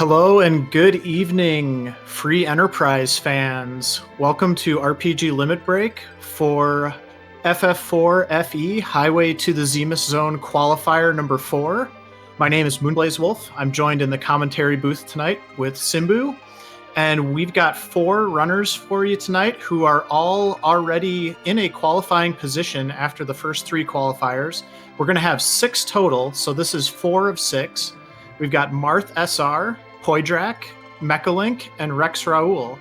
Hello and good evening, Free Enterprise fans. Welcome to RPG Limit Break for FF4 FE Highway to the Zemus Zone Qualifier number 4. My name is moonblazewolf. I'm joined in the commentary booth tonight with Simbu, and we've got 4 runners for you tonight who are all already in a qualifying position after the first 3 qualifiers. We're going to have 6 total, so this is 4 of 6. We've got MarthSR, Poidrac, Mechalink, and rexxraul.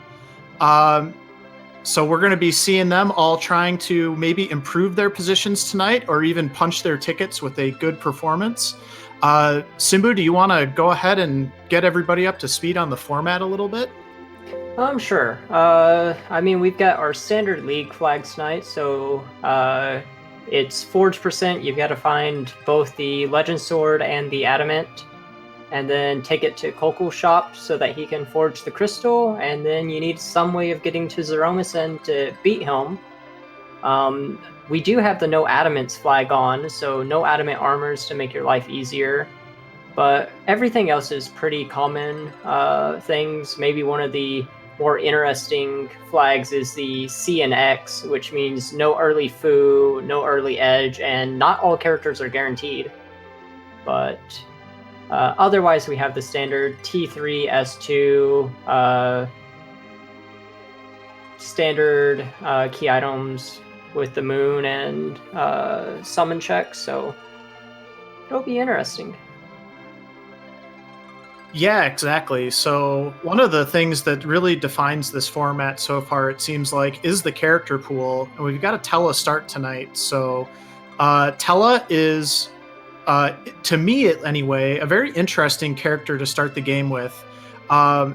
So we're going to be seeing them all trying to maybe improve their positions tonight or even punch their tickets with a good performance. Simbu, do you want to go ahead and get everybody up to speed on the format a little bit? Sure. We've got our standard league flags tonight, so it's forge percent. You've got to find both the legend sword and the adamant, and then take it to Kokol's shop so that he can forge the crystal, and then you need some way of getting to Zeromus and to beat him. We do have the no adamants flag on, so no adamant armors to make your life easier, but everything else is pretty common things. Maybe one of the more interesting flags is the C and X, which means no early foo, no early edge, and not all characters are guaranteed. But otherwise, we have the standard T3, S2, standard key items with the moon and summon checks, so it'll be interesting. Yeah, exactly. So one of the things that really defines this format so far, it seems like, is the character pool. And we've got a Tella start tonight. So Tella is, to me anyway, a very interesting character to start the game with.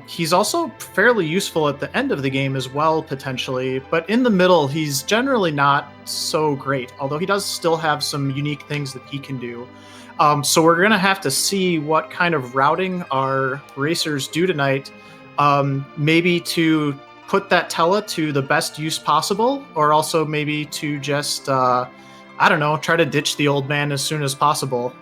He's also fairly useful at the end of the game as well, potentially. But in the middle, he's generally not so great, although he does still have some unique things that he can do. So we're going to have to see what kind of routing our racers do tonight, maybe to put that Tella to the best use possible, or also maybe to just, try to ditch the old man as soon as possible.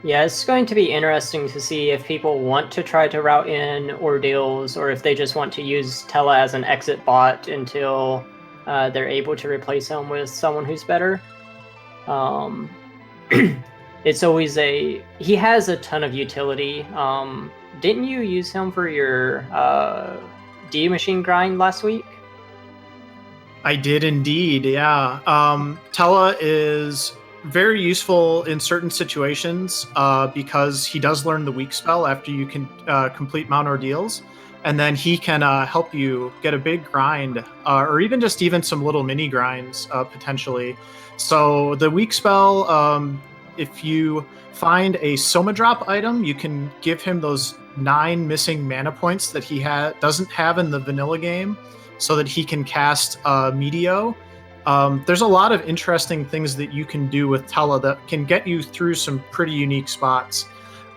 Yeah, it's going to be interesting to see if people want to try to route in ordeals, or if they just want to use Tella as an exit bot until they're able to replace him with someone who's better. It's always he has a ton of utility. Didn't you use him for your D machine grind last week? I did indeed, yeah. Tella is very useful in certain situations because he does learn the weak spell after you can complete Mount Ordeals, and then he can help you get a big grind, or even some little mini grinds potentially. So the weak spell, if you find a Soma Drop item, you can give him those 9 missing mana points that he doesn't have in the vanilla game, so that he can cast Meteor. There's a lot of interesting things that you can do with Tella that can get you through some pretty unique spots.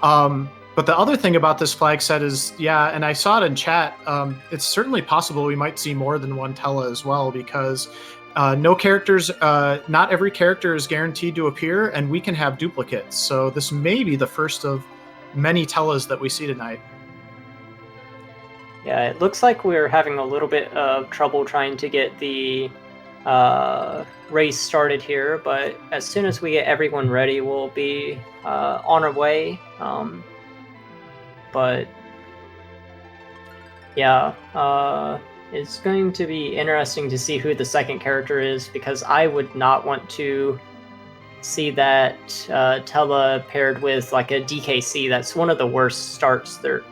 But the other thing about this flag set is, yeah, and I saw it in chat, it's certainly possible we might see more than one Tella as well, because not every character is guaranteed to appear, and we can have duplicates. So this may be the first of many Tellas that we see tonight. Yeah, it looks like we're having a little bit of trouble trying to get the race started here, but as soon as we get everyone ready, we'll be on our way. But yeah, it's going to be interesting to see who the second character is, because I would not want to see that Tella paired with like a DKC. That's one of the worst starts there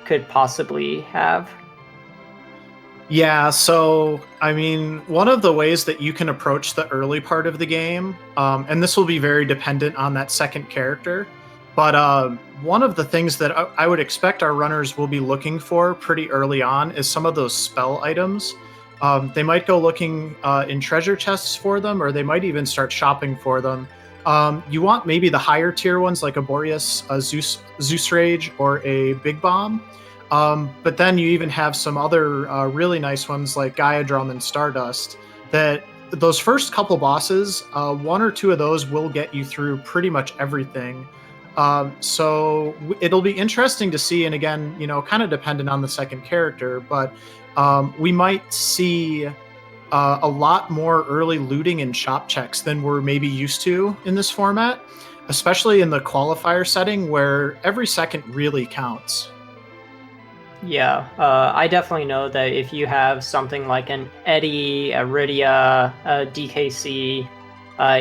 could possibly have. Yeah, so, one of the ways that you can approach the early part of the game, and this will be very dependent on that second character, but one of the things that I would expect our runners will be looking for pretty early on is some of those spell items. They might go looking in treasure chests for them, or they might even start shopping for them. You want maybe the higher tier ones like a Boreas, a Zeus Rage, or a Big Bomb. But then you even have some other really nice ones like Gaia Drum and Stardust. That those first couple bosses, 1 or 2 of those will get you through pretty much everything. So it'll be interesting to see, and again, kind of dependent on the second character, but we might see a lot more early looting and shop checks than we're maybe used to in this format, especially in the qualifier setting where every second really counts. Yeah, I definitely know that if you have something like an Eddie, a Rydia, a DKC,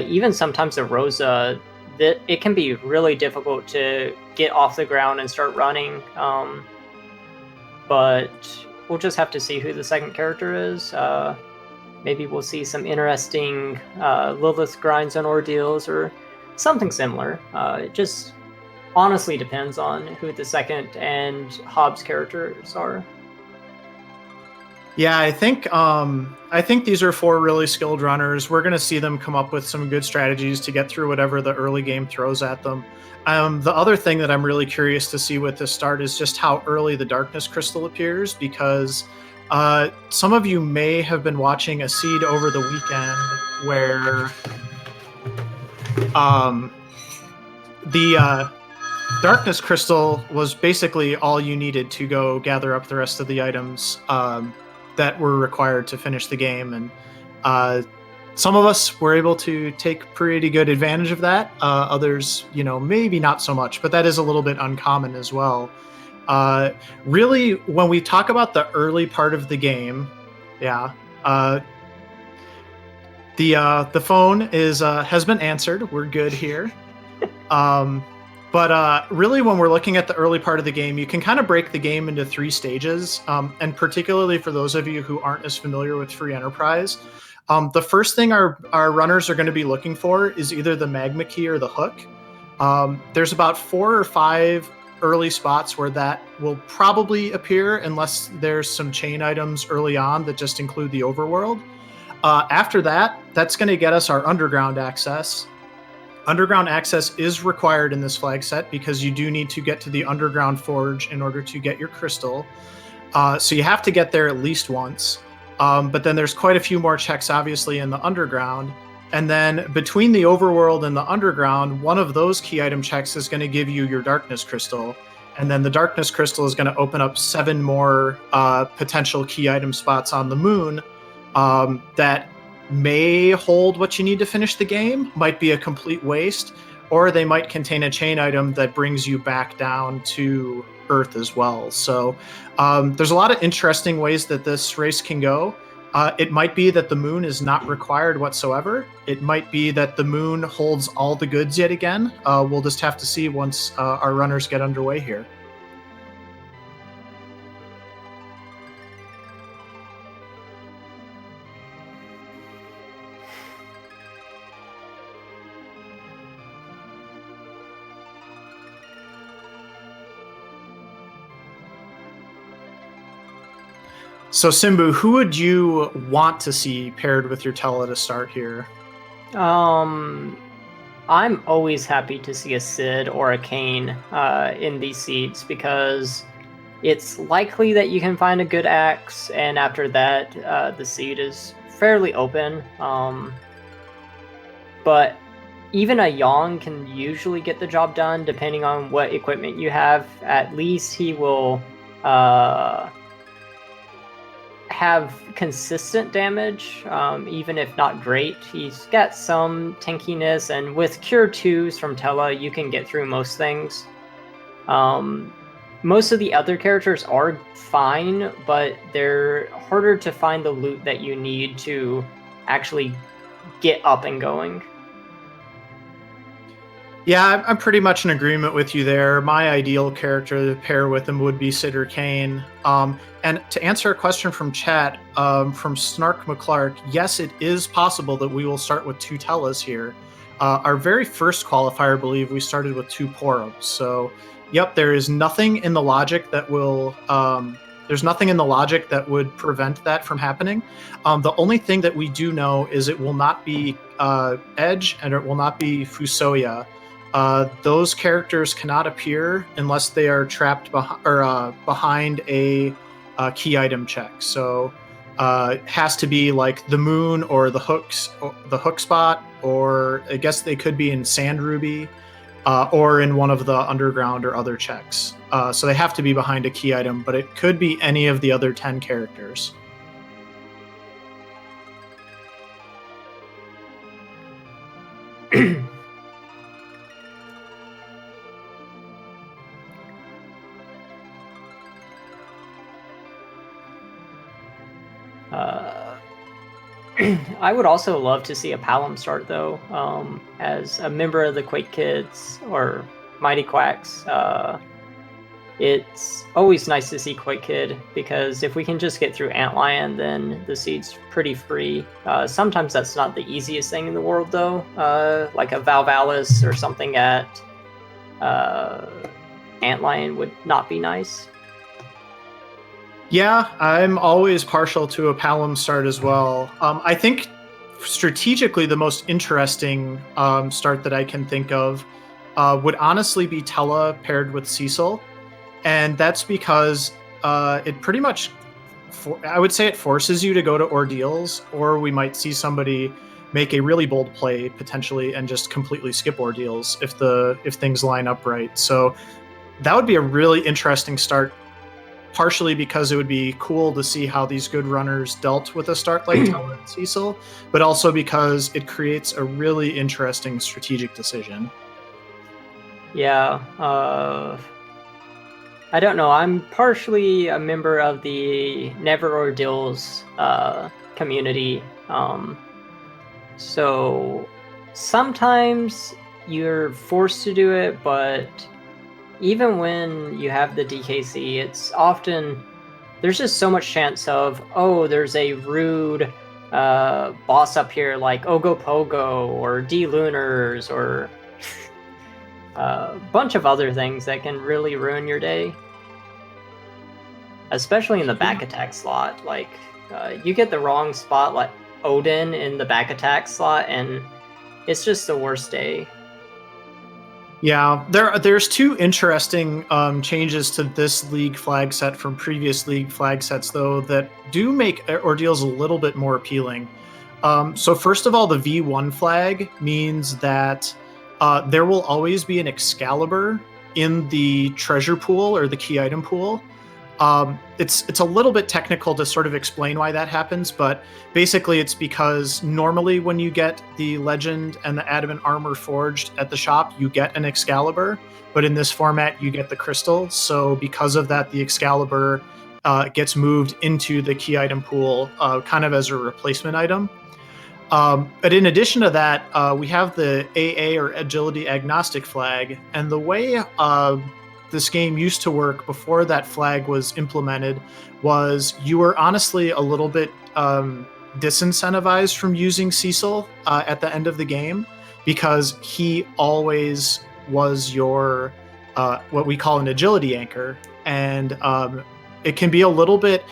even sometimes a Rosa, that it can be really difficult to get off the ground and start running. But we'll just have to see who the second character is. Maybe we'll see some interesting Lilith grinds and ordeals or something similar. It just honestly depends on who the second and Hobbs characters are. Yeah, I think these are 4 really skilled runners. We're going to see them come up with some good strategies to get through whatever the early game throws at them. The other thing that I'm really curious to see with this start is just how early the Darkness Crystal appears, because some of you may have been watching a seed over the weekend where the Darkness Crystal was basically all you needed to go gather up the rest of the items that were required to finish the game. And some of us were able to take pretty good advantage of that. Others, maybe not so much, but that is a little bit uncommon as well. Really, when we talk about the early part of the game, the phone has been answered. We're good here. But really, when we're looking at the early part of the game, you can kind of break the game into 3 stages. And particularly for those of you who aren't as familiar with Free Enterprise, the first thing our runners are going to be looking for is either the magma key or the hook. There's about 4 or 5 early spots where that will probably appear, unless there's some chain items early on that just include the overworld. After that, that's going to get us our underground access. Underground access is required in this flag set because you do need to get to the underground forge in order to get your crystal. So you have to get there at least once. But then there's quite a few more checks, obviously, in the underground. And then between the overworld and the underground, one of those key item checks is going to give you your darkness crystal. And then the darkness crystal is going to open up 7 more potential key item spots on the moon that may hold what you need to finish the game, might be a complete waste, or they might contain a chain item that brings you back down to Earth as well. So there's a lot of interesting ways that this race can go. It might be that the moon is not required whatsoever. It might be that the moon holds all the goods yet again. We'll just have to see once our runners get underway here. So Simbu, who would you want to see paired with your Tela to start here? I'm always happy to see a Sid or a Kane in these seeds, because it's likely that you can find a good axe, and after that, the seed is fairly open. But even a Yang can usually get the job done, depending on what equipment you have. At least he will have consistent damage, even if not great. He's got some tankiness, and with Cure 2s from Tela, you can get through most things. Most of the other characters are fine, but they're harder to find the loot that you need to actually get up and going. Yeah, I'm pretty much in agreement with you there. My ideal character to pair with him would be Sid or Kane. And to answer a question from chat, from Snark McClark, yes, it is possible that we will start with 2 Telas here. Our very first qualifier, I believe, we started with 2 Porums. So, yep, there is nothing in the logic that will... there's nothing in the logic that would prevent that from happening. The only thing that we do know is it will not be Edge and it will not be Fusoya. Those characters cannot appear unless they are trapped behind a key item check. So it has to be like the moon or the hooks, or the hook spot, or I guess they could be in Sand Ruby. or in one of the underground or other checks. So they have to be behind a key item, but it could be any of the other 10 characters. I would also love to see a Palom start, though, as a member of the Quake Kids or Mighty Quacks. It's always nice to see Quake Kid, because if we can just get through Antlion, then the seed's pretty free. Sometimes that's not the easiest thing in the world, though, like a Valvalis or something at Antlion would not be nice. Yeah, I'm always partial to a Palom start as well. I think strategically the most interesting start that I can think of would honestly be Tella paired with Cecil. And that's because it pretty much, I would say it forces you to go to ordeals, or we might see somebody make a really bold play potentially and just completely skip ordeals if things line up right. So that would be a really interesting start, partially because it would be cool to see how these good runners dealt with a start like Tella and Cecil, but also because it creates a really interesting strategic decision. Yeah, I don't know. I'm partially a member of the Never Ordeals community. So sometimes you're forced to do it, but even when you have the DKC, it's often, there's just so much chance of, oh, there's a rude boss up here like Ogopogo or D-Lunars or a bunch of other things that can really ruin your day. Especially in the back attack slot. Like, you get the wrong spot like Odin in the back attack slot, and it's just the worst day. Yeah, there's two interesting changes to this league flag set from previous league flag sets, though, that do make ordeals a little bit more appealing. So first of all, the V1 flag means that there will always be an Excalibur in the treasure pool or the key item pool. It's a little bit technical to sort of explain why that happens, but basically it's because normally when you get the legend and the adamant armor forged at the shop, you get an Excalibur, but in this format you get the crystal. So because of that, the Excalibur gets moved into the key item pool kind of as a replacement item. But in addition to that, we have the AA or agility agnostic flag, and the way this game used to work before that flag was implemented was you were honestly a little bit disincentivized from using Cecil at the end of the game, because he always was your what we call an agility anchor, and it can be a little bit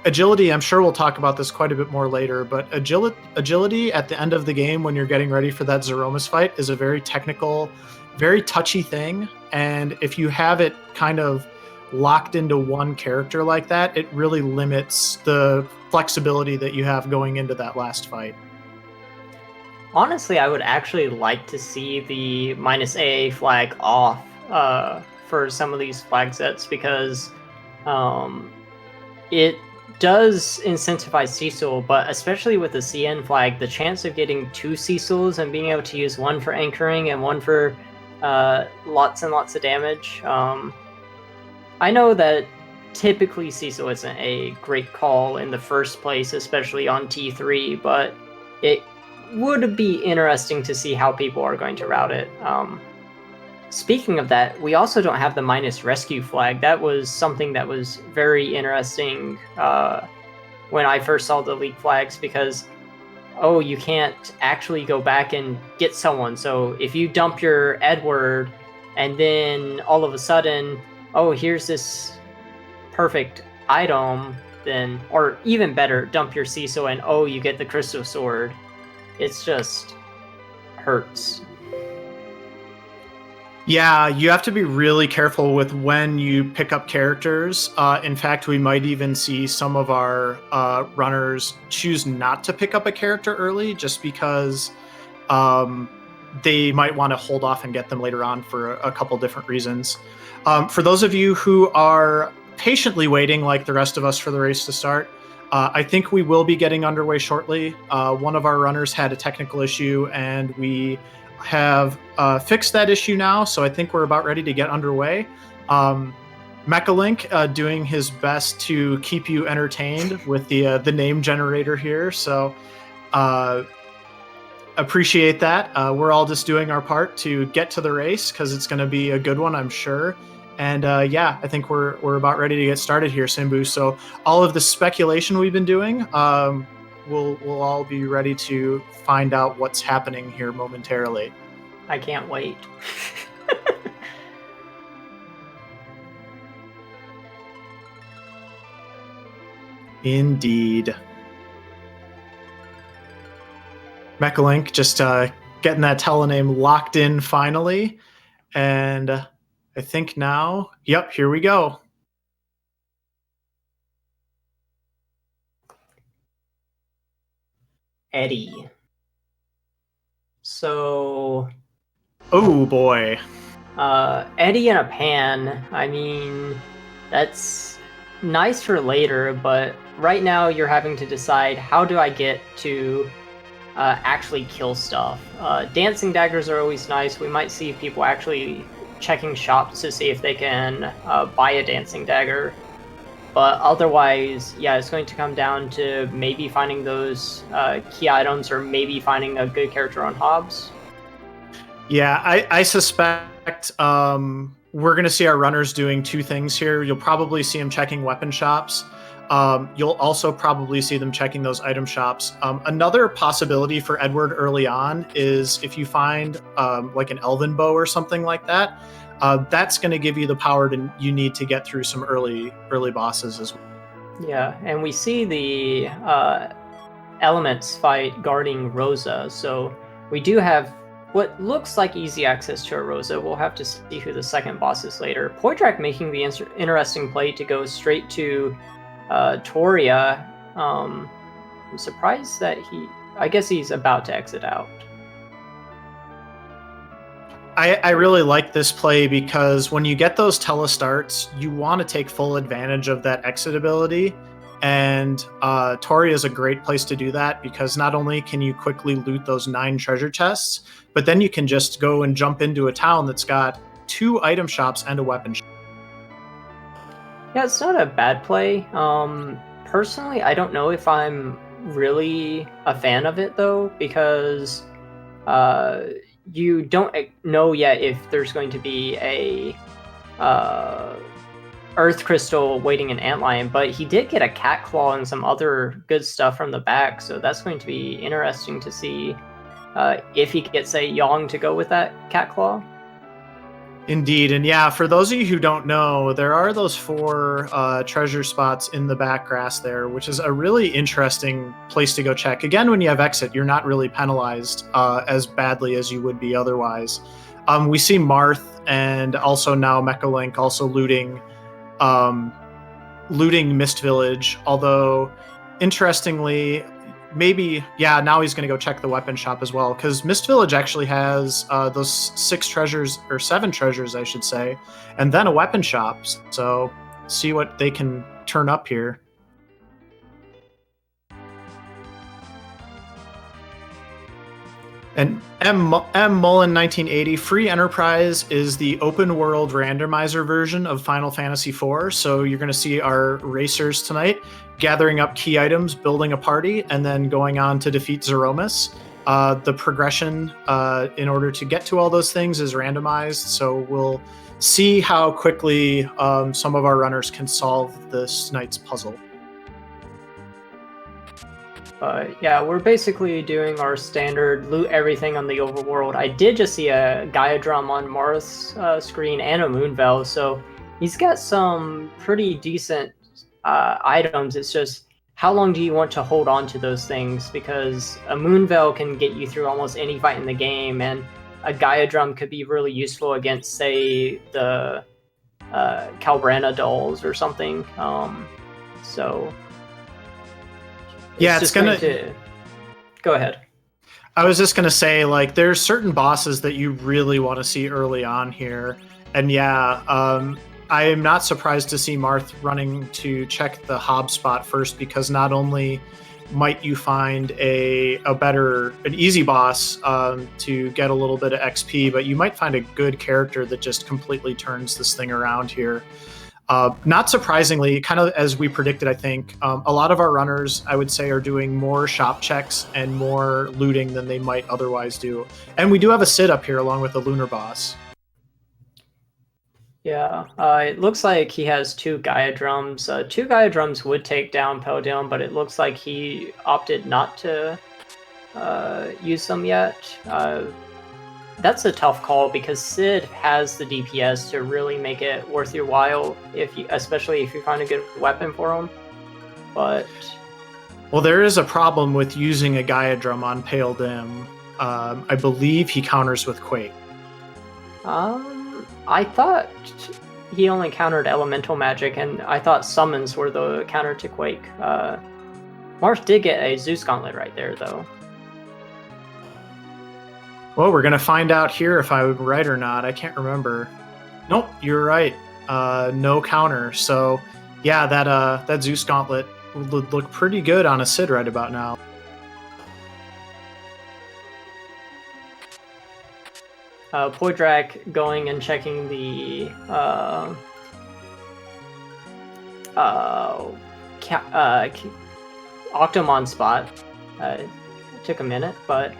agility. I'm sure we'll talk about this quite a bit more later, but agility at the end of the game when you're getting ready for that Zeromus fight is a very technical, very touchy thing. And if you have it kind of locked into one character like that, it really limits the flexibility that you have going into that last fight. Honestly, I would actually like to see the -AA flag off for some of these flag sets, because it does incentivize Cecil, but especially with the CN flag, the chance of getting two Cecils and being able to use one for anchoring and one for lots and lots of damage. I know that typically Cecil isn't a great call in the first place, especially on T3, but it would be interesting to see how people are going to route it. Speaking of that, we also don't have the -rescue flag. That was something that was very interesting when I first saw the league flags, because oh, you can't actually go back and get someone. So if you dump your Edward and then all of a sudden, oh, here's this perfect item, then, or even better, dump your Cecil and oh, you get the Crystal Sword. It's just hurts. Yeah, you have to be really careful with when you pick up characters. In fact, we might even see some of our runners choose not to pick up a character early, just because they might want to hold off and get them later on for a couple different reasons. For those of you who are patiently waiting, like the rest of us, for the race to start, I think we will be getting underway shortly. One of our runners had a technical issue, and we have fixed that issue now, so I think we're about ready to get underway. Mechalink doing his best to keep you entertained with the name generator here, so appreciate that. We're all just doing our part to get to the race because it's going to be a good one, I'm sure. And yeah, I think we're about ready to get started here, Simbu. So all of the speculation we've been doing, we'll all be ready to find out what's happening here momentarily. I can't wait. Indeed. Mechalink just getting that telename locked in finally. And I think now, yep, here we go. Eddie. So... Oh, boy. Eddie in a pan, I mean, that's nice for later, but right now you're having to decide, how do I get to actually kill stuff? Dancing daggers are always nice. We might see people actually checking shops to see if they can buy a dancing dagger. But otherwise, yeah, it's going to come down to maybe finding those key items, or maybe finding a good character on Hobbs. Yeah, I suspect we're going to see our runners doing two things here. You'll probably see them checking weapon shops. You'll also probably see them checking those item shops. Another possibility for Edward early on is if you find like an elven bow or something like that, that's going to give you the power you need to get through some early bosses as well. Yeah, and we see the elements fight guarding Rosa, so we do have what looks like easy access to a Rosa. We'll have to see who the second boss is later. Poidrac making the interesting play to go straight to Toria. I'm surprised that I guess he's about to exit out. I really like this play because when you get those telestarts, you want to take full advantage of that exit ability. And Toria is a great place to do that because not only can you quickly loot those 9 treasure chests, but then you can just go and jump into a town that's got 2 item shops and a weapon shop. Yeah, it's not a bad play. Personally, I don't know if I'm really a fan of it, though, because you don't know yet if there's going to be a Earth Crystal waiting in Antlion, but he did get a Cat Claw and some other good stuff from the back, so that's going to be interesting to see if he gets a Yong to go with that Cat Claw. Indeed, and yeah, for those of you who don't know, there are those 4 treasure spots in the back grass there, which is a really interesting place to go check. Again, when you have exit, you're not really penalized as badly as you would be otherwise. We see Marth and also now Mechalink also looting Mist Village, although interestingly, maybe, yeah, now he's going to go check the weapon shop as well, because Mist Village actually has those 6 treasures, or 7 treasures, I should say, and then a weapon shop. So see what they can turn up here. And M. Mullen 1980, Free Enterprise is the open world randomizer version of Final Fantasy IV. So you're going to see our racers tonight gathering up key items, building a party, and then going on to defeat Zeromus. The progression in order to get to all those things is randomized. So we'll see how quickly some of our runners can solve this night's puzzle. Yeah, we're basically doing our standard loot everything on the overworld. I did just see a Gaia drum on Marth's screen and a Moonveil, so he's got some pretty decent items. It's just, how long do you want to hold on to those things? Because a Moonveil can get you through almost any fight in the game, and a Gaia drum could be really useful against, say, the Calbrana dolls or something. So... Yeah, it's gonna go ahead. I was just gonna say, like, there's certain bosses that you really want to see early on here, and yeah, I am not surprised to see Marth running to check the Hob spot first, because not only might you find an easy boss to get a little bit of XP, but you might find a good character that just completely turns this thing around here. Not surprisingly, kind of as we predicted, I think, a lot of our runners, I would say, are doing more shop checks and more looting than they might otherwise do. And we do have a Sid up here along with the Lunar Boss. Yeah, it looks like he has 2 Gaia drums. 2 Gaia drums would take down Podium, but it looks like he opted not to use them yet. That's a tough call because Sid has the DPS to really make it worth your while, especially if you find a good weapon for him. But well, there is a problem with using a Gaia drum on Pale Dim. I believe he counters with Quake. I thought he only countered elemental magic, and I thought summons were the counter to Quake. Marth did get a Zeus Gauntlet right there, though. Well, we're gonna find out here if I'm right or not. I can't remember. Nope, you're right. No counter. So, yeah, that Zeus Gauntlet would look pretty good on a Sid right about now. Poidrac going and checking the Octomon spot. It took a minute, but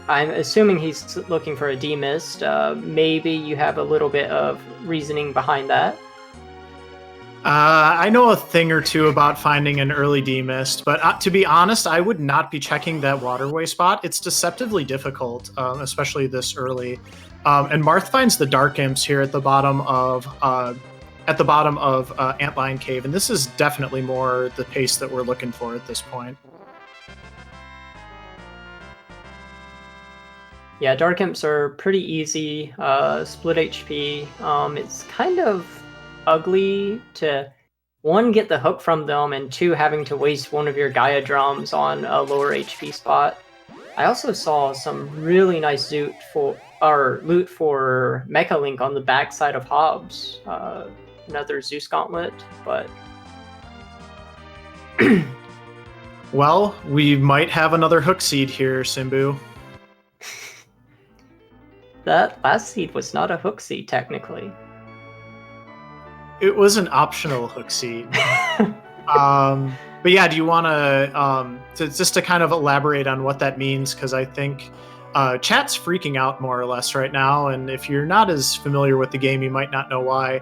I'm assuming he's looking for a demist. Maybe you have a little bit of reasoning behind that. I know a thing or two about finding an early demist, but to be honest, I would not be checking that waterway spot. It's deceptively difficult, especially this early. And Marth finds the Dark Imps here at the bottom of Antlion Cave, and this is definitely more the pace that we're looking for at this point. Yeah, Dark Imps are pretty easy, split HP. It's kind of ugly to, 1, get the hook from them, and 2, having to waste one of your Gaia drums on a lower HP spot. I also saw some really nice loot for Mechalink on the backside of Hobbs. Another Zeus Gauntlet, but... Well, we might have another hook seed here, Simbu. That last seed was not a hook seed, technically. It was an optional hook seed. But yeah, do you want to just to kind of elaborate on what that means? Because I think chat's freaking out more or less right now, and if you're not as familiar with the game, you might not know why.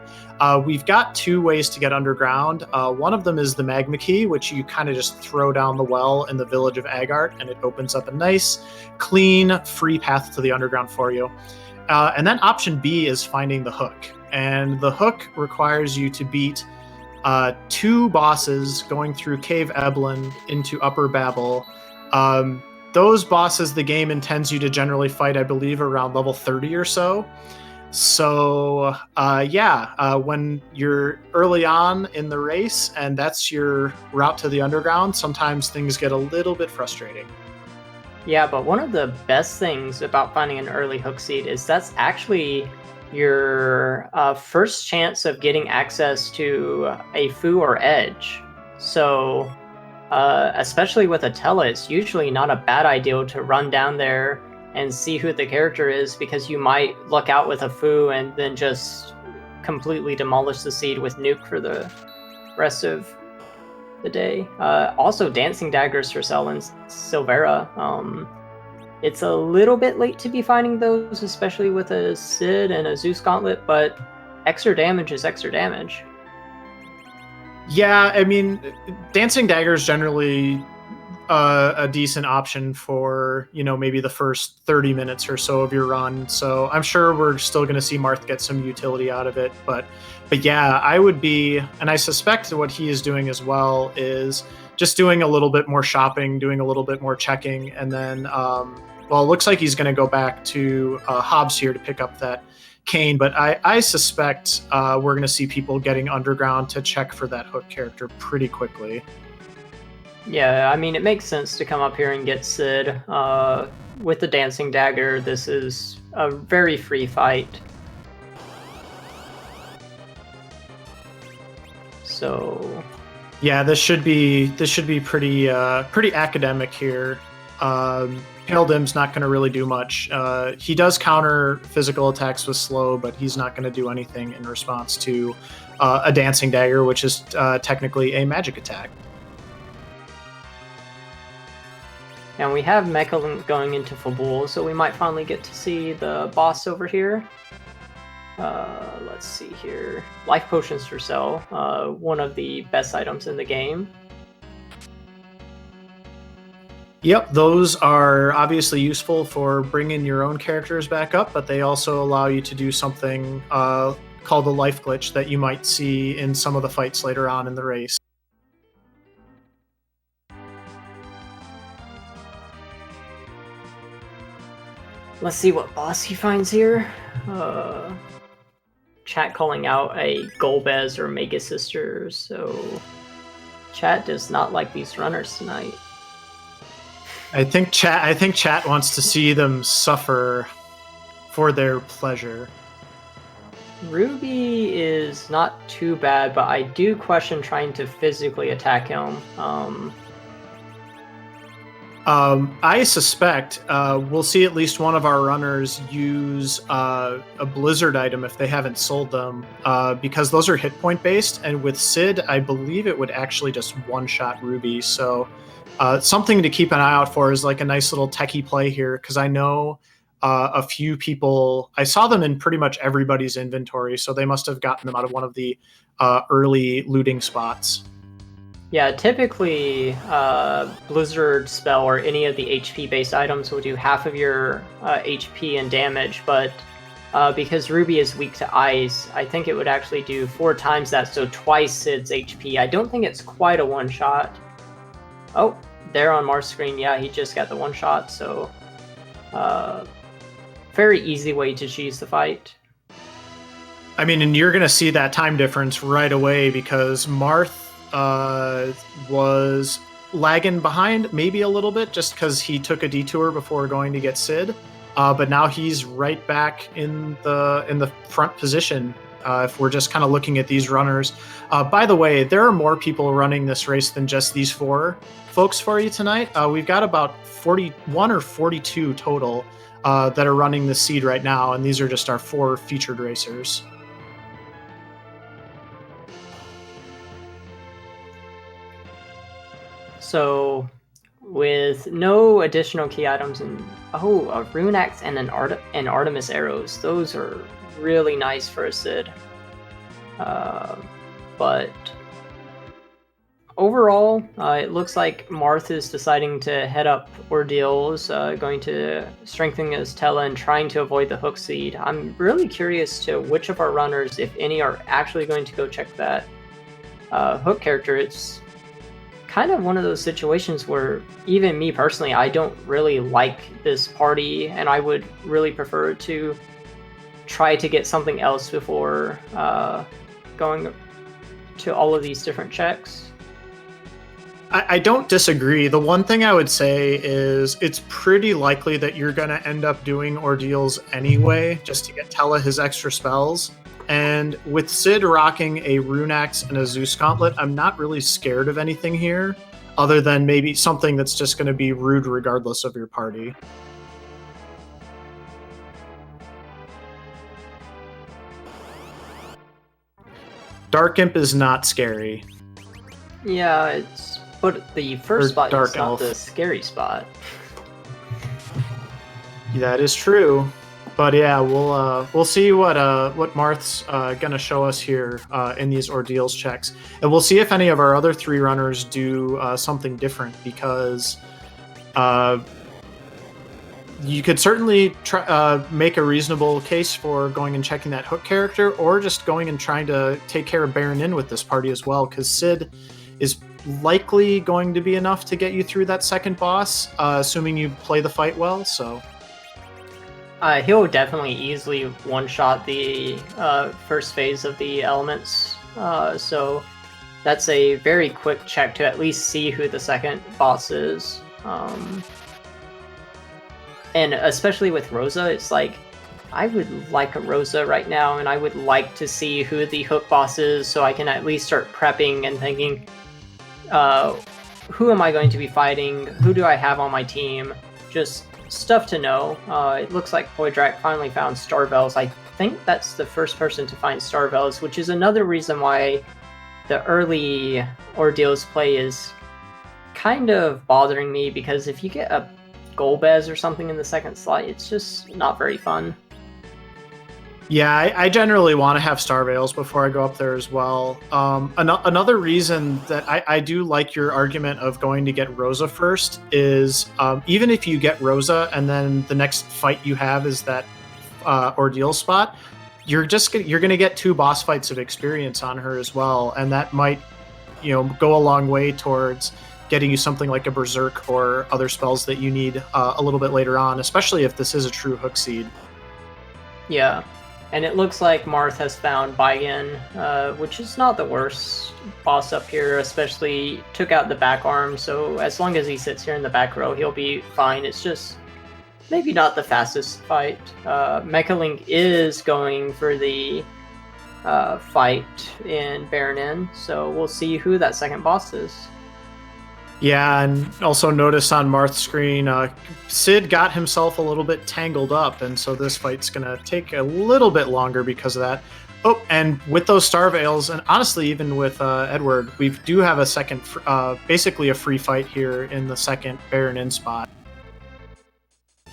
We've got 2 ways to get underground. One of them is the magma key, which you kind of just throw down the well in the village of Agart, and it opens up a nice, clean, free path to the underground for you. And then option B is finding the hook. And the hook requires you to beat 2 bosses going through Cave Eblin into Upper Babel. Those bosses, the game intends you to generally fight, I believe, around level 30 or so. So, when you're early on in the race and that's your route to the underground, sometimes things get a little bit frustrating. Yeah, but one of the best things about finding an early hook seed is that's actually your first chance of getting access to a Fu or Edge. So, especially with Atella, it's usually not a bad idea to run down there and see who the character is, because you might luck out with a Fu and then just completely demolish the seed with Nuke for the rest of the day. Also, Dancing Daggers for Cell and Silvera. It's a little bit late to be finding those, especially with a Sid and a Zeus Gauntlet, but extra damage is extra damage. Yeah, I mean, Dancing Dagger is generally a decent option for, maybe the first 30 minutes or so of your run. So I'm sure we're still going to see Marth get some utility out of it. But yeah, I would be, and I suspect what he is doing as well is just doing a little bit more shopping, doing a little bit more checking, and then, it looks like he's going to go back to Hobbs here to pick up that cane, but I suspect we're going to see people getting underground to check for that hook character pretty quickly. Yeah, I mean, it makes sense to come up here and get Sid. With the Dancing Dagger, this is a very free fight. So... Yeah, this should be pretty academic here. Pale Dim's not going to really do much. He does counter physical attacks with slow, but he's not going to do anything in response to a Dancing Dagger, which is technically a magic attack. And we have Mechalink going into Fabul, so we might finally get to see the boss over here. Let's see here. Life Potions for sale, one of the best items in the game. Yep, those are obviously useful for bringing your own characters back up, but they also allow you to do something called a life glitch that you might see in some of the fights later on in the race. Let's see what boss he finds here. Chat calling out a Golbez or Mega Sister, so chat does not like these runners tonight. I think chat wants to see them suffer for their pleasure. Ruby is not too bad, but I do question trying to physically attack him. I suspect we'll see at least one of our runners use a Blizzard item if they haven't sold them, because those are hit point based, and with Sid, I believe it would actually just one-shot Ruby. So something to keep an eye out for is like a nice little techie play here, because I know a few people, I saw them in pretty much everybody's inventory, so they must have gotten them out of one of the early looting spots. Yeah, typically Blizzard spell or any of the HP-based items will do half of your HP and damage, but because Ruby is weak to ice, I think it would actually do 4 times that, so twice Sid's HP. I don't think it's quite a one-shot. Oh, there on Marth's screen, yeah, he just got the one-shot, so very easy way to cheese the fight. I mean, and you're going to see that time difference right away because Marth was lagging behind maybe a little bit just because he took a detour before going to get Sid, but now he's right back in the front position if we're just kind of looking at these runners. By the way, there are more people running this race than just these 4 folks for you tonight. We've got about 41 or 42 total that are running the seed right now, and these are just our 4 featured racers. So, with no additional key items and a rune axe and an Artemis arrows, those are really nice for a Sid. But overall, it looks like Marth is deciding to head up Ordeals, going to strengthen his Tela and trying to avoid the hook seed. I'm really curious to which of our runners, if any, are actually going to go check that hook character. It's kind of one of those situations where even me personally, I don't really like this party, and I would really prefer to try to get something else before going to all of these different checks. I don't disagree. The one thing I would say is it's pretty likely that you're going to end up doing Ordeals anyway, just to get Tela his extra spells. And with Sid rocking a Rune Axe and a Zeus Gauntlet, I'm not really scared of anything here, other than maybe something that's just going to be rude regardless of your party. Dark Imp is not scary. Yeah, but the first spot is not the scary spot. That is true. But yeah, we'll see what Marth's gonna show us here in these Ordeals checks, and we'll see if any of our other 3 runners do something different, because you could certainly make a reasonable case for going and checking that hook character, or just going and trying to take care of Baron In with this party as well, because Sid is likely going to be enough to get you through that second boss, assuming you play the fight well. So. He'll definitely easily one-shot the first phase of the elements, so that's a very quick check to at least see who the second boss is. And especially with Rosa, it's like, I would like a Rosa right now, and I would like to see who the hook boss is so I can at least start prepping and thinking, who am I going to be fighting? Who do I have on my team? Just stuff to know. It looks like Poidrac finally found Starvells. I think that's the first person to find Starvells, which is another reason why the early Ordeals play is kind of bothering me, because if you get a Golbez or something in the second slot, it's just not very fun. Yeah, I generally want to have Starveils before I go up there as well. Another reason that I do like your argument of going to get Rosa first is even if you get Rosa and then the next fight you have is that Ordeal spot, you're going to get 2 boss fights of experience on her as well, and that might go a long way towards getting you something like a Berserk or other spells that you need a little bit later on, especially if this is a true hook seed. Yeah, and it looks like Marth has found Baigen, which is not the worst boss up here, especially took out the back arm, so as long as he sits here in the back row, he'll be fine. It's just maybe not the fastest fight. Mechalink is going for the fight in Baronin, so we'll see who that second boss is. Yeah, and also notice on Marth's screen, Sid got himself a little bit tangled up, and so this fight's going to take a little bit longer because of that. Oh, and with those Starveils, and honestly, even with Edward, we do have a second, basically a free fight here in the second Baronin spot.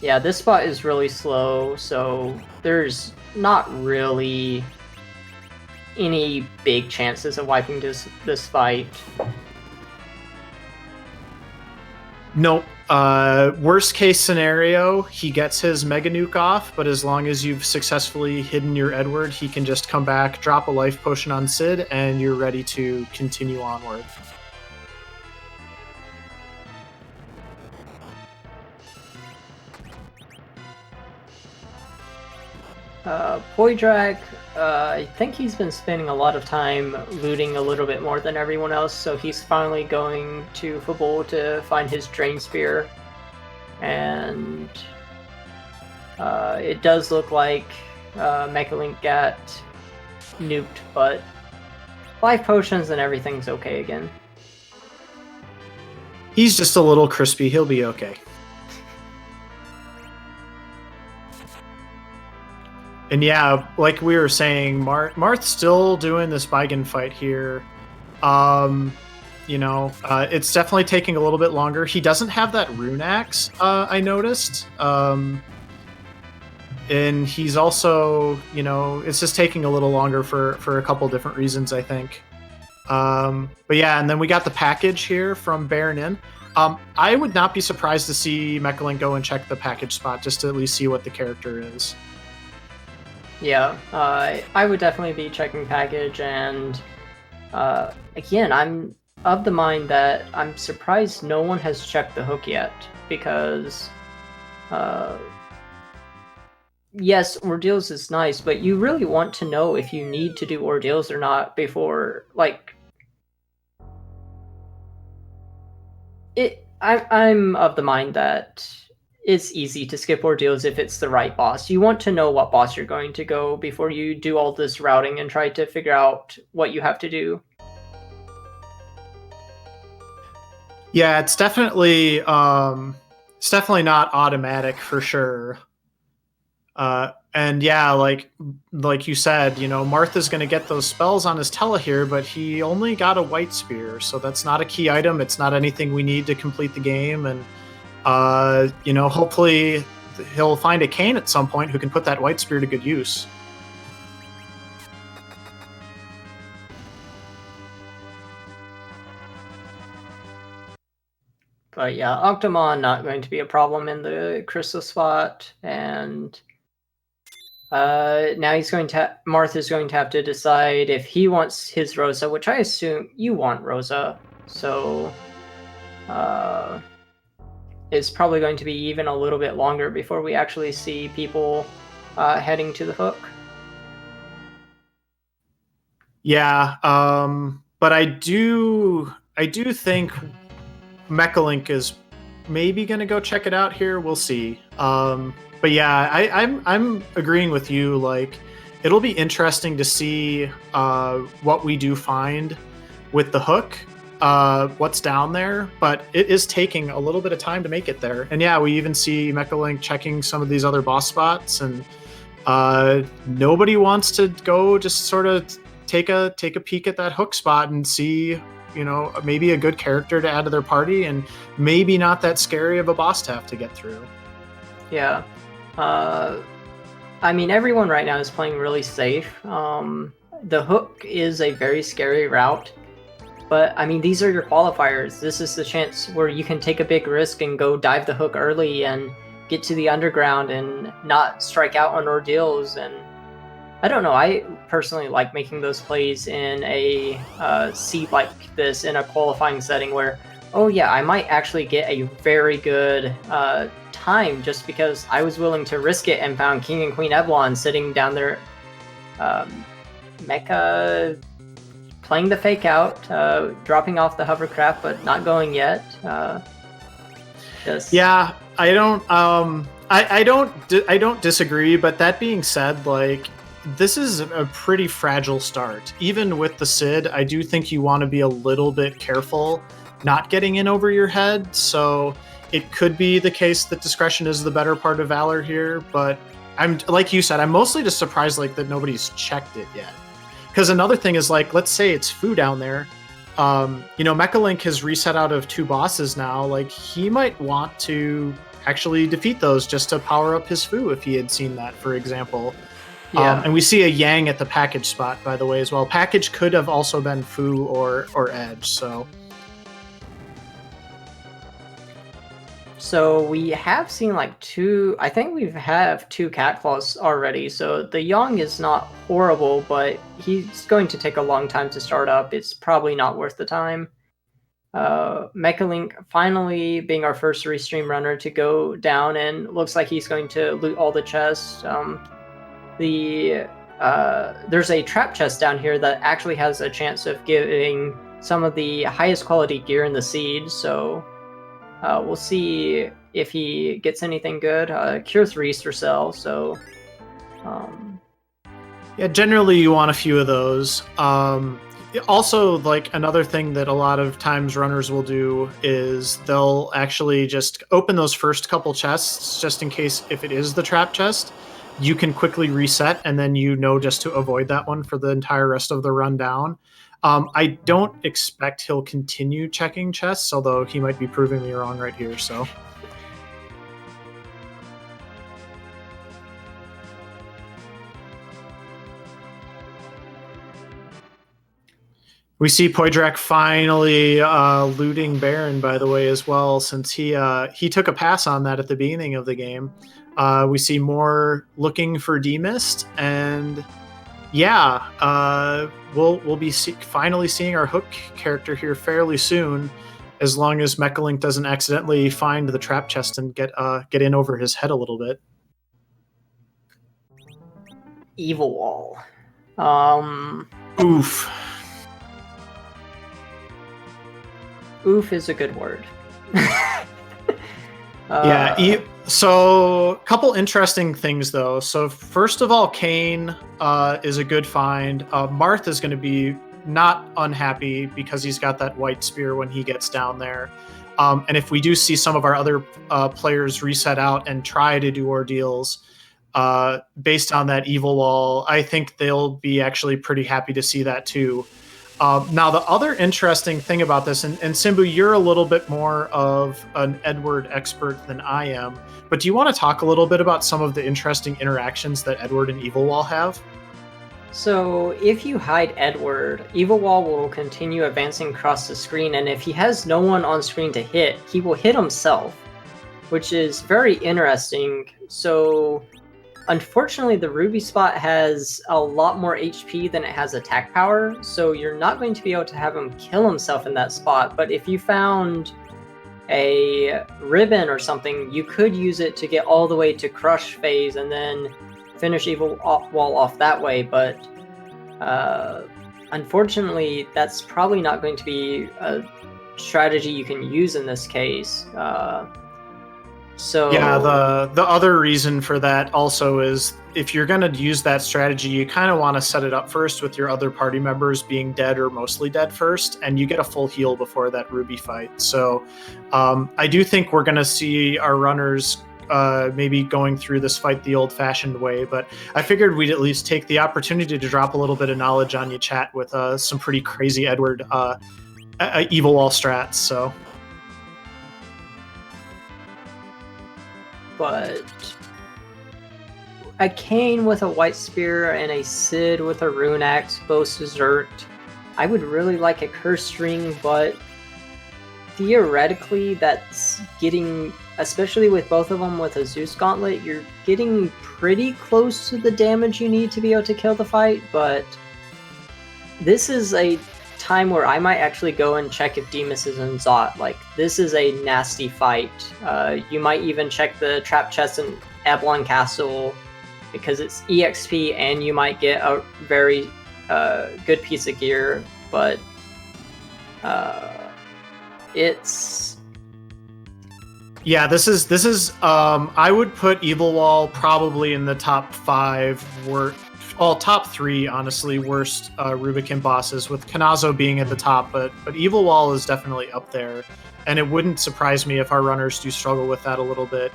Yeah, this spot is really slow, so there's not really any big chances of wiping this fight. Nope. Worst case scenario, he gets his Mega Nuke off, but as long as you've successfully hidden your Edward, he can just come back, drop a life potion on Sid, and you're ready to continue onward. Poidrac, I think he's been spending a lot of time looting a little bit more than everyone else, so he's finally going to Fabul to find his Drain Spear. And it does look like Mechalink got nuked, but life potions and everything's okay again. He's just a little crispy. He'll be okay. And yeah, like we were saying, Marth's still doing this Baigen fight here. It's definitely taking a little bit longer. He doesn't have that rune axe, I noticed. And he's also, it's just taking a little longer for a couple different reasons, I think. But yeah, and then we got the package here from Baronin. I would not be surprised to see Mechalink go and check the package spot just to at least see what the character is. Yeah, I would definitely be checking package, and again, I'm of the mind that I'm surprised no one has checked the hook yet, because yes, Ordeals is nice, but you really want to know if you need to do Ordeals or not before, I'm of the mind that it's easy to skip Ordeals if it's the right boss. You want to know what boss you're going to go before you do all this routing and try to figure out what you have to do. Yeah, it's definitely not automatic for sure. And yeah, like you said, Martha's going to get those spells on his Tele here, but he only got a White Spear, so that's not a key item. It's not anything we need to complete the game, and hopefully he'll find a Kain at some point who can put that White Spear to good use. But yeah, Octomon not going to be a problem in the Crystal spot, and now Marth is going to have to decide if he wants his Rosa, which I assume you want Rosa, so it's probably going to be even a little bit longer before we actually see people heading to the hook. Yeah, but I do think Mechalink is maybe going to go check it out here. We'll see. But yeah, I'm agreeing with you. Like, it'll be interesting to see what we do find with the hook, what's down there. But it is taking a little bit of time to make it there. And yeah, we even see Mechalink checking some of these other boss spots, and nobody wants to go just sort of take a peek at that hook spot and see, you know, maybe a good character to add to their party, and maybe not that scary of a boss to have to get through. Yeah. I mean, everyone right now is playing really safe. The hook is a very scary route, but I mean, these are your qualifiers. This is the chance where you can take a big risk and go dive the hook early and get to the underground and not strike out on ordeals. And I don't know, I personally like making those plays in a seat like this in a qualifying setting where, oh yeah, I might actually get a very good time just because I was willing to risk it and found King and Queen Eblon sitting down there, mecha playing the fake out, dropping off the hovercraft but not going yet. Yeah, I don't disagree, but that being said, like, this is a pretty fragile start. Even with the Sid, I do think you want to be a little bit careful not getting in over your head. So it could be the case that discretion is the better part of valor here. But I'm, like you said, I'm mostly just surprised like that nobody's checked it yet. Because another thing is, like, let's say it's Fu down there. You know, Mechalink has reset out of 2 bosses now. Like, he might want to actually defeat those just to power up his Fu if he had seen that, for example. Yeah. And we see a Yang at the package spot, by the way, as well. Package could have also been Fu or Edge, so. So we have seen like 2, I think we have 2 cat claws already. So the Yang is not horrible, but he's going to take a long time to start up. It's probably not worth the time. Mechalink finally being our first restream runner to go down, and looks like he's going to loot all the chests. There's a trap chest down here that actually has a chance of giving some of the highest quality gear in the seed, so we'll see if he gets anything good. Cure 3 Cell, so yeah, generally you want a few of those. Also, like, another thing that a lot of times runners will do is they'll actually just open those first couple chests just in case, if it is the trap chest, you can quickly reset, and then you know just to avoid that one for the entire rest of the run down. I don't expect he'll continue checking chests, although he might be proving me wrong right here, so. We see Poidrac finally looting Baron, by the way, as well, since he took a pass on that at the beginning of the game. We see more looking for D-Mist, and yeah, we'll be finally seeing our hook character here fairly soon, as long as Mechalink doesn't accidentally find the trap chest and get in over his head a little bit. Evil Wall. Oof. Oof is a good word. Yeah. So, a couple interesting things, though. So, first of all, Kane is a good find. Marth is going to be not unhappy because he's got that white spear when he gets down there. And if we do see some of our other players reset out and try to do ordeals based on that evil wall, I think they'll be actually pretty happy to see that too. Now, the other interesting thing about this, and Simbu, you're a little bit more of an Edward expert than I am, but do you want to talk a little bit about some of the interesting interactions that Edward and Evil Wall have? So if you hide Edward, Evil Wall will continue advancing across the screen, and if he has no one on screen to hit, he will hit himself, which is very interesting. So unfortunately, the Ruby spot has a lot more HP than it has attack power, so you're not going to be able to have him kill himself in that spot. But if you found a ribbon or something, you could use it to get all the way to crush phase and then finish Evil Wall off that way. But unfortunately, that's probably not going to be a strategy you can use in this case. So yeah, the other reason for that also is if you're going to use that strategy, you kind of want to set it up first with your other party members being dead or mostly dead first, and you get a full heal before that Ruby fight. So I do think we're going to see our runners maybe going through this fight the old-fashioned way, but I figured we'd at least take the opportunity to drop a little bit of knowledge on you, chat, with some pretty crazy Edward evil wall strats. So. But a Kain with a White Spear and a Sid with a Rune Axe, both Desert. I would really like a Curse String, but theoretically that's getting, especially with both of them with a Zeus Gauntlet, you're getting pretty close to the damage you need to be able to kill the fight, but this is a time where I might actually go and check if Demus is in Zot. Like, this is a nasty fight. You might even check the trap chest in Avalon Castle because it's EXP and you might get a very good piece of gear, but it's... Yeah, this is I would put Evil Wall probably in the top 5 top 3, honestly, worst Rubicon bosses, with Kanazo being at the top, but Evil Wall is definitely up there, and it wouldn't surprise me if our runners do struggle with that a little bit.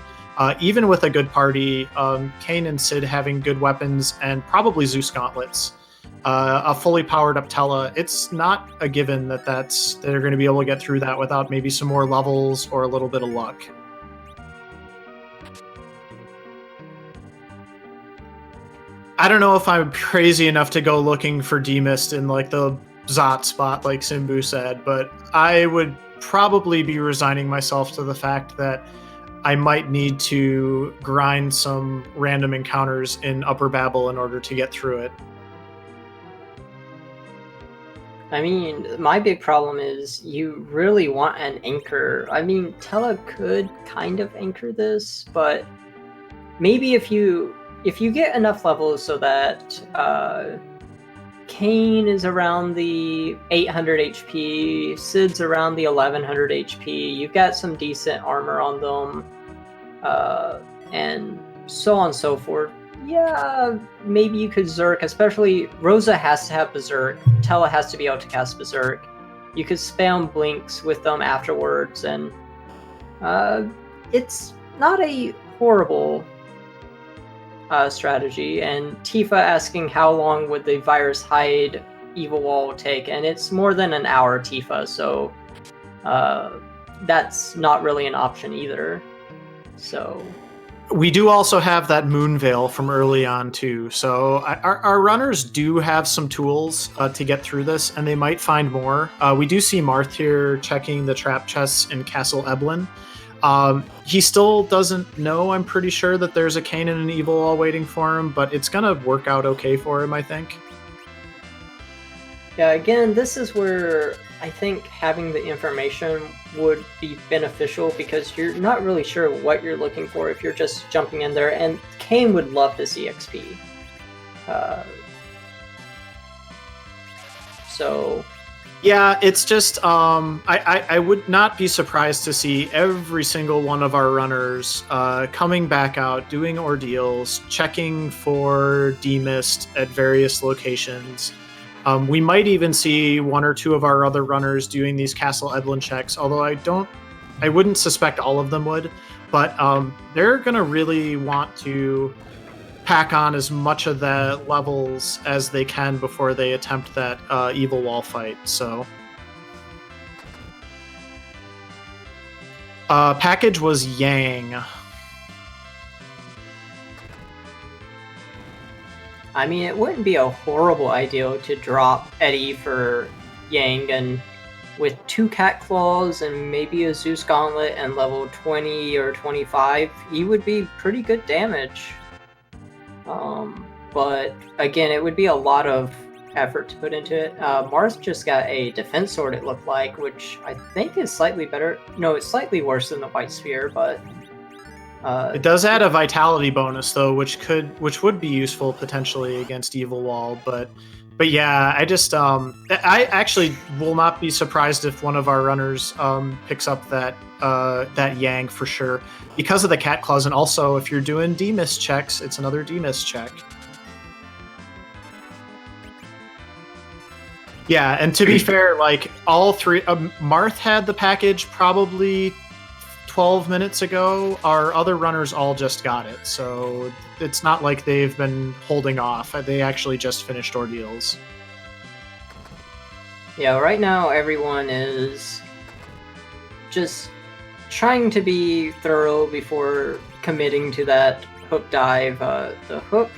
Even with a good party, Kain and Sid having good weapons and probably Zeus gauntlets, a fully powered up Tella, it's not a given that they're going to be able to get through that without maybe some more levels or a little bit of luck. I don't know if I'm crazy enough to go looking for Demist in like the Zot spot, like Simbu said, but I would probably be resigning myself to the fact that I might need to grind some random encounters in Upper Babel in order to get through it. I mean, my big problem is you really want an anchor. I mean, Tella could kind of anchor this, but maybe if you get enough levels so that Kain is around the 800 HP, Sid's around the 1100 HP, you've got some decent armor on them, and so on and so forth. Yeah, maybe you could Zerk, especially Rosa has to have Berserk, Tella has to be able to cast Berserk. You could spam Blinks with them afterwards, and it's not a horrible strategy. And Tifa asking how long would the virus hide Evil Wall take, and it's more than an hour, Tifa, so that's not really an option either. So we do also have that moon veil from early on too, so our runners do have some tools to get through this, and they might find more. We do see Marth here checking the trap chests in Castle Eblin. He still doesn't know, I'm pretty sure, that there's a Kain and an Evil Wall waiting for him, but it's gonna work out okay for him, I think. Yeah, again, this is where I think having the information would be beneficial, because you're not really sure what you're looking for if you're just jumping in there, and Kain would love this EXP. So... yeah, it's just, I would not be surprised to see every single one of our runners coming back out, doing ordeals, checking for Demist at various locations. We might even see one or two of our other runners doing these Castle Eblin checks, although I wouldn't suspect all of them would, but they're going to really want to pack on as much of the levels as they can before they attempt that Evil Wall fight. So package was Yang. I mean, it wouldn't be a horrible idea to drop Eddie for Yang, and with 2 Cat Claws and maybe a Zeus Gauntlet and level 20 or 25, he would be pretty good damage. But again, it would be a lot of effort to put into it. Marth just got a Defense Sword, it looked like, which I think is slightly better. No, it's slightly worse than the White Spear, but It does add a vitality bonus though, which would be useful potentially against Evil Wall, but yeah, I actually will not be surprised if one of our runners picks up that Yang for sure because of the cat claws, and also if you're doing demiss checks, it's another demiss check. Yeah, and to be fair, like all three, Marth had the package probably 12 minutes ago. Our other runners all just got it, so it's not like they've been holding off. They actually just finished ordeals. Yeah, right now everyone is just trying to be thorough before committing to that hook dive. The hook,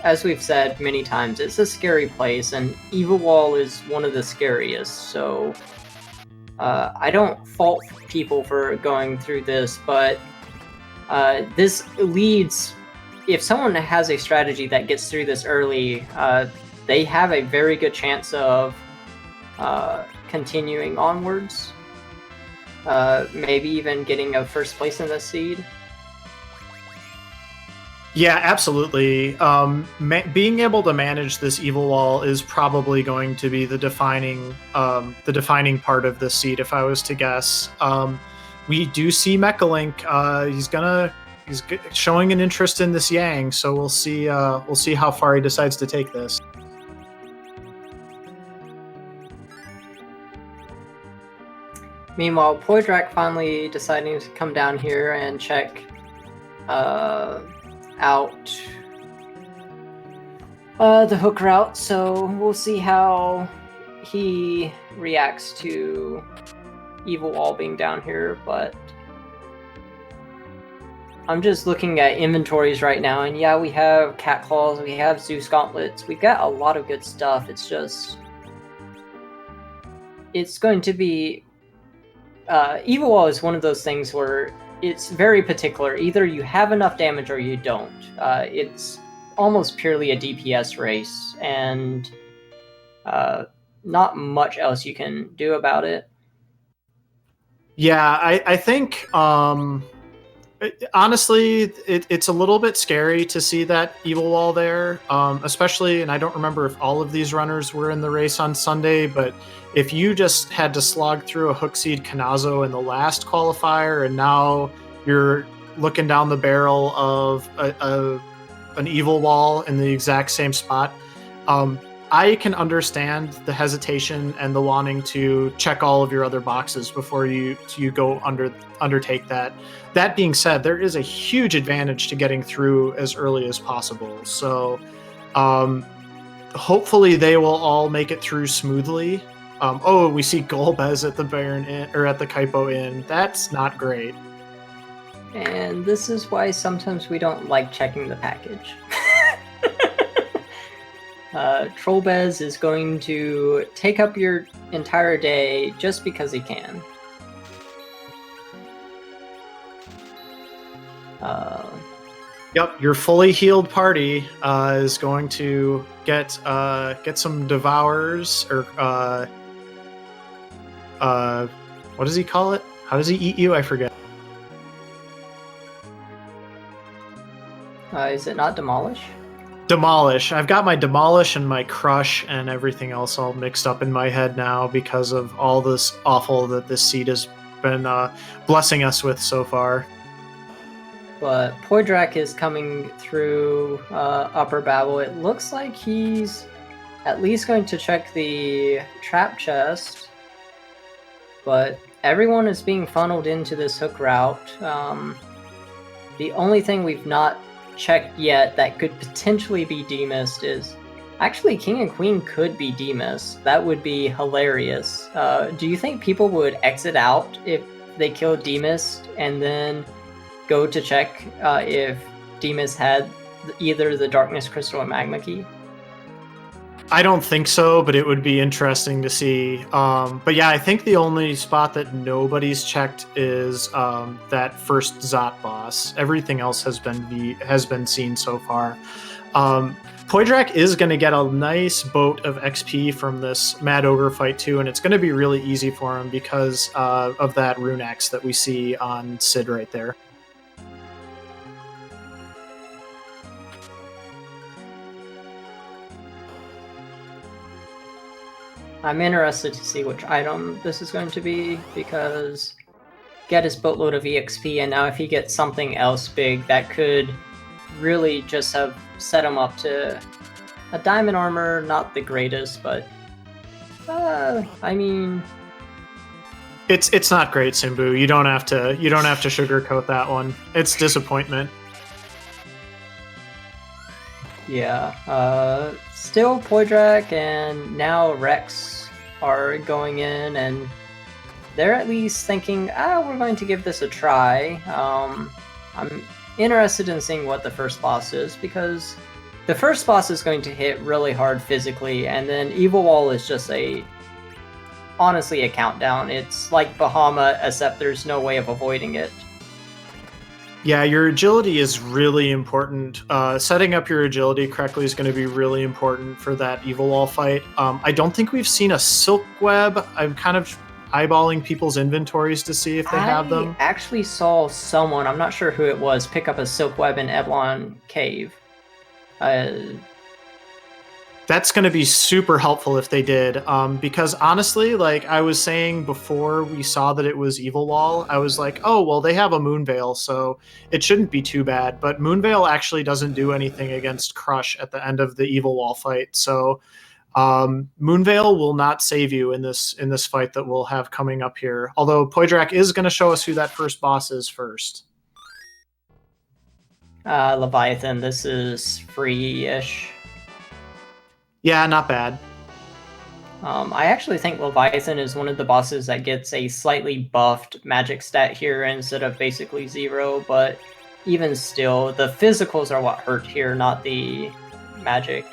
as we've said many times, it's a scary place, and Evil Wall is one of the scariest, so I don't fault people for going through this, but this leads, if someone has a strategy that gets through this early, they have a very good chance of continuing onwards, maybe even getting a first place in the seed. Yeah, absolutely. Being able to manage this Evil Wall is probably going to be the defining part of this seed, if I was to guess. We do see Mechalink. He's showing an interest in this Yang, so we'll see how far he decides to take this. Meanwhile, Poidrac finally deciding to come down here and check out the hook route, so we'll see how he reacts to Evil Wall being down here. But I'm just looking at inventories right now, and yeah, we have Cat Claws, we have Zeus Gauntlets, we've got a lot of good stuff. It's just, it's going to be Evil Wall is one of those things where it's very particular. Either you have enough damage or you don't. It's almost purely a DPS race, and not much else you can do about it. Yeah, I think honestly, it's a little bit scary to see that Evil Wall there, especially, and I don't remember if all of these runners were in the race on Sunday, but if you just had to slog through a Hookseed Kanazo in the last qualifier, and now you're looking down the barrel of an Evil Wall in the exact same spot, I can understand the hesitation and the wanting to check all of your other boxes before you go undertake that. That being said, there is a huge advantage to getting through as early as possible. So hopefully they will all make it through smoothly. We see Golbez at the Baron Inn, or at the Kaipo Inn. That's not great. And this is why sometimes we don't like checking the package. Trollbez is going to take up your entire day just because he can. Yep, your fully healed party is going to get some devours, or what does he call it? How does he eat you? I forget. Is it not demolish? Demolish. I've got my demolish and my crush and everything else all mixed up in my head now because of all this awful that this seed has been blessing us with so far. But Poidrac is coming through Upper Babel. It looks like he's at least going to check the trap chest, but everyone is being funneled into this hook route. The only thing we've not checked yet that could potentially be demissed is actually King and Queen could be demissed. That would be hilarious. Do you think people would exit out if they killed demissed and then go to check if Demus had either the Darkness Crystal or Magma Key? I don't think so, but it would be interesting to see. But yeah, I think the only spot that nobody's checked is that first Zot boss. Everything else has been seen so far. Poidrac is going to get a nice boat of XP from this Mad Ogre fight too, and it's going to be really easy for him because of that Rune Axe that we see on Sid right there. I'm interested to see which item this is going to be, because get his boatload of EXP, and now if he gets something else big, that could really just have set him up to a diamond armor. Not the greatest, but I mean, it's not great, Simbu. You don't have to sugarcoat that one. It's disappointment. Yeah. Still Poidrac and now Rex are going in, and they're at least thinking, we're going to give this a try. I'm interested in seeing what the first boss is, because the first boss is going to hit really hard physically, and then Evil Wall is just honestly a countdown. It's like Bahamut, except there's no way of avoiding it. Yeah, your agility is really important. Setting up your agility correctly is going to be really important for that Evil Wall fight. I don't think we've seen a Silk Web. I'm kind of eyeballing people's inventories to see if they have them. I actually saw someone, I'm not sure who it was, pick up a Silk Web in Eblon Cave. That's going to be super helpful if they did, because honestly, like I was saying before we saw that it was Evil Wall, I was like, oh, well, they have a Moonveil, so it shouldn't be too bad. But Moonveil actually doesn't do anything against Crush at the end of the Evil Wall fight, so Moonveil will not save you in this fight that we'll have coming up here. Although Poidrac is going to show us who that first boss is first. Leviathan, this is free-ish. Yeah, not bad. I actually think Leviathan is one of the bosses that gets a slightly buffed magic stat here instead of basically 0, but even still, the physicals are what hurt here, not the magic.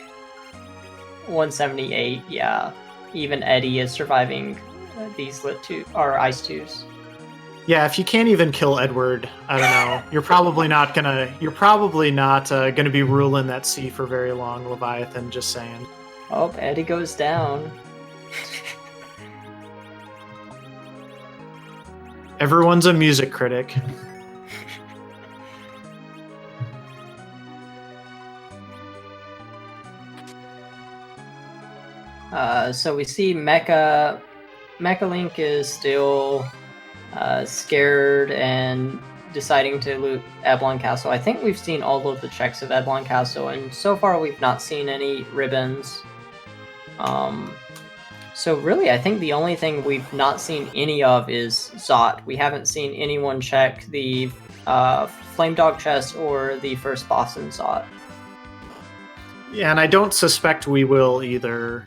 178, yeah. Even Eddie is surviving these ice twos. Yeah, if you can't even kill Edward, I don't know. You're probably not gonna be ruling that sea for very long, Leviathan, just saying. Oh, Eddie goes down. Everyone's a music critic. So we see Mechalink is still scared and deciding to loot Eblon Castle. I think we've seen all of the checks of Eblon Castle, and so far we've not seen any ribbons. So really, I think the only thing we've not seen any of is Zot. We haven't seen anyone check the Flame Dog chest or the first boss in Zot. Yeah, and I don't suspect we will either,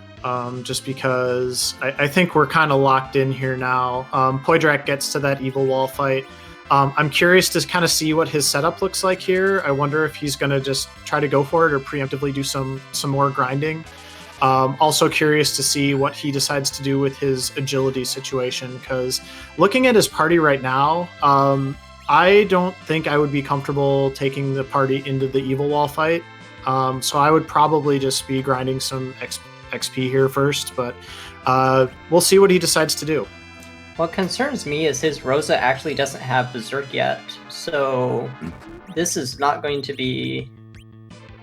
just because I think we're kind of locked in here now. Poidrac gets to that Evil Wall fight. I'm curious to kind of see what his setup looks like here. I wonder if he's going to just try to go for it or preemptively do some more grinding. Also curious to see what he decides to do with his agility situation, because looking at his party right now, I don't think I would be comfortable taking the party into the Evil Wall fight. So I would probably just be grinding some XP here first, but we'll see what he decides to do. What concerns me is his Rosa actually doesn't have Berserk yet, so this is not going to be...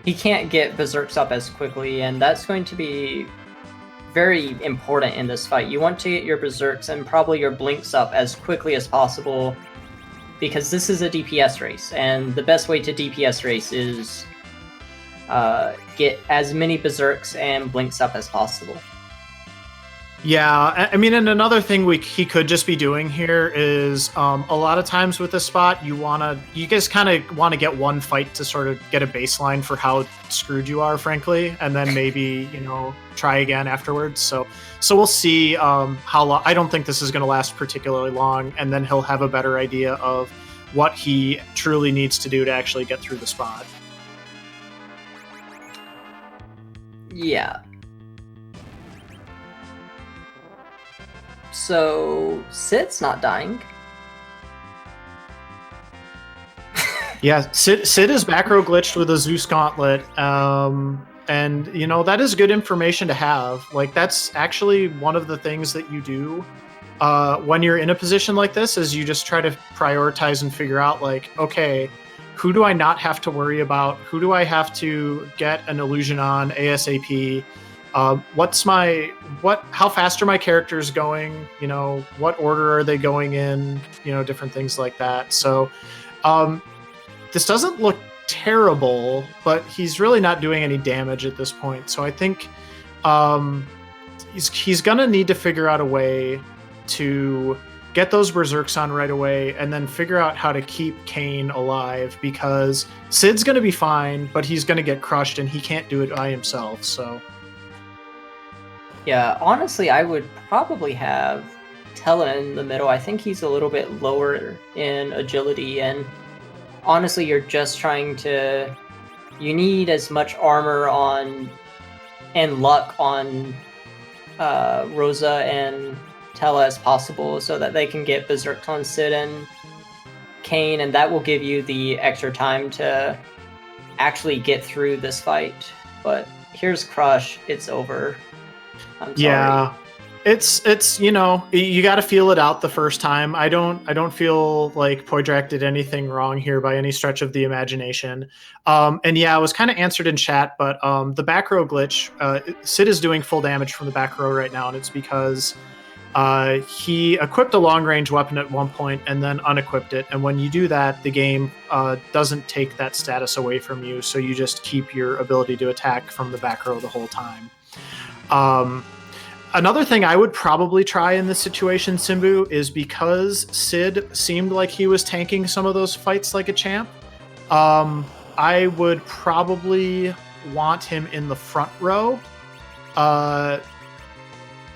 He can't get Berserks up as quickly, and that's going to be very important in this fight. You want to get your Berserks and probably your Blinks up as quickly as possible, because this is a DPS race, and the best way to DPS race is get as many Berserks and Blinks up as possible. Yeah, I mean, and another thing he could just be doing here is a lot of times with this spot, you guys kind of want to get one fight to sort of get a baseline for how screwed you are, frankly, and then maybe, try again afterwards. So we'll see how long. I don't think this is going to last particularly long, and then he'll have a better idea of what he truly needs to do to actually get through the spot. Yeah. So, Sid's not dying. Yeah, Sid is back row glitched with a Zeus Gauntlet, and that is good information to have. Like, that's actually one of the things that you do when you're in a position like this, is you just try to prioritize and figure out, like, okay, who do I not have to worry about? Who do I have to get an illusion on ASAP? how fast are my characters going? You know, what order are they going in? You know, different things like that. So this doesn't look terrible, but he's really not doing any damage at this point. So I think he's gonna need to figure out a way to get those berserks on right away, and then figure out how to keep Kane alive, because Sid's gonna be fine, but he's gonna get crushed, and he can't do it by himself. So yeah, honestly, I would probably have Tella in the middle. I think he's a little bit lower in agility, and honestly, you're just trying to... You need as much armor on and luck on Rosa and Tella as possible, so that they can get berserks on Sid and Kane, and that will give you the extra time to actually get through this fight. But here's Crush. It's over. I'm sorry. Yeah, it's you know, you got to feel it out the first time. I don't feel like Poidrac did anything wrong here by any stretch of the imagination. And yeah, it was kind of answered in chat, but the back row glitch, Sid is doing full damage from the back row right now, and it's because he equipped a long range weapon at one point and then unequipped it. And when you do that, the game doesn't take that status away from you, so you just keep your ability to attack from the back row the whole time. Another thing I would probably try in this situation, Simbu, is because Sid seemed like he was tanking some of those fights like a champ, I would probably want him in the front row.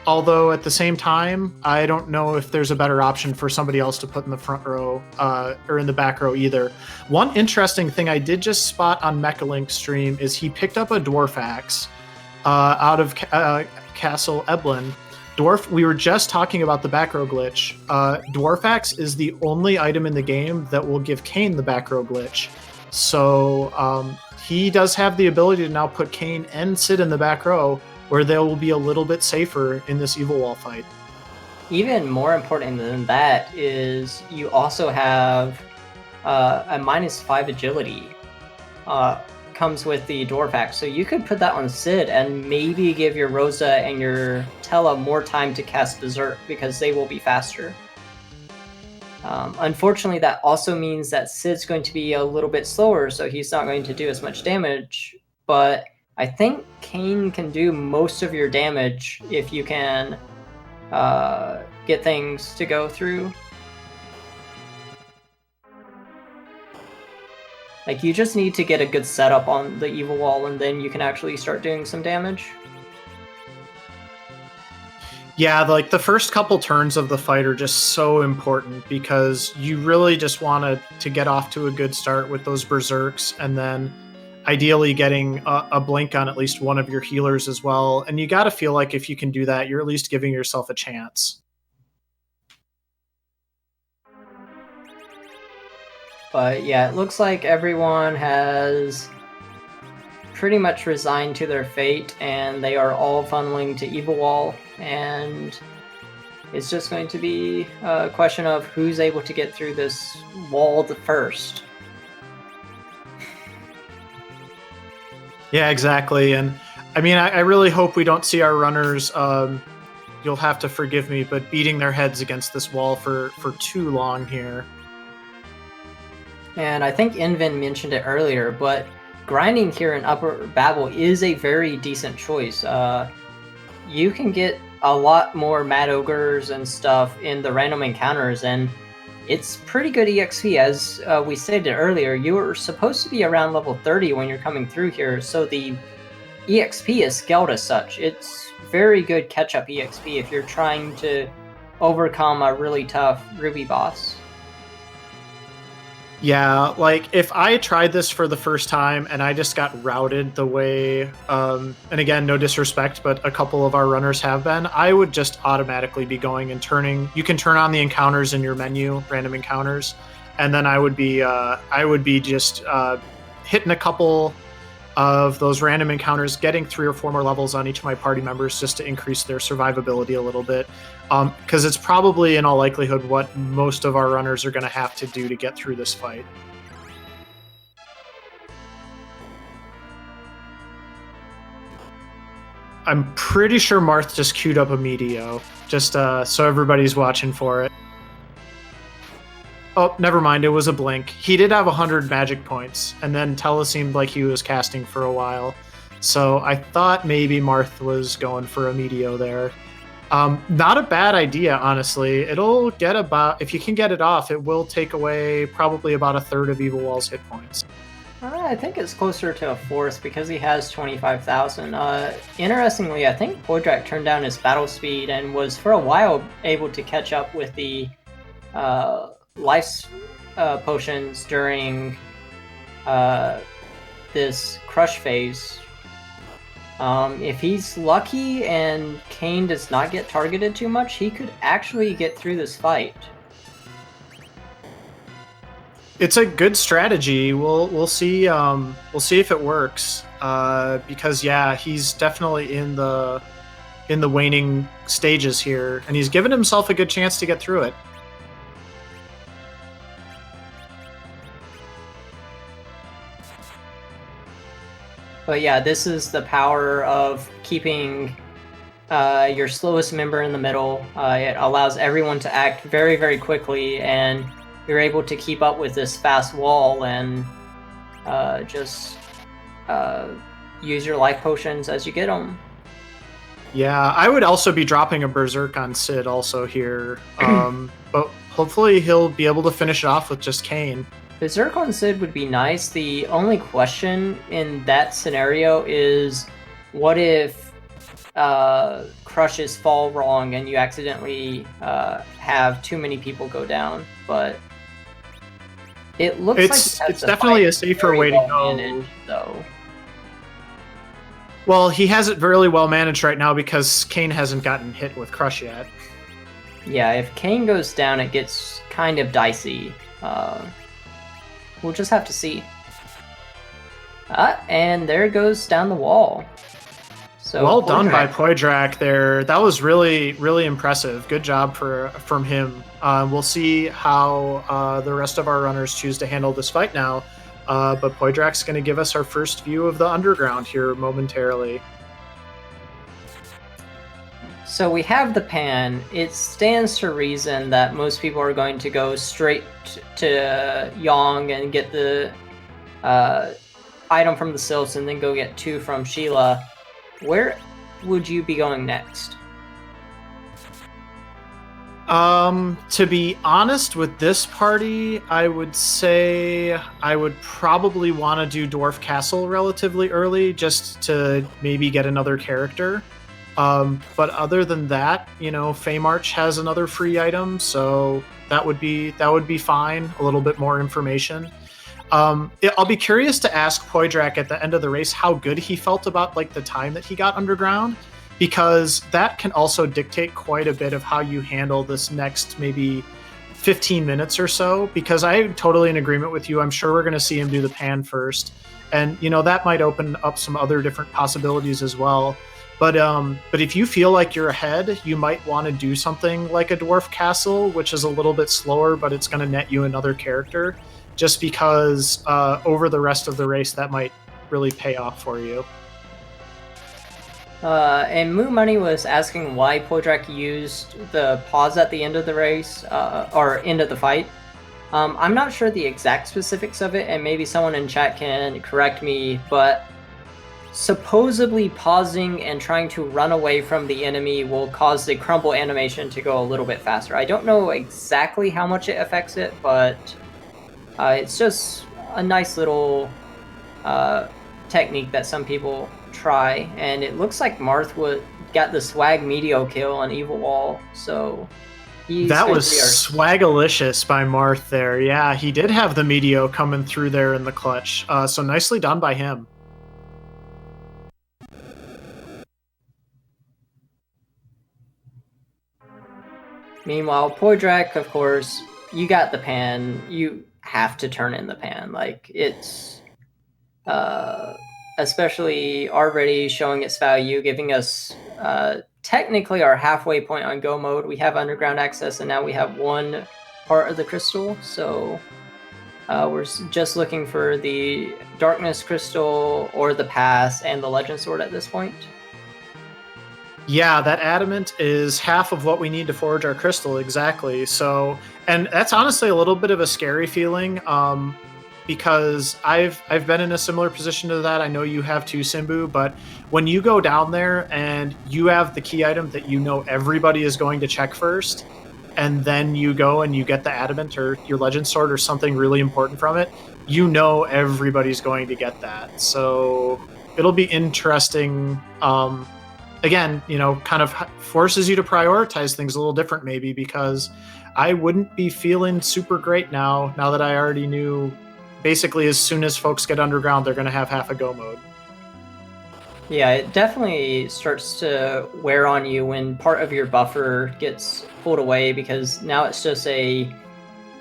Although at the same time, I don't know if there's a better option for somebody else to put in the front row or in the back row either. One interesting thing I did just spot on Mechalink's stream is he picked up a Dwarf Axe out of Castle Eblin. We were just talking about the back row glitch. Dwarf Axe is the only item in the game that will give Kane the back row glitch. So he does have the ability to now put Kane and Sid in the back row, where they will be a little bit safer in this evil wall fight. Even more important than that is you also have a -5 agility comes with the Dwarf Axe. So you could put that on Sid and maybe give your Rosa and your Tella more time to cast Berserk, because they will be faster. Unfortunately, that also means that Sid's going to be a little bit slower, so he's not going to do as much damage, but I think Kane can do most of your damage if you can get things to go through. Like, you just need to get a good setup on the evil wall, and then you can actually start doing some damage. Yeah, like the first couple turns of the fight are just so important, because you really just want to get off to a good start with those berserks, and then ideally getting a blink on at least one of your healers as well. And you got to feel like if you can do that, you're at least giving yourself a chance. But yeah, it looks like everyone has pretty much resigned to their fate, and they are all funneling to Evil Wall, and it's just going to be a question of who's able to get through this wall first. Yeah, exactly. And I mean, I really hope we don't see our runners, you'll have to forgive me, but beating their heads against this wall for too long here. And I think Invin mentioned it earlier, but grinding here in Upper Babel is a very decent choice. You can get a lot more Mad Ogres and stuff in the random encounters, and it's pretty good EXP. As we stated earlier, you are supposed to be around level 30 when you're coming through here, so the EXP is scaled as such. It's very good catch-up EXP if you're trying to overcome a really tough Ruby boss. Yeah, like if I tried this for the first time and I just got routed the way, and again, no disrespect, but a couple of our runners have been, I would just automatically be going and turning. You can turn on the encounters in your menu, random encounters, and then I would be just hitting a couple of those random encounters, getting 3 or 4 more levels on each of my party members just to increase their survivability a little bit. Because it's probably in all likelihood what most of our runners are going to have to do to get through this fight. I'm pretty sure Marth just queued up a Meteo, just so everybody's watching for it. Oh, never mind, it was a blink. He did have 100 magic points, and then Tella seemed like he was casting for a while. So I thought maybe Marth was going for a Meteo there. Not a bad idea, honestly. It'll get about, if you can get it off, it will take away probably about a third of Evil Wall's hit points. I think it's closer to a fourth because he has 25,000. Interestingly, I think Poidrac turned down his battle speed and was for a while able to catch up with the life potions during this crush phase. If he's lucky and Kane does not get targeted too much, he could actually get through this fight. It's a good strategy. We'll see. We'll see if it works. Because yeah, he's definitely in the waning stages here, and he's given himself a good chance to get through it. But yeah, this is the power of keeping your slowest member in the middle. It allows everyone to act very, very quickly, and you're able to keep up with this fast wall and just use your life potions as you get them. Yeah, I would also be dropping a Berserk on Sid also here, but hopefully he'll be able to finish it off with just Kane. Berserk on Sid would be nice. The only question in that scenario is, what if crushes fall wrong and you accidentally have too many people go down? But it looks like it's definitely a safer way to go. Managed, though. Well, he has it really well managed right now because Kane hasn't gotten hit with crush yet. Yeah, if Kane goes down, it gets kind of dicey. We'll just have to see. And there goes down the wall. So well done by Poidrac there. That was really, really impressive. Good job from him. We'll see how the rest of our runners choose to handle this fight now. But Poidrac's going to give us our first view of the underground here momentarily. So we have the pan. It stands to reason that most people are going to go straight to Yong and get the item from the Silts and then go get 2 from Sheila. Where would you be going next? To be honest with this party, I would say I would probably want to do Dwarf Castle relatively early just to maybe get another character. But other than that, you know, Feymarch has another free item, so that would be fine. A little bit more information. I'll be curious to ask Poidrac at the end of the race how good he felt about like the time that he got underground, because that can also dictate quite a bit of how you handle this next maybe 15 minutes or so. Because I'm totally in agreement with you. I'm sure we're going to see him do the pan first, and you know that might open up some other different possibilities as well. But if you feel like you're ahead, you might want to do something like a Dwarf Castle, which is a little bit slower, but it's going to net you another character, just because over the rest of the race that might really pay off for you. And Moo Money was asking why Poidrac used the pause at the end of the race, or end of the fight. I'm not sure the exact specifics of it, and maybe someone in chat can correct me, but supposedly pausing and trying to run away from the enemy will cause the crumble animation to go a little bit faster. I don't know exactly how much it affects it, but it's just a nice little technique that some people try, and it looks like Marth got the swag Meteo kill on Evil Wall, so that was swagalicious by Marth there. Yeah, he did have the Meteo coming through there in the clutch, so nicely done by him. Meanwhile, Poidrac, of course, you got the pan. You have to turn in the pan. Like, it's especially already showing its value, giving us technically our halfway point on go mode. We have underground access, and now we have one part of the crystal. So we're just looking for the darkness crystal or the pass and the legend sword at this point. Yeah, that adamant is half of what we need to forge our crystal, exactly. So, and that's honestly a little bit of a scary feeling, because I've been in a similar position to that. I know you have too, Simbu, but when you go down there and you have the key item that you know everybody is going to check first, and then you go and you get the adamant or your legend sword or something really important from it, you know everybody's going to get that. So it'll be interesting. Again, kind of forces you to prioritize things a little different, maybe, because I wouldn't be feeling super great now that I already knew basically as soon as folks get underground, they're going to have half a go mode. Yeah, it definitely starts to wear on you when part of your buffer gets pulled away, because now it's just a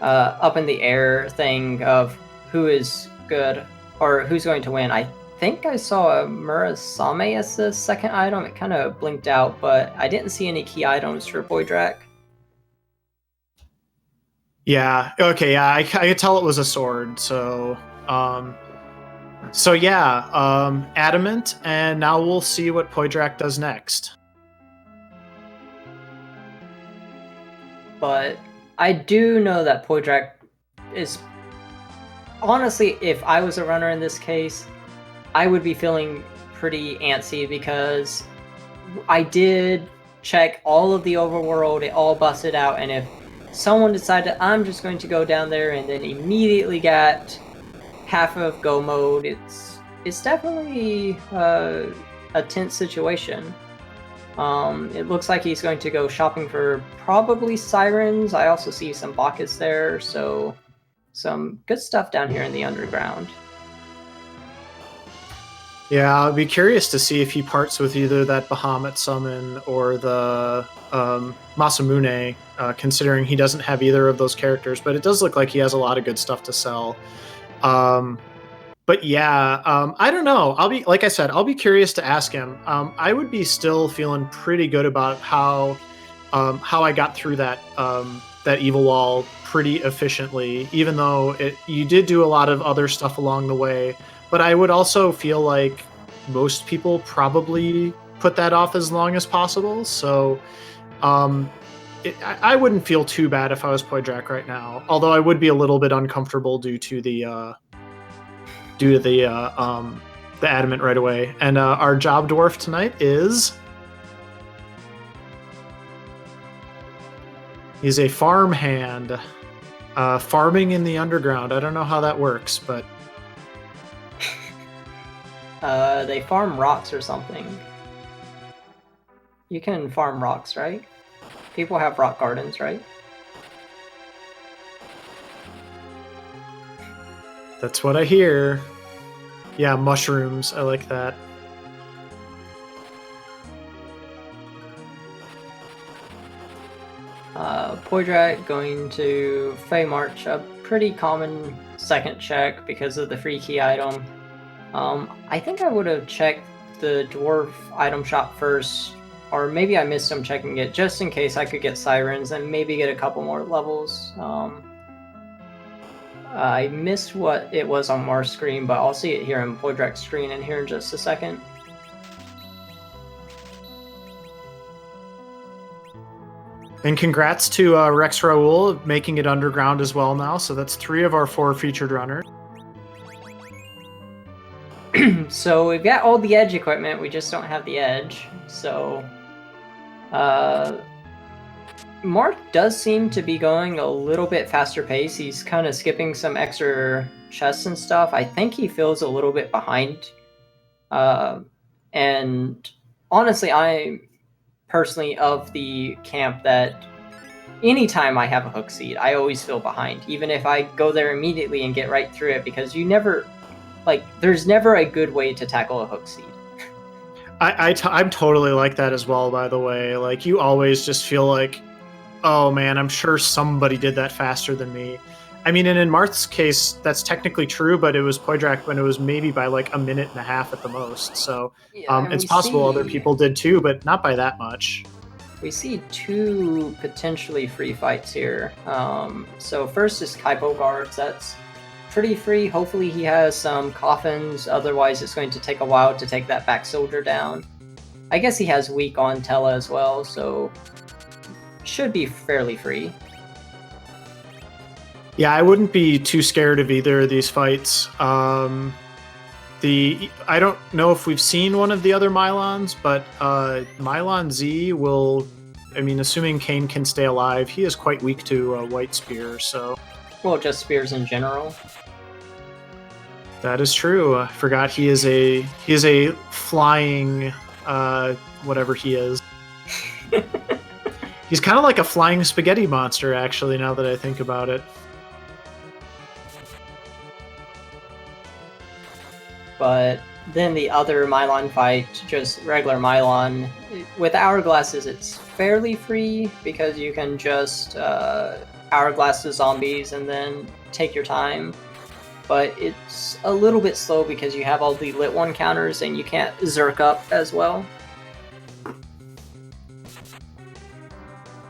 up in the air thing of who is good or who's going to win. I think I saw a Murasame as the second item. It kind of blinked out, but I didn't see any key items for Poidrac. Yeah. Okay. Yeah. I could tell it was a sword. So, adamant, and now we'll see what Poidrac does next. But I do know that Poidrac is, honestly, if I was a runner in this case, I would be feeling pretty antsy, because I did check all of the overworld, it all busted out, and if someone decided I'm just going to go down there and then immediately got half of go mode, it's definitely a tense situation. It looks like he's going to go shopping for probably sirens. I also see some Bacchus there, so some good stuff down here in the underground. Yeah, I'll be curious to see if he parts with either that Bahamut summon or the Masamune, considering he doesn't have either of those characters, but it does look like he has a lot of good stuff to sell. But yeah, I don't know. Like I said, I'll be curious to ask him. I would be still feeling pretty good about how I got through that evil wall pretty efficiently, even though you did do a lot of other stuff along the way. But I would also feel like most people probably put that off as long as possible. So I wouldn't feel too bad if I was Poidrac right now. Although I would be a little bit uncomfortable due to the adamant right away. And our job dwarf tonight is... he's a farmhand. Farming in the underground. I don't know how that works, but... they farm rocks or something. You can farm rocks, right? People have rock gardens, right? That's what I hear. Yeah, mushrooms. I like that. Poidrac going to Fey March, a pretty common second check because of the free key item. I think I would have checked the dwarf item shop first, or maybe I missed him checking it, just in case I could get sirens and maybe get a couple more levels. I missed what it was on Mar's screen, but I'll see it here on Poidrac's screen in here in just a second. And congrats to rexxraul making it underground as well now. So that's 3 of our 4 featured runners. So we've got all the edge equipment, we just don't have the edge. So Mark does seem to be going a little bit faster pace. He's kind of skipping some extra chests and stuff. I think he feels a little bit behind. And honestly, I'm personally of the camp that anytime I have a hook seed, I always feel behind, even if I go there immediately and get right through it, because you never... there's never a good way to tackle a hook seed. I'm totally like that as well, by the way. Like, you always just feel like, oh man, I'm sure somebody did that faster than me. I mean, and in Marth's case, that's technically true, but it was Poidrac when it was maybe by like a minute and a half at the most. So it's possible other people did too, but not by that much. We see 2 potentially free fights here. So first is Kaipo Guards. That's pretty free. Hopefully he has some coffins, otherwise it's going to take a while to take that back soldier down. I guess he has weak on Tella as well, so should be fairly free. Yeah, I wouldn't be too scared of either of these fights. I don't know if we've seen one of the other Mylons, but Mylon Z will, I mean, assuming Kane can stay alive, he is quite weak to White Spear, so... Well, just spears in general. That is true. I forgot he is a flying, whatever he is. He's kind of like a flying spaghetti monster, actually, now that I think about it. But then the other Mylon fight, just regular Mylon, with Hourglasses it's fairly free because you can just Hourglass the zombies and then take your time. But it's a little bit slow because you have all the lit one counters and you can't zerk up as well.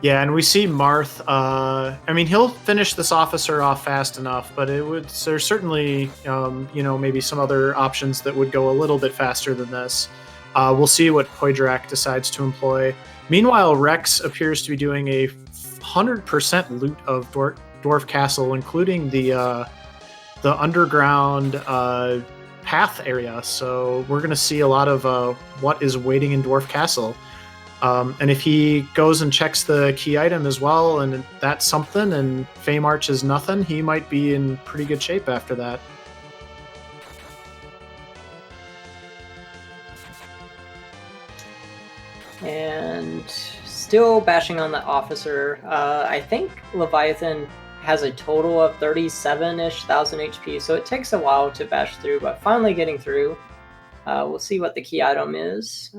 Yeah, and we see Marth. I mean, he'll finish this officer off fast enough, but there's certainly, maybe some other options that would go a little bit faster than this. We'll see what Poidrac decides to employ. Meanwhile, Rex appears to be doing a 100% loot of Dwarf Castle, including the underground path area. So we're going to see a lot of what is waiting in Dwarf Castle. And if he goes and checks the key item as well, and that's something, and Fame Arch is nothing, he might be in pretty good shape after that. And still bashing on the officer. I think Leviathan has a total of 37-ish thousand HP, so it takes a while to bash through, but finally getting through. We'll see what the key item is.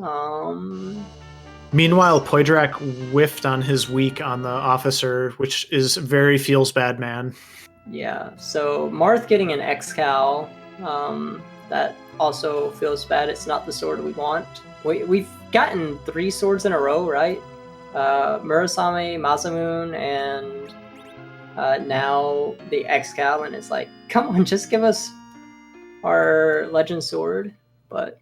Meanwhile, Poidrac whiffed on his weak on the officer, which is very feels bad, man. Yeah, so Marth getting an X-Cal, that also feels bad. It's not the sword we want. We've gotten 3 swords in a row, right? Murasame, Masamune, and now the X-Cal, and it's like, come on, just give us our Legend Sword. But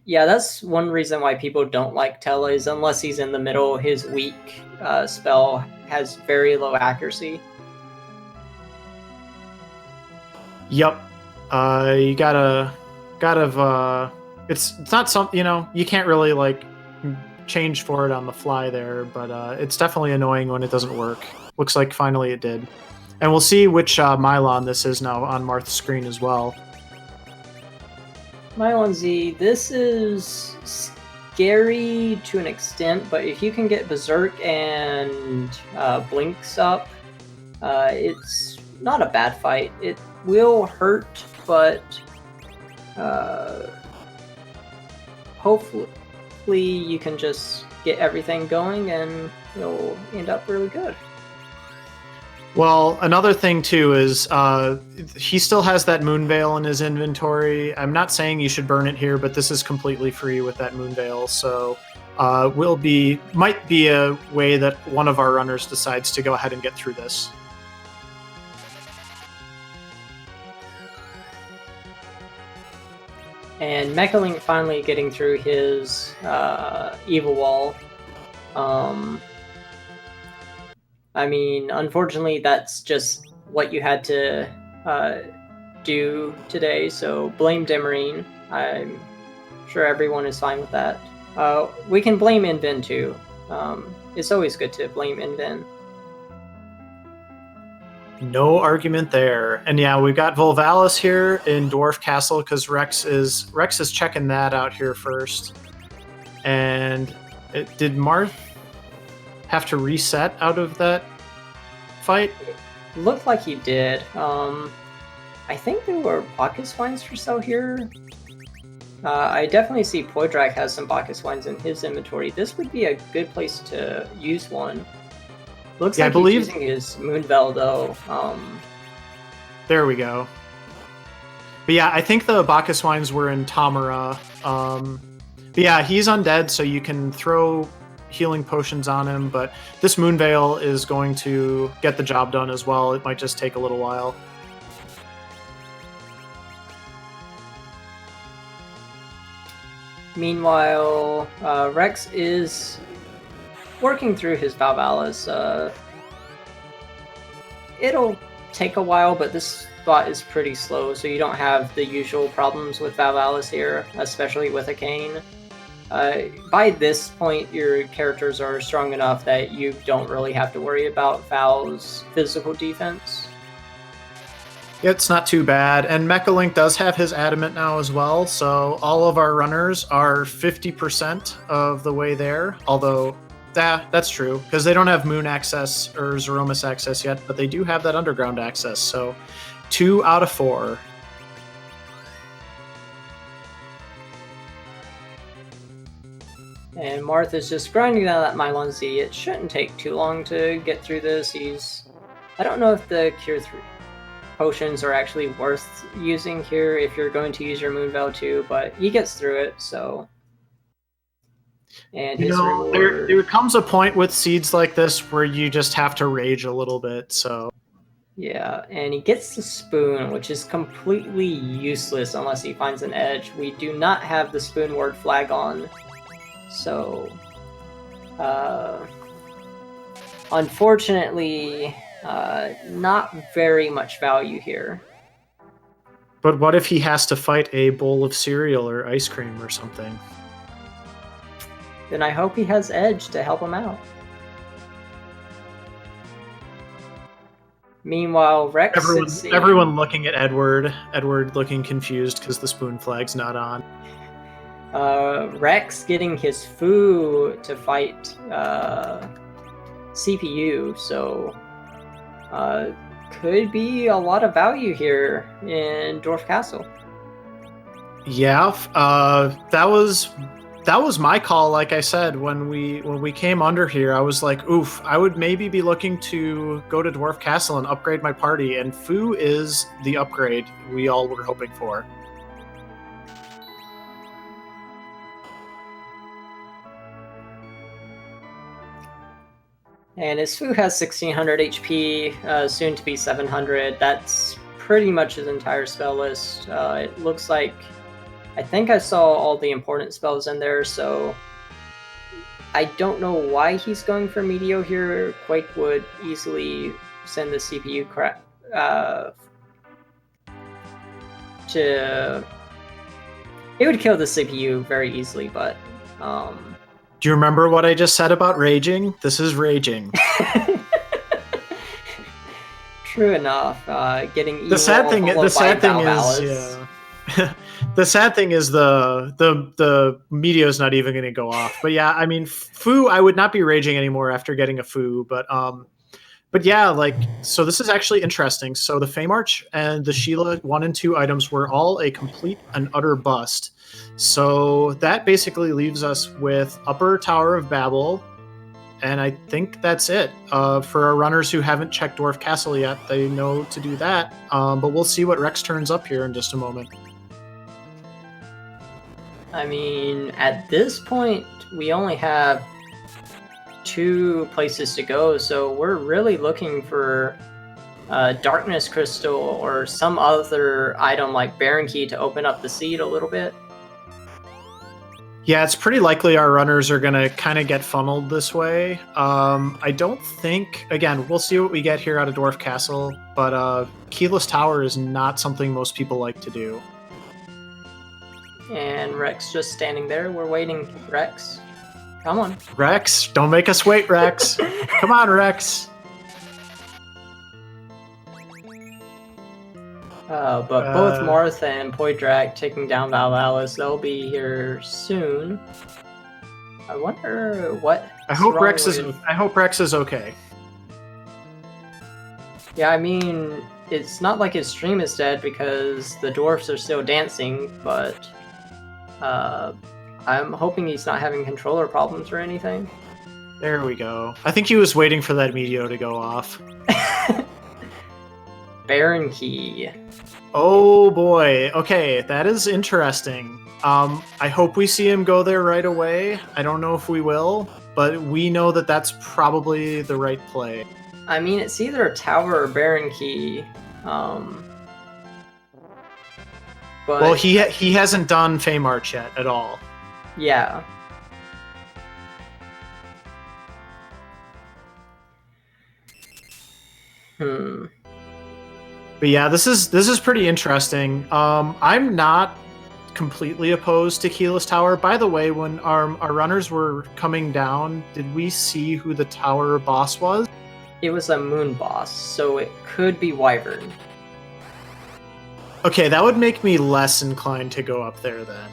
yeah, that's one reason why people don't like Tella, is unless he's in the middle, his weak spell has very low accuracy. Yep. You gotta it's not something, you can't really like change for it on the fly there, but it's definitely annoying when it doesn't work. Looks like finally it did. And we'll see which Mylon this is now on Marth's screen as well. Mylon Z, this is scary to an extent, but if you can get Berserk and Blinks up, it's not a bad fight. It will hurt, but hopefully you can just get everything going and you'll end up really good. Well, another thing too is he still has that Moon Veil in his inventory. I'm not saying you should burn it here, but this is completely free with that Moon Veil, so might be a way that one of our runners decides to go ahead and get through this. And Mechalink finally getting through his evil wall. I mean, unfortunately, that's just what you had to do today, so blame Demarine. I'm sure everyone is fine with that. We can blame Inven too. It's always good to blame Inven. No argument there. And yeah, we've got Volvalis here in Dwarf Castle because Rex is checking that out here first. And did Marth have to reset out of that fight? It looked like he did. I think there were pocket swines for sale here. I definitely see Poidrac has some pocket swines in his inventory. This would be a good place to use one. Looks like he's using his Moonveil though. There we go. But yeah, I think the Bacchus swines were in Tamara. But yeah, he's undead, so you can throw healing potions on him, but this Moonveil is going to get the job done as well. It might just take a little while. Meanwhile, Rex is working through his Valvalis. It'll take a while, but this spot is pretty slow, so you don't have the usual problems with Valvalis here, especially with a cane. By this point, your characters are strong enough that you don't really have to worry about Val's physical defense. It's not too bad, and Mechalink does have his adamant now as well, so all of our runners are 50% of the way there, although that's true, because they don't have moon access or Zeromus access yet, but they do have that underground access, so 2 out of 4. And Marth is just grinding down that Mylon Z. It shouldn't take too long to get through this. I don't know if the Cure 3 potions are actually worth using here if you're going to use your Moon Veil too, but he gets through it, so... And his reward... there comes a point with seeds like this where you just have to rage a little bit, so... Yeah, and he gets the spoon, which is completely useless unless he finds an edge. We do not have the spoon word flag on, so... unfortunately, not very much value here. But what if he has to fight a bowl of cereal or ice cream or something? Then I hope he has edge to help him out. Meanwhile, Rex... Everyone looking at Edward. Edward looking confused because the spoon flag's not on. Rex getting his foo to fight CPU, so could be a lot of value here in Dwarf Castle. Yeah, that was my call. Like I said, when we came under here, I was like, oof, I would maybe be looking to go to Dwarf Castle and upgrade my party, and Foo is the upgrade we all were hoping for. And his Foo has 1600 HP, soon to be 700. That's pretty much his entire spell list. It looks like... I think I saw all the important spells in there, so... I don't know why he's going for Meteor here. Quake would easily send the CPU to... It would kill the CPU very easily, but... Do you remember what I just said about raging? This is raging. True enough. Getting evil. The sad thing is, yeah. The sad thing is the Meteor's not even going to go off. But yeah, I mean, Foo, I would not be raging anymore after getting a Foo. But yeah, like, so this is actually interesting. So the Fey March and the Sheila 1 and 2 items were all a complete and utter bust. So that basically leaves us with Upper Tower of Babel, and I think that's it. For our runners who haven't checked Dwarf Castle yet, they know to do that. But we'll see what Rex turns up here in just a moment. I mean, at this point, we only have 2 places to go, so we're really looking for Darkness Crystal or some other item like Baron Key to open up the seed a little bit. Yeah, it's pretty likely our runners are going to kind of get funneled this way. I don't think... Again, we'll see what we get here out of Dwarf Castle, but Keyless Tower is not something most people like to do. And Rex just standing there. We're waiting. Rex, come on. Rex, don't make us wait, Rex. Come on, Rex. But both Marth and Poidrac taking down Valvalis, they'll be here soon. I wonder what. I hope Rex is okay. Yeah, I mean, it's not like his stream is dead because the dwarfs are still dancing, but I'm hoping he's not having controller problems or anything. There we go. I think he was waiting for that Meteor to go off. Baron Key. Oh boy. Okay, that is interesting. I hope we see him go there right away. I don't know if we will, but we know that that's probably the right play. I mean, it's either a tower or Baron Key. But well, he hasn't done Fey March yet at all. Yeah. But yeah, this is pretty interesting. I'm not completely opposed to Keyless Tower. By the way, when our runners were coming down, did we see who the tower boss was? It was a moon boss, so it could be Wyvern. Okay, that would make me less inclined to go up there then.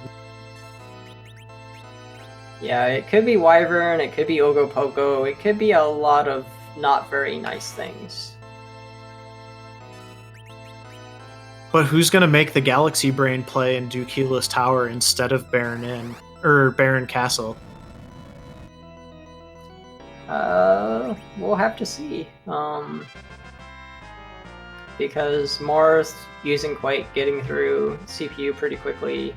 Yeah, it could be Wyvern, it could be Ogopogo, it could be a lot of not very nice things. But who's going to make the Galaxy Brain play and do Keyless Tower instead of Baron Inn or Baron Castle? We'll have to see. Because Marth using Quake, getting through CPU pretty quickly.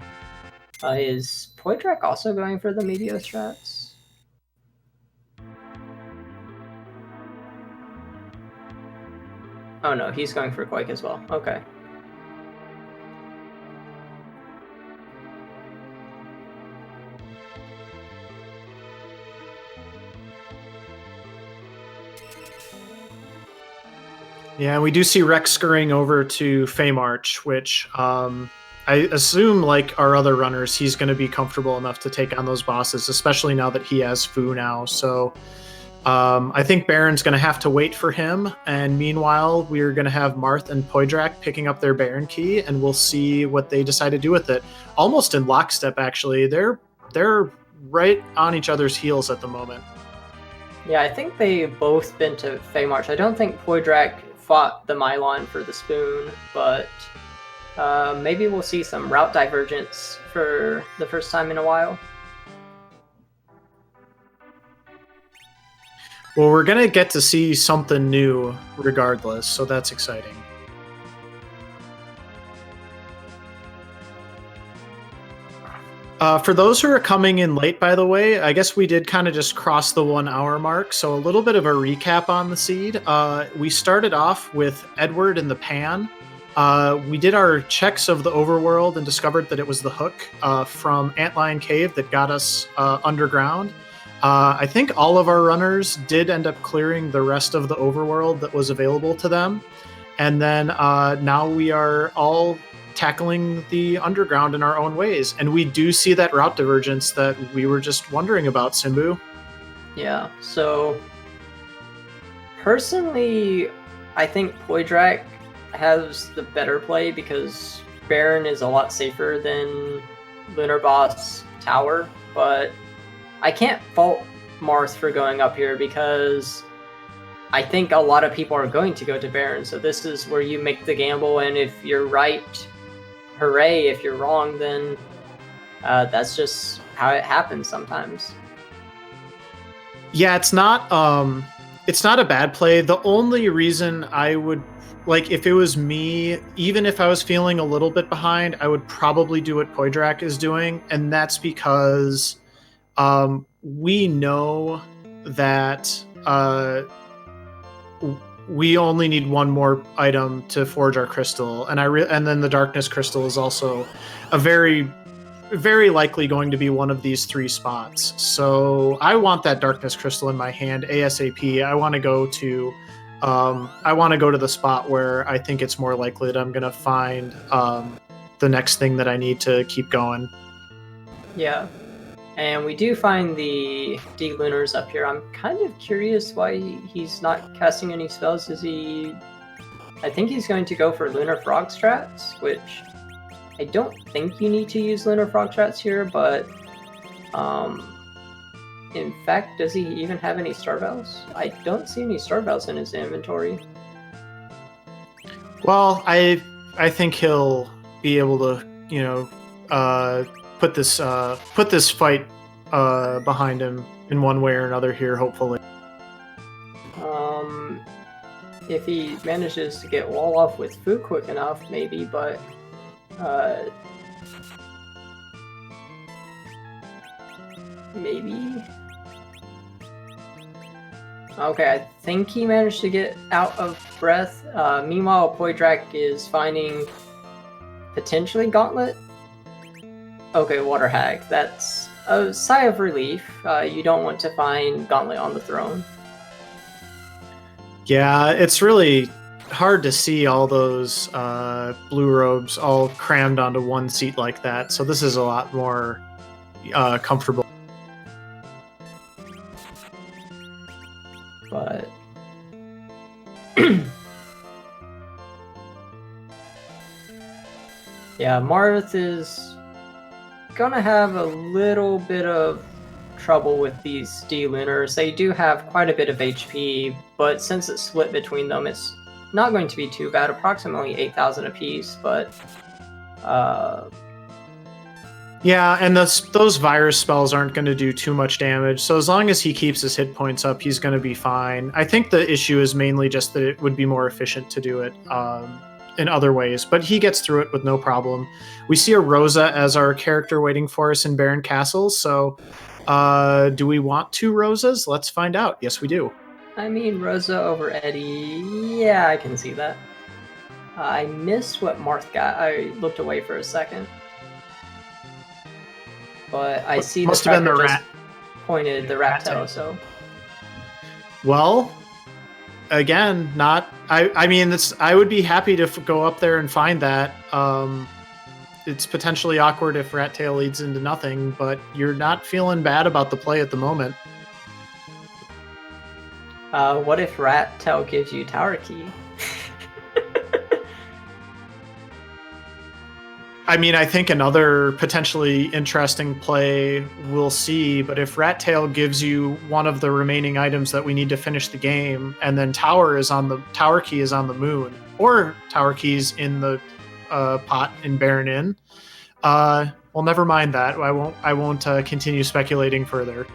Is Poidrac also going for the Meteor strats? Oh no, he's going for Quake as well. Okay. Yeah, we do see Rex scurrying over to Feymarch, which I assume, like our other runners, he's going to be comfortable enough to take on those bosses, especially now that he has Fu now. So I think Baron's going to have to wait for him. And meanwhile, we're going to have Marth and Poidrac picking up their Baron key, and we'll see what they decide to do with it. Almost in lockstep, actually. They're right on each other's heels at the moment. Yeah, I think they've both been to Feymarch. I don't think Poidrac fought the Mylon for the spoon, but maybe we'll see some route divergence for the first time in a while. Well, we're going to get to see something new regardless, so that's exciting. For those who are coming in late, by the way, I guess we did kind of just cross the 1 hour mark, so a little bit of a recap on the seed. We started off with Edward in the pan. We did our checks of the overworld and discovered that it was the hook from Antlion Cave that got us underground. I think all of our runners did end up clearing the rest of the overworld that was available to them. And then now we are all tackling the underground in our own ways. And we do see that route divergence that we were just wondering about, Simbu. Yeah, so personally, I think Poidrac has the better play because Baron is a lot safer than Lunar Boss Tower, but I can't fault Marth for going up here because I think a lot of people are going to go to Baron, so this is where you make the gamble, and if you're right, hooray. If you're wrong, then that's just how it happens sometimes. Yeah, it's not a bad play. The only reason I would, like, if it was me, even if I was feeling a little bit behind, I would probably do what Poidrac is doing, and that's because we know that we only need one more item to forge our crystal, and and then the darkness crystal is also a very, very likely going to be one of these 3 spots. So I want that darkness crystal in my hand ASAP. I want to go to the spot where I think it's more likely that I'm going to find the next thing that I need to keep going. Yeah. And we do find the D-Lunars up here. I'm kind of curious why he's not casting any spells. I think he's going to go for Lunar Frog strats, which I don't think you need to use Lunar Frog strats here, but in fact, does he even have any Star Bells? I don't see any Star Bells in his inventory. Well, I think he'll be able to, put this fight behind him in one way or another here, hopefully. If he manages to get wall off with Fu quick enough, maybe, but maybe. Okay, I think he managed to get out of breath. Meanwhile, Poidrac is finding potentially Gauntlet. Okay, Water Hag. That's A sigh of relief. You don't want to find Gauntlet on the throne. Yeah, it's really hard to see all those blue robes all crammed onto one seat like that. So this is a lot more comfortable. But yeah, Marth is gonna have a little bit of trouble with these D-Lunars. They do have quite a bit of HP, but since it's split between them, it's not going to be too bad. Approximately 8,000 apiece, but yeah, and those virus spells aren't going to do too much damage. So as long as he keeps his hit points up, he's going to be fine. I think the issue is mainly just that it would be more efficient to do it in other ways, but he gets through it with no problem. We see a Rosa as our character waiting for us in Baron Castle, so do we want 2 Rosas? Let's find out. Yes, we do. I mean, Rosa over Eddie, yeah, I can see that. I missed what Marth got. I looked away for a second. But I see must have been the rat. Pointed the rat tail, so. Well, again, not. I mean, I would be happy to go up there and find that. It's potentially awkward if rat tail leads into nothing, but you're not feeling bad about the play at the moment. What if rat tail gives you tower key? I mean, I think another potentially interesting play we'll see, but if Rat Tail gives you one of the remaining items that we need to finish the game, and then tower key is on the moon, or tower keys in the pot in Baron Inn, well, never mind that. I won't continue speculating further.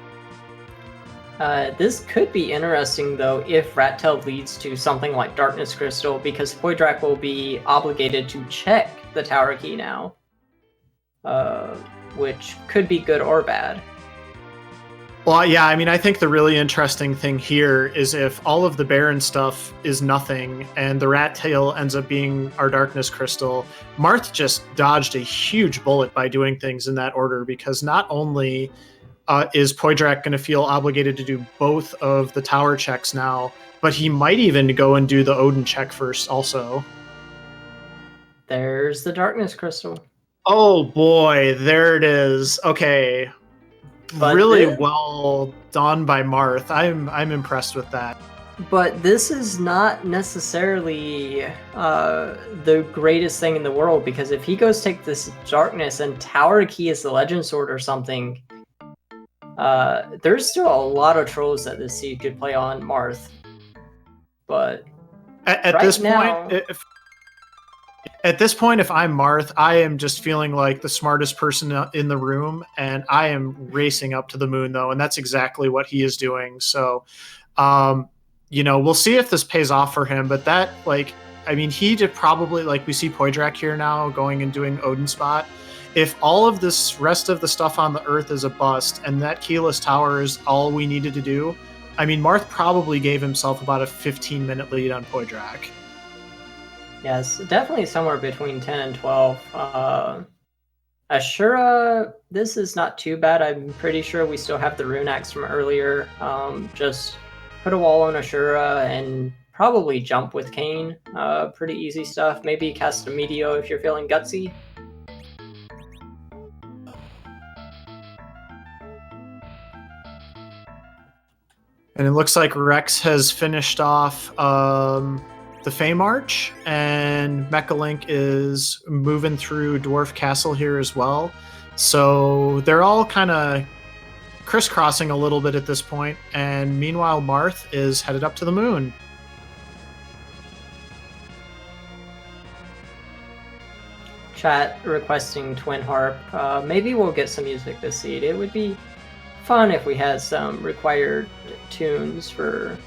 This could be interesting, though, if Rat Tail leads to something like Darkness Crystal, because Poidrac will be obligated to check the tower key now, which could be good or bad. Well, yeah, I mean, I think the really interesting thing here is if all of the Baron stuff is nothing and the Rat Tail ends up being our Darkness Crystal, Marth just dodged a huge bullet by doing things in that order, because not only is Poidrac going to feel obligated to do both of the tower checks now, but he might even go and do the Odin check first also. There's the Darkness Crystal. Oh boy, there it is. Okay. But really well done by Marth. I'm impressed with that. But this is not necessarily the greatest thing in the world, because if he goes take this Darkness and tower key is the Legend Sword or something, there's still a lot of trolls that this seed could play on Marth. But at this point, at this point, if I'm Marth, I am just feeling like the smartest person in the room, and I am racing up to the moon, though, and that's exactly what he is doing. So, we'll see if this pays off for him, but that, he did probably, we see Poidrac here now going and doing Odin spot. If all of this rest of the stuff on the Earth is a bust, and that keyless tower is all we needed to do, Marth probably gave himself about a 15-minute lead on Poidrac. Yes, definitely somewhere between 10 and 12. Ashura, this is not too bad. I'm pretty sure we still have the rune axe from earlier. Just put a wall on Ashura and probably jump with Kane. Pretty easy stuff. Maybe cast a Meteor if you're feeling gutsy. And it looks like Rex has finished off the Fey March, and Mechalink is moving through Dwarf Castle here as well. So they're all kind of crisscrossing a little bit at this point, and meanwhile Marth is headed up to the moon. Chat requesting Twin Harp. Maybe we'll get some music this seed. It would be fun if we had some required tunes for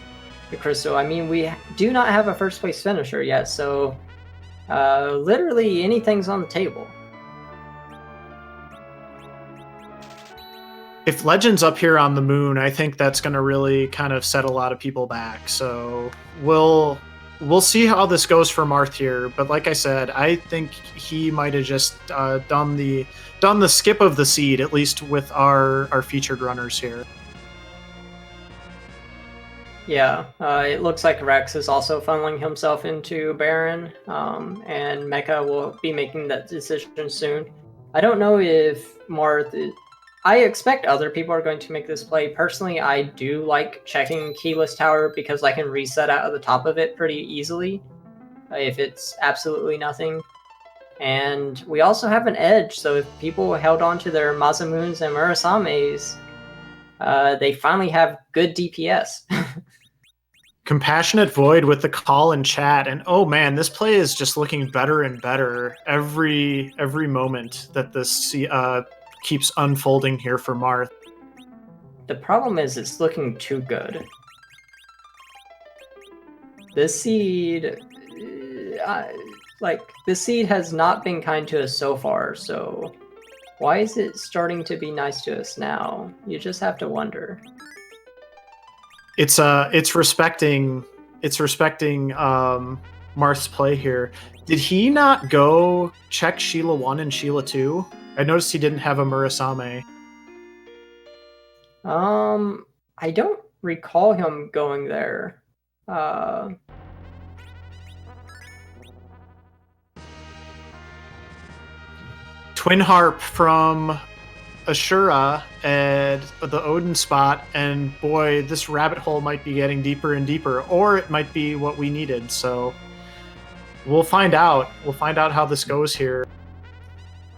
the crystal. We do not have a first place finisher yet, so literally anything's on the table. If Legend's up here on the moon, I think that's going to really kind of set a lot of people back. So we'll we'll see how this goes for Marth here. But like I said, I think he might have just done the skip of the seed, at least with our featured runners here. Yeah, it looks like Rex is also funneling himself into Baron, and Mecha will be making that decision soon. I don't know if Marth... I expect other people are going to make this play. Personally, I do like checking Keyless Tower because I can reset out of the top of it pretty easily if it's absolutely nothing. And we also have an edge, so if people held on to their Masamunes and Murasames, they finally have good DPS. Compassionate Void with the call and chat, and oh man, this play is just looking better and better every moment that this keeps unfolding here for Marth. The problem is it's looking too good. This seed, this seed has not been kind to us so far, so why is it starting to be nice to us now? You just have to wonder. It's respecting Marth's play here. Did he not go check Sheila 1 and Sheila 2? I noticed he didn't have a Murasame. I don't recall him going there. Twin Harp from Ashura and the Odin spot, and boy, this rabbit hole might be getting deeper and deeper, or it might be what we needed. So we'll find out. We'll find out how this goes here.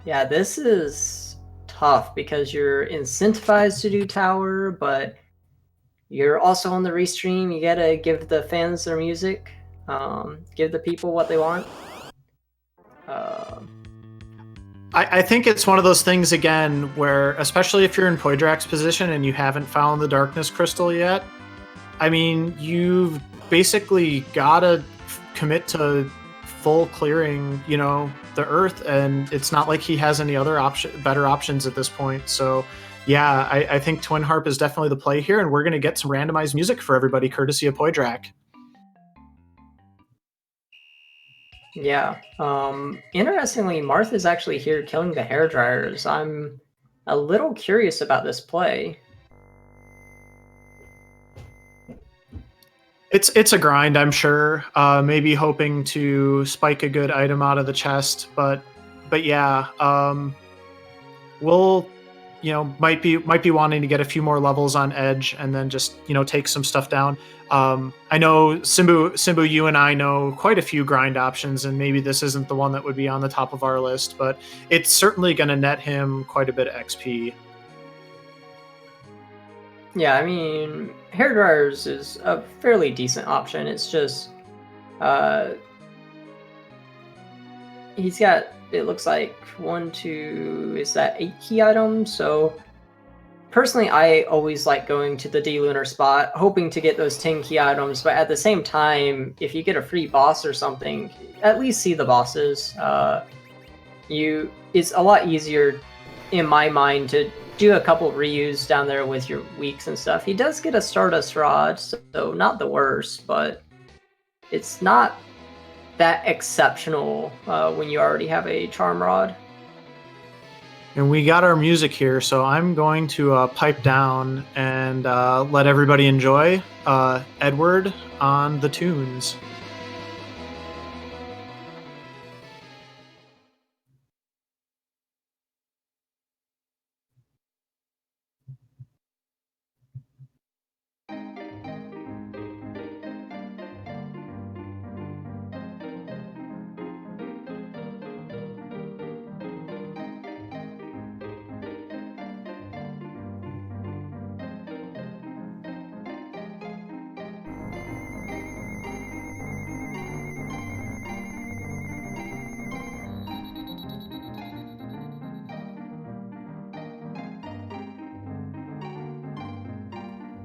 Yeah, this is tough because you're incentivized to do tower, but you're also on the restream. You gotta give the fans their music, give the people what they want. I think it's one of those things, again, where, especially if you're in Poidrac's position and you haven't found the Darkness Crystal yet, I mean, you've basically got to commit to full clearing, the Earth, and it's not like he has any other better options at this point. So, yeah, I think Twin Harp is definitely the play here, and we're going to get some randomized music for everybody, courtesy of Poidrac. Yeah. Interestingly, Marth is actually here killing the hairdryers. I'm a little curious about this play. It's a grind, I'm sure. Maybe hoping to spike a good item out of the chest, but yeah, we'll might be wanting to get a few more levels on Edge and then just take some stuff down. I know Simbu, you and I know quite a few grind options, and maybe this isn't the one that would be on the top of our list, but it's certainly going to net him quite a bit of XP. Yeah, I mean, hairdryers is a fairly decent option. It's just, he's got, it looks like 8 key items, so personally, I always like going to the D-Lunar spot, hoping to get those 10 key items, but at the same time, if you get a free boss or something, at least see the bosses. It's a lot easier, in my mind, to do a couple reuse down there with your weeks and stuff. He does get a Stardust Rod, so not the worst, but it's not that exceptional when you already have a Charm Rod. And we got our music here, so I'm going to pipe down and let everybody enjoy Edward on the tunes.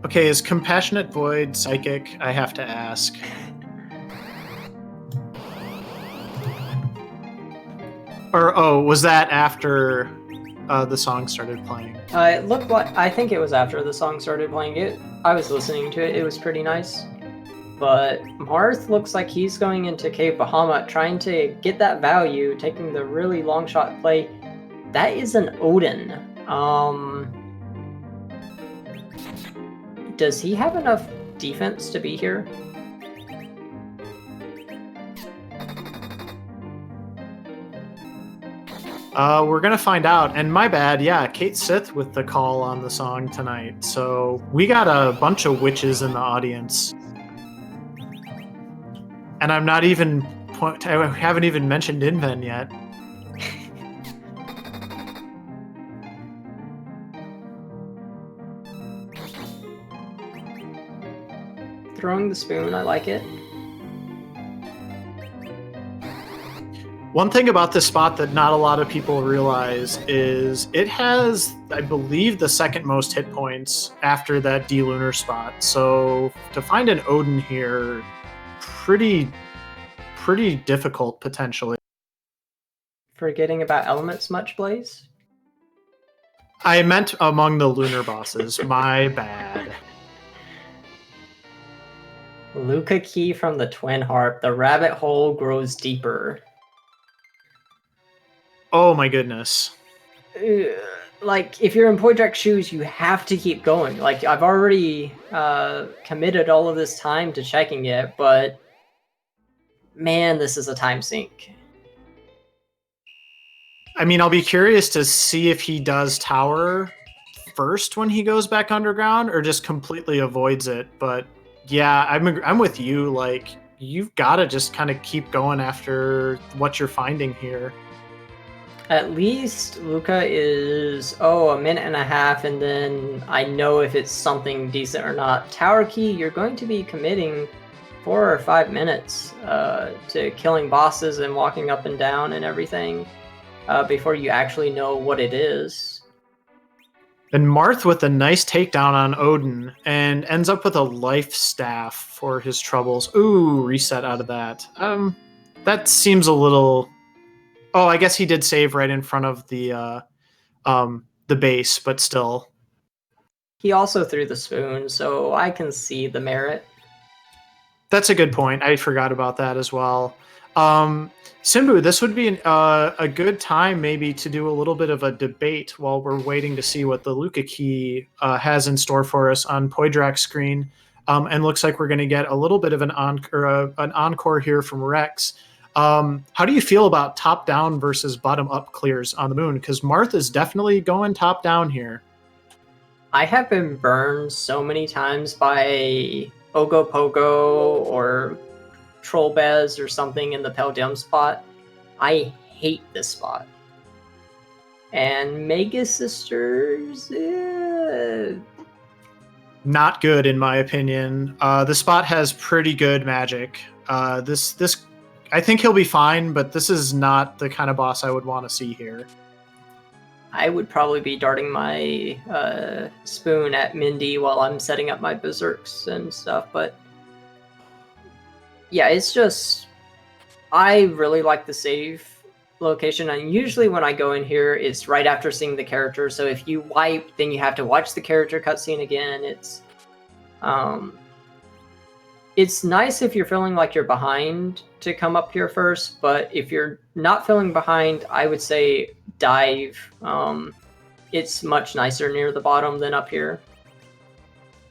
Okay, is Compassionate Void psychic? I have to ask. Or, was that after the song started playing? It looked like, I think it was after the song started playing. I was listening to it. It was pretty nice. But Marth looks like he's going into Cave Bahamut, trying to get that value, taking the really long shot play. That is an Odin. Does he have enough defense to be here? We're gonna find out. And my bad, yeah, Kate Sith with the call on the song tonight. So we got a bunch of witches in the audience. And I'm not even, I haven't even mentioned Inven yet. Throwing the spoon, I like it. One thing about this spot that not a lot of people realize is it has, I believe, the second most hit points after that D-Lunar spot. So to find an Odin here, pretty difficult potentially. Forgetting about elements much, Blaze? I meant among the lunar bosses. My bad. Luca Key from the Twin Harp. The rabbit hole grows deeper. Oh my goodness. Like, if you're in Poidrac's shoes, you have to keep going. Like, I've already committed all of this time to checking it, but man, this is a time sink. I mean, I'll be curious to see if he does tower first when he goes back underground or just completely avoids it. But yeah, I'm with you. Like, you've got to just kind of keep going after what you're finding here. At least Luca is, a minute and a half, and then I know if it's something decent or not. Tower Key, you're going to be committing 4 or 5 minutes to killing bosses and walking up and down and everything before you actually know what it is. And Marth with a nice takedown on Odin and ends up with a life staff for his troubles. Ooh, reset out of that. That seems a little... Oh, I guess he did save right in front of the base, but still. He also threw the spoon, so I can see the merit. That's a good point. I forgot about that as well. Simbu, this would be a good time maybe to do a little bit of a debate while we're waiting to see what the Luca Key has in store for us on Poidrac's screen. And looks like we're going to get a little bit of an encore here from Rex. How do you feel about top-down versus bottom-up clears on the moon? Because Marth is definitely going top-down here. I have been burned so many times by Ogopogo or Trollbez or something in the Peldim spot. I hate this spot. And Mega Sisters... Not good, in my opinion. The spot has pretty good magic. This I think he'll be fine, but this is not the kind of boss I would want to see here. I would probably be darting my spoon at Mindy while I'm setting up my berserks and stuff, but yeah, it's just... I really like the save location, and usually when I go in here, it's right after seeing the character, so if you wipe, then you have to watch the character cutscene again. It's nice if you're feeling like you're behind to come up here first, but if you're not feeling behind, I would say dive. It's much nicer near the bottom than up here.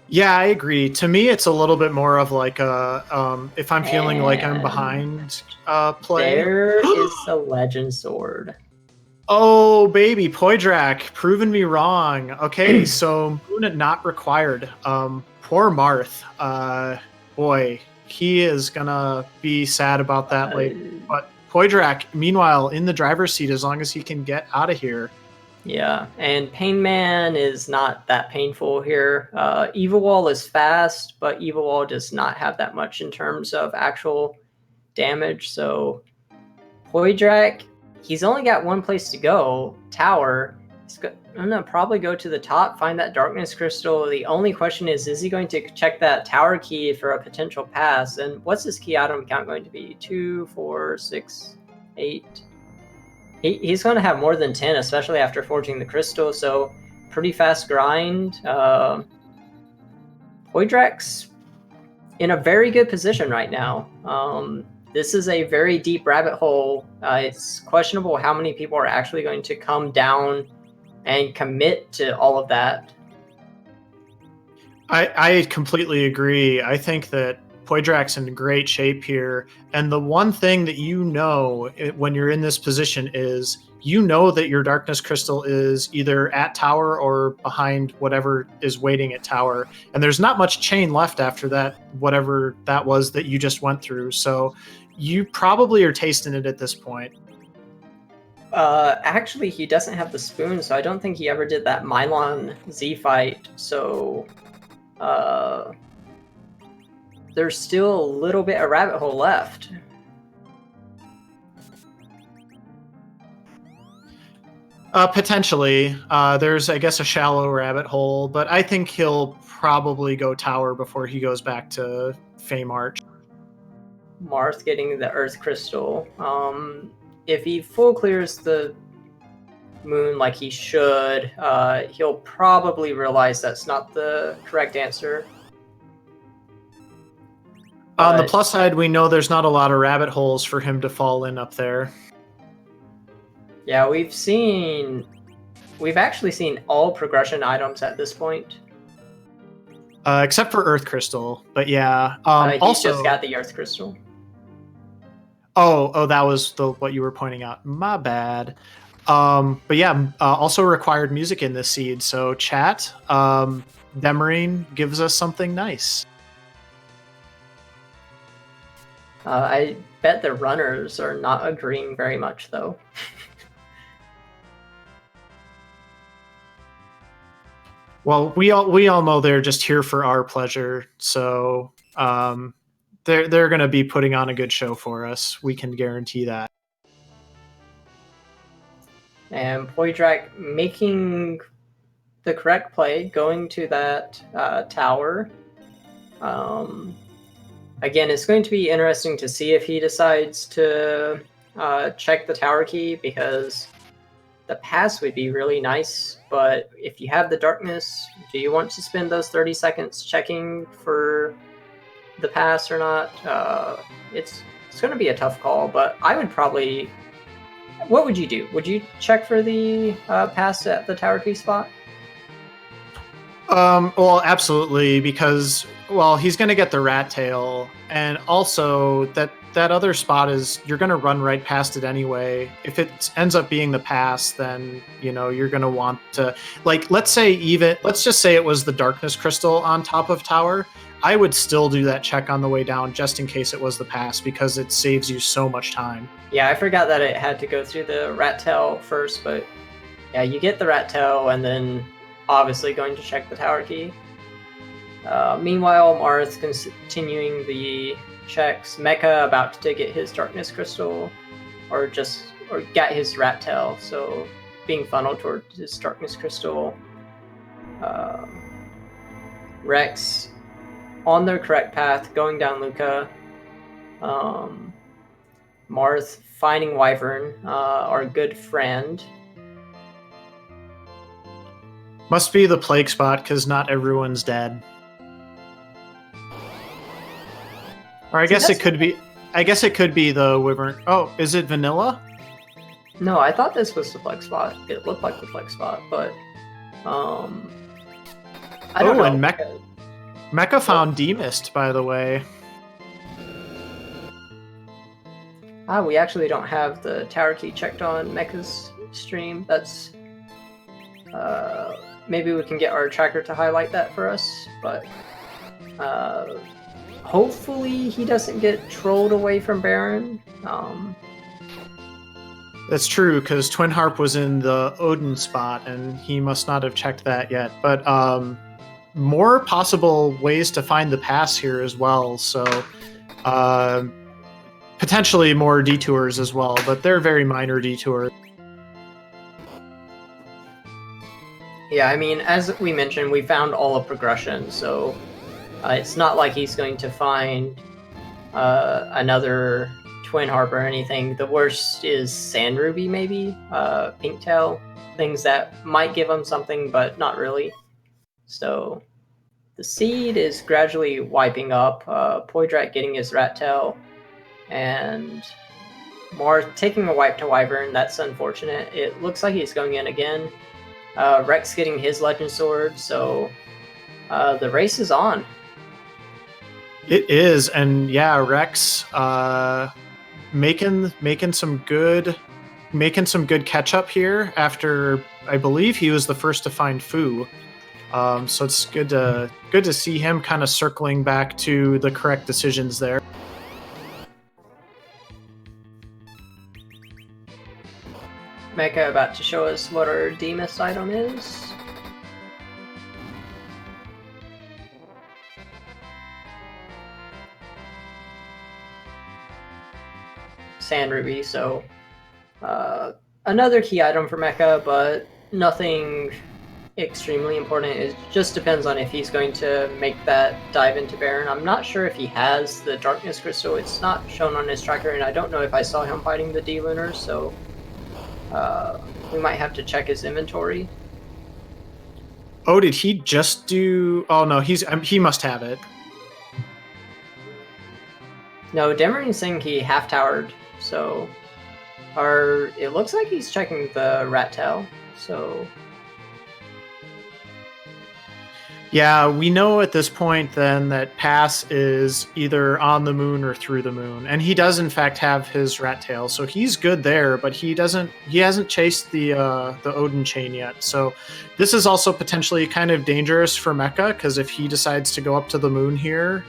Yeah, I agree. To me, it's a little bit more of like a if I'm feeling like I'm behind play. There is a legend sword. Oh, baby, Poidrac, proving me wrong. Okay, so moon not required. Poor Marth. Boy, he is gonna be sad about that later. But Poidrac, meanwhile, in the driver's seat as long as he can get out of here. Yeah, and Pain Man is not that painful here. Evil Wall is fast, but Evil Wall does not have that much in terms of actual damage. So Poidrac, he's only got one place to go, tower. I'm gonna probably go to the top, find that darkness crystal. The only question is he going to check that tower key for a potential pass? And what's his key item count going to be? 2, 4, 6, 8. He's going to have more than 10, especially after forging the crystal. So pretty fast grind. Poidrac's in a very good position right now. This is a very deep rabbit hole. It's questionable how many people are actually going to come down and commit to all of that. I completely agree. I think that Poidrac's in great shape here. And the one thing that when you're in this position is that your Darkness Crystal is either at tower or behind whatever is waiting at tower. And there's not much chain left after that, whatever that was that you just went through. So you probably are tasting it at this point. Actually, he doesn't have the spoon, so I don't think he ever did that Mylon Z fight. So there's still a little bit of rabbit hole left. Potentially. There's, I guess, a shallow rabbit hole, but I think he'll probably go tower before he goes back to Fame Arch. Marth getting the Earth Crystal. If he full clears the moon like he should, he'll probably realize that's not the correct answer. On the plus side, we know there's not a lot of rabbit holes for him to fall in up there. Yeah, we've actually seen all progression items at this point. Except for Earth Crystal, but yeah. He also just got the Earth Crystal. Oh, that was what you were pointing out. My bad. But yeah, also required music in this seed. So chat, Demarine gives us something nice. I bet the runners are not agreeing very much, though. Well, we all know they're just here for our pleasure, so they're going to be putting on a good show for us. We can guarantee that. And Poidrac making the correct play, going to that tower. Again, it's going to be interesting to see if he decides to check the tower key, because the pass would be really nice, but if you have the darkness, do you want to spend those 30 seconds checking for the pass or not? It's going to be a tough call, but I would probably... What would you do? Would you check for the pass at the tower key spot? Well, absolutely, because, well, he's going to get the rat tail, and also that other spot is, you're going to run right past it anyway. If it ends up being the pass, then, you're going to want to, like, let's just say it was the Darkness Crystal on top of tower. I would still do that check on the way down just in case it was the pass, because it saves you so much time. Yeah, I forgot that it had to go through the rat tail first, but yeah, you get the rat tail and then obviously going to check the tower key. Meanwhile, Marth continuing the checks. Mecha about to get his Darkness Crystal, or get his rat tail, so being funneled towards his Darkness Crystal. Rex on their correct path, going down Luca. Marth finding Wyvern, our good friend. Must be the plague spot, because not everyone's dead. Or I guess it could be the Wyvern. Oh, is it vanilla? No, I thought this was the plague spot. It looked like the plague spot, but I don't know. And Mecha found Demist, by the way. We actually don't have the tower key checked on Mecha's stream. That's maybe we can get our tracker to highlight that for us, but hopefully he doesn't get trolled away from Baron. That's true, because Twin Harp was in the Odin spot, and he must not have checked that yet. But more possible ways to find the pass here as well, so potentially more detours as well, but they're very minor detours. Yeah, I mean, as we mentioned, we found all of progression, so it's not like he's going to find another Twin Harp or anything. The worst is Sand Ruby, maybe, Pinktail, things that might give him something, but not really. So The seed is gradually wiping up. Poidrac getting his rat tail, and Marth taking a wipe to Wyvern. That's unfortunate. It looks like he's going in again. Rex getting his legend sword, so the race is on. It is, and yeah, Rex making some good catch up here after I believe he was the first to find Fu. So it's good to see him kind of circling back to the correct decisions there. Mecha about to show us what our Zemus item is. Sand Ruby, so another key item for Mecha, but nothing extremely important. It just depends on if he's going to make that dive into Baron. I'm not sure if he has the Darkness Crystal. It's not shown on his tracker, and I don't know if I saw him fighting the D-Lunar, so we might have to check his inventory. Oh, did he just do... Oh, no, he must have it. No, Demarine's saying he half-towered, so... it looks like he's checking the rat tail, so... Yeah, we know at this point then that Pass is either on the moon or through the moon, and he does in fact have his rat tail, so he's good there. But he hasn't chased the Odin chain yet. So this is also potentially kind of dangerous for Mecha, because if he decides to go up to the moon here,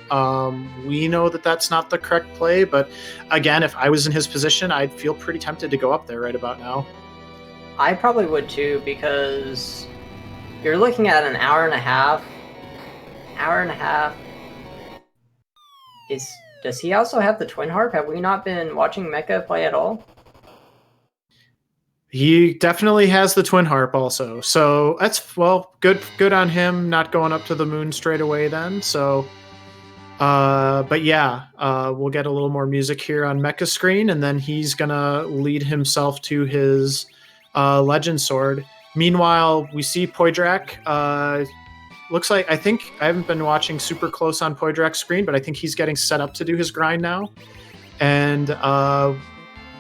we know that that's not the correct play. But again, if I was in his position, I'd feel pretty tempted to go up there right about now. I probably would too, because you're looking at an hour and a half. Does he also have the Twin Harp? Have we not been watching Mecha play at all? He definitely has the Twin Harp also. So that's, well, good on him not going up to the moon straight away then. So, but yeah, we'll get a little more music here on Mecha's screen, and then he's going to lead himself to his Legend Sword. Meanwhile, we see Poidrac. Looks like, I think, I haven't been watching super close on Poidrac's screen, but I think he's getting set up to do his grind now. And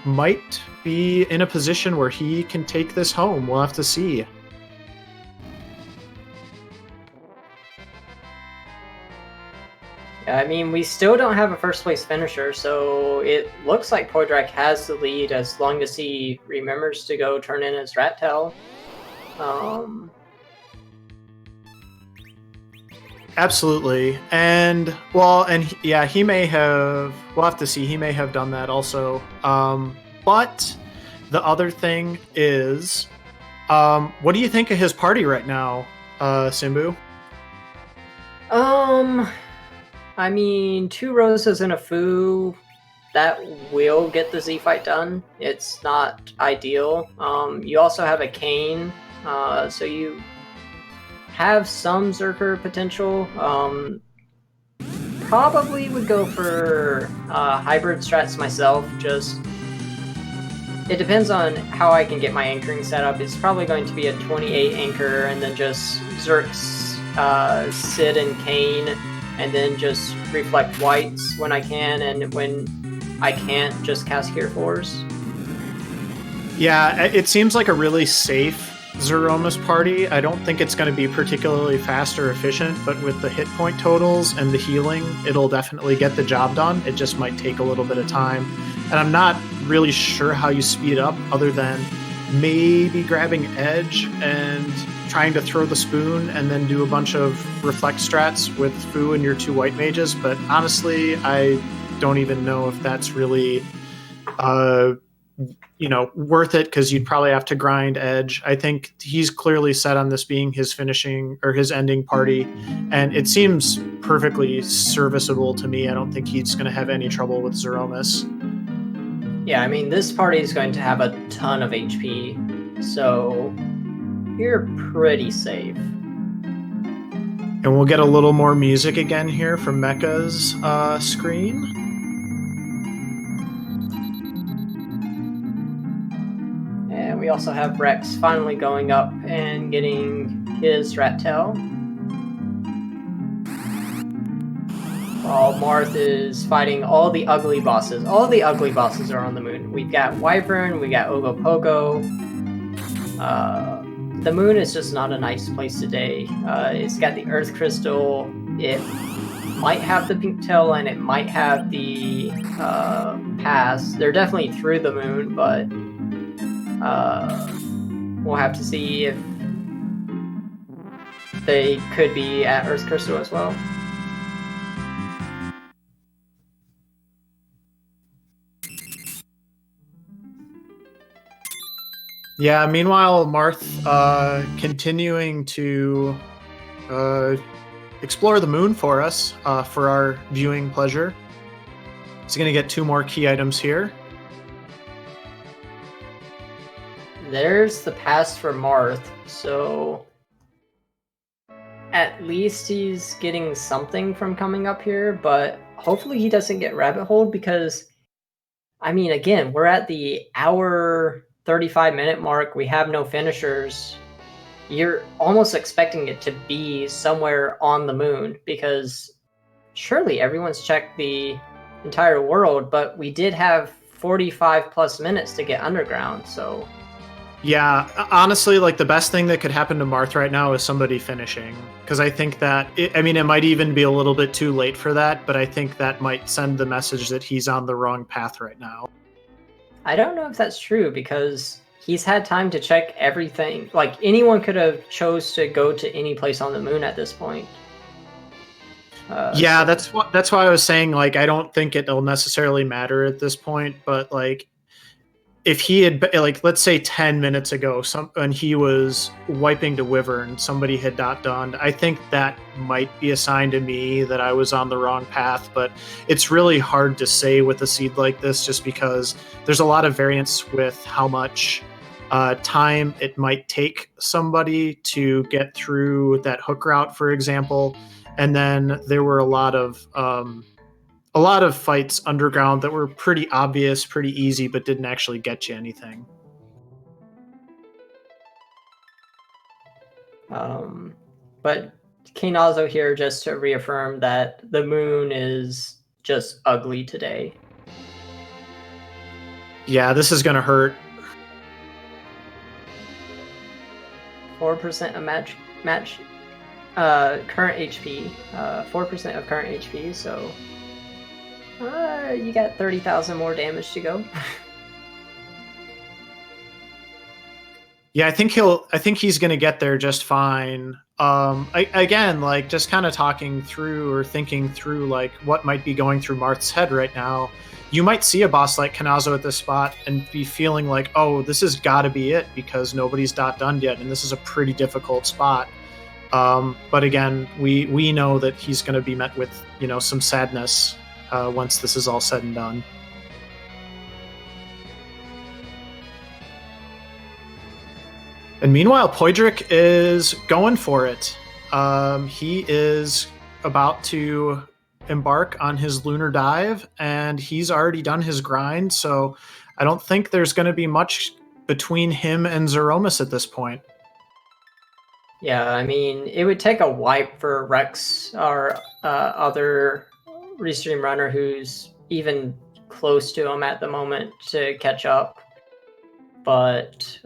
might be in a position where he can take this home. We'll have to see. Yeah, I mean, we still don't have a first place finisher, so it looks like Poidrac has the lead as long as he remembers to go turn in his rat tail. Absolutely. And well, and yeah, he may have, we'll have to see, he may have done that also. But the other thing is, what do you think of his party right now, Simbu? I mean, 2 Rosas and a Fu, that will get the Z fight done. It's not ideal. You also have a Kane, so you have some Zerker potential. Probably would go for hybrid strats myself. Just it depends on how I can get my anchoring set up. It's probably going to be a 28 anchor, and then just Zerks, Sid, and Kane, and then just reflect whites when I can, and when I can't, just cast Gear 4s. Yeah, it seems like a really safe Zeromus party. I don't think it's going to be particularly fast or efficient, but with the hit point totals and the healing, it'll definitely get the job done. It just might take a little bit of time. And I'm not really sure how you speed up other than maybe grabbing edge and trying to throw the spoon and then do a bunch of reflect strats with Fu and your 2 white mages. But honestly, I don't even know if that's really worth it, because you'd probably have to grind edge. I think he's clearly set on this being his finishing or his ending party, and it seems perfectly serviceable to me. I don't think he's going to have any trouble with Zeromus. Yeah, I mean, this party is going to have a ton of HP, so you're pretty safe. And we'll get a little more music again here from Mecha's screen. And we also have Rex finally going up and getting his rat tail. while Marth is fighting all the ugly bosses. All the ugly bosses are on the moon. We've got Wyvern, we got Ogopogo. The moon is just not a nice place today. It's got the Earth Crystal. It might have the pink tail and it might have the pass. They're definitely through the moon, but we'll have to see if they could be at Earth Crystal as well. Yeah, meanwhile, Marth continuing to explore the moon for us for our viewing pleasure. He's going to get 2 more key items here. There's the pass for Marth, so at least he's getting something from coming up here, but hopefully he doesn't get rabbit holed because, I mean, again, we're at the hour 35-minute mark. We have no finishers. You're almost expecting it to be somewhere on the moon because surely everyone's checked the entire world, but we did have 45 plus minutes to get underground, so... Yeah, honestly, like the best thing that could happen to Marth right now is somebody finishing. Because I think that, it might even be a little bit too late for that, but I think that might send the message that he's on the wrong path right now. I don't know if that's true because he's had time to check everything. Like anyone could have chose to go to any place on the moon at this point. Yeah, so that's why I was saying, like, I don't think it'll necessarily matter at this point, but like, if he had, like, let's say 10 minutes ago, when he was wiping to Wyvern, somebody had not done, I think that might be a sign to me that I was on the wrong path, but it's really hard to say with a seed like this just because there's a lot of variance with how much time it might take somebody to get through that hook route, for example. And then there were a lot of fights underground that were pretty obvious, pretty easy, but didn't actually get you anything. But Kanazo here just to reaffirm that the moon is just ugly today. Yeah, this is gonna hurt. 4% of match current HP. 4% of current HP, so you got 30,000 more damage to go. Yeah, I think he's gonna get there just fine. Again, like just kind of talking through or thinking through like what might be going through Marth's head right now. You might see a boss like Kanazo at this spot and be feeling like, oh, this has got to be it because nobody's done yet, and this is a pretty difficult spot. But again, we know that he's going to be met with some sadness once this is all said and done. And meanwhile, Poidrac is going for it. He is about to embark on his lunar dive, and he's already done his grind, so I don't think there's going to be much between him and Zeromus at this point. Yeah, I mean, it would take a wipe for Rex, our other restream runner who's even close to him at the moment, to catch up. But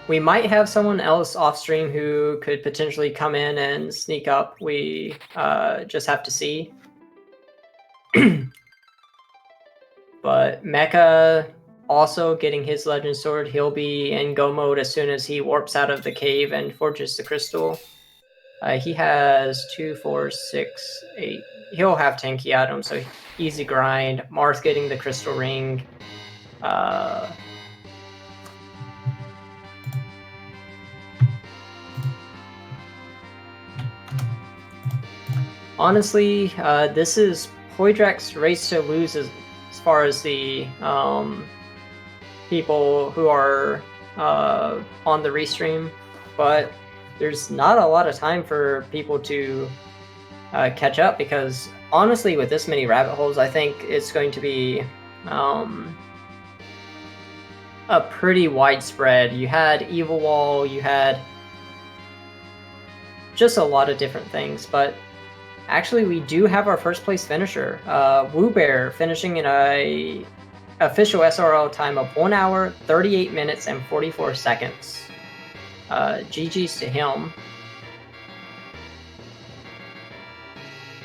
we might have someone else off stream who could potentially come in and sneak up. We just have to see. But Mecha also getting his Legend Sword. He'll be in go mode as soon as he warps out of the cave and forges the crystal. He has 2, 4, 6, 8. He'll have 10 key items, so easy grind. Marth getting the crystal ring. Honestly, this is Poidrac's race to lose as far as the people who are on the restream, but there's not a lot of time for people to catch up because honestly, with this many rabbit holes, I think it's going to be a pretty widespread. You had Evil Wall, you had just a lot of different things. But actually, we do have our first place finisher, Woo Bear, finishing in a official SRL time of 1 hour, 38 minutes, and 44 seconds. GG's to him.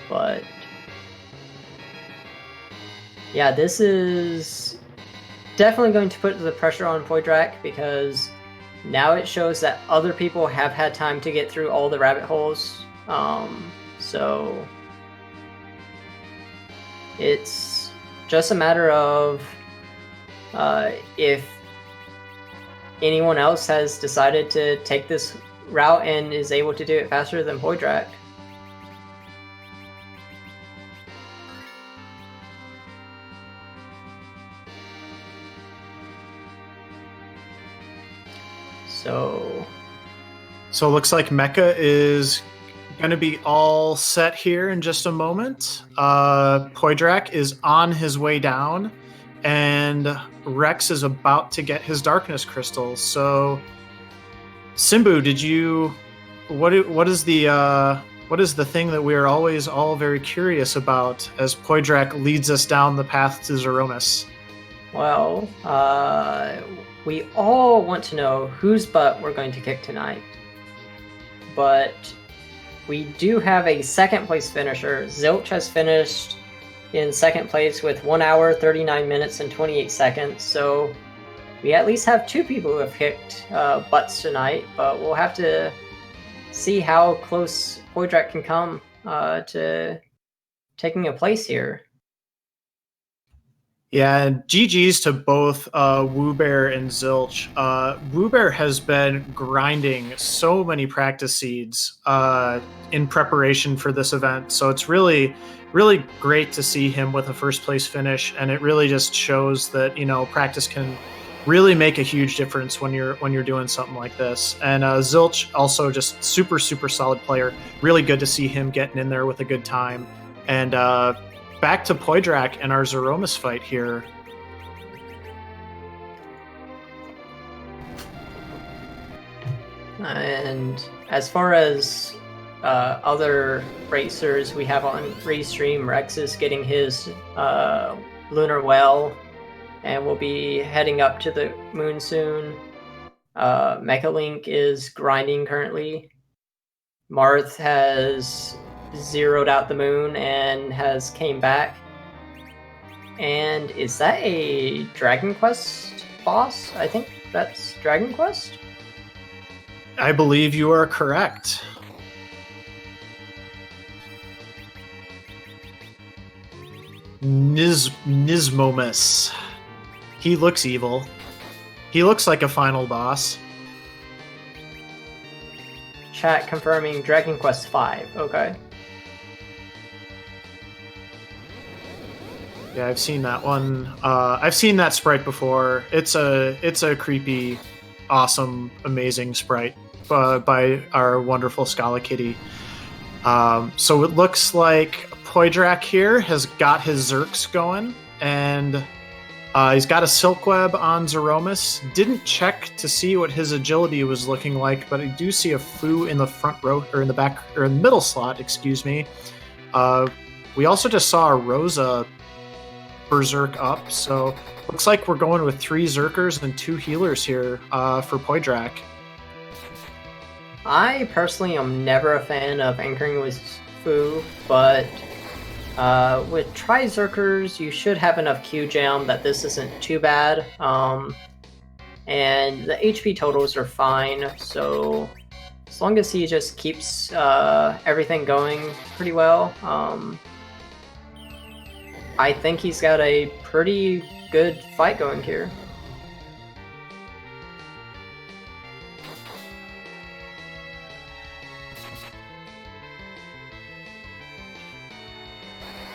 But yeah, this is definitely going to put the pressure on Poidrac, because now it shows that other people have had time to get through all the rabbit holes. So it's just a matter of if anyone else has decided to take this route and is able to do it faster than Poidrac. So it looks like Mecha is going to be all set here in just a moment. Poidrac is on his way down, and Rex is about to get his darkness crystal. So, Simbu, did you? What is the thing that we are always all very curious about as Poidrac leads us down the path to Zeromus? Well, we all want to know whose butt we're going to kick tonight. But we do have a second place finisher. Zilch has finished in second place with 1 hour, 39 minutes, and 28 seconds. So we at least have 2 people who have kicked butts tonight, but we'll have to see how close Poidrac can come to taking a place here. Yeah, and GG's to both Woo Bear and Zilch. Woo Bear has been grinding so many practice seeds in preparation for this event, so it's really, really great to see him with a first place finish, and it really just shows that, you know, practice can really make a huge difference when you're doing something like this. And Zilch also just super solid player. Really good to see him getting in there with a good time. And back to Poidrac and our Zeromus fight here. And as far as other racers we have on Restream, Rex is getting his lunar well, and we'll be heading up to the moon soon. Mechalink is grinding currently. Marth has zeroed out the moon and has came back. And is that a Dragon Quest boss? I think that's Dragon Quest. I believe you are correct. Nismomus. He looks evil. He looks like a final boss. Chat confirming Dragon Quest V. Okay. Yeah, I've seen that one. I've seen that sprite before. It's a creepy, awesome, amazing sprite by our wonderful Scala Kitty. So it looks like Poidrac here has got his Zerks going, and he's got a Silk Web on Zeromus. Didn't check to see what his agility was looking like, but I do see a Foo in the front row, or in the back, or in the middle slot, excuse me. We also just saw a Rosa Berserk up, so looks like we're going with 3 Zerkers and 2 healers here for Poidrac. I personally am never a fan of anchoring with Foo, but with Tri-Zerkers, you should have enough Q-Jam that this isn't too bad. And the HP totals are fine, so as long as he just keeps everything going pretty well, I think he's got a pretty good fight going here.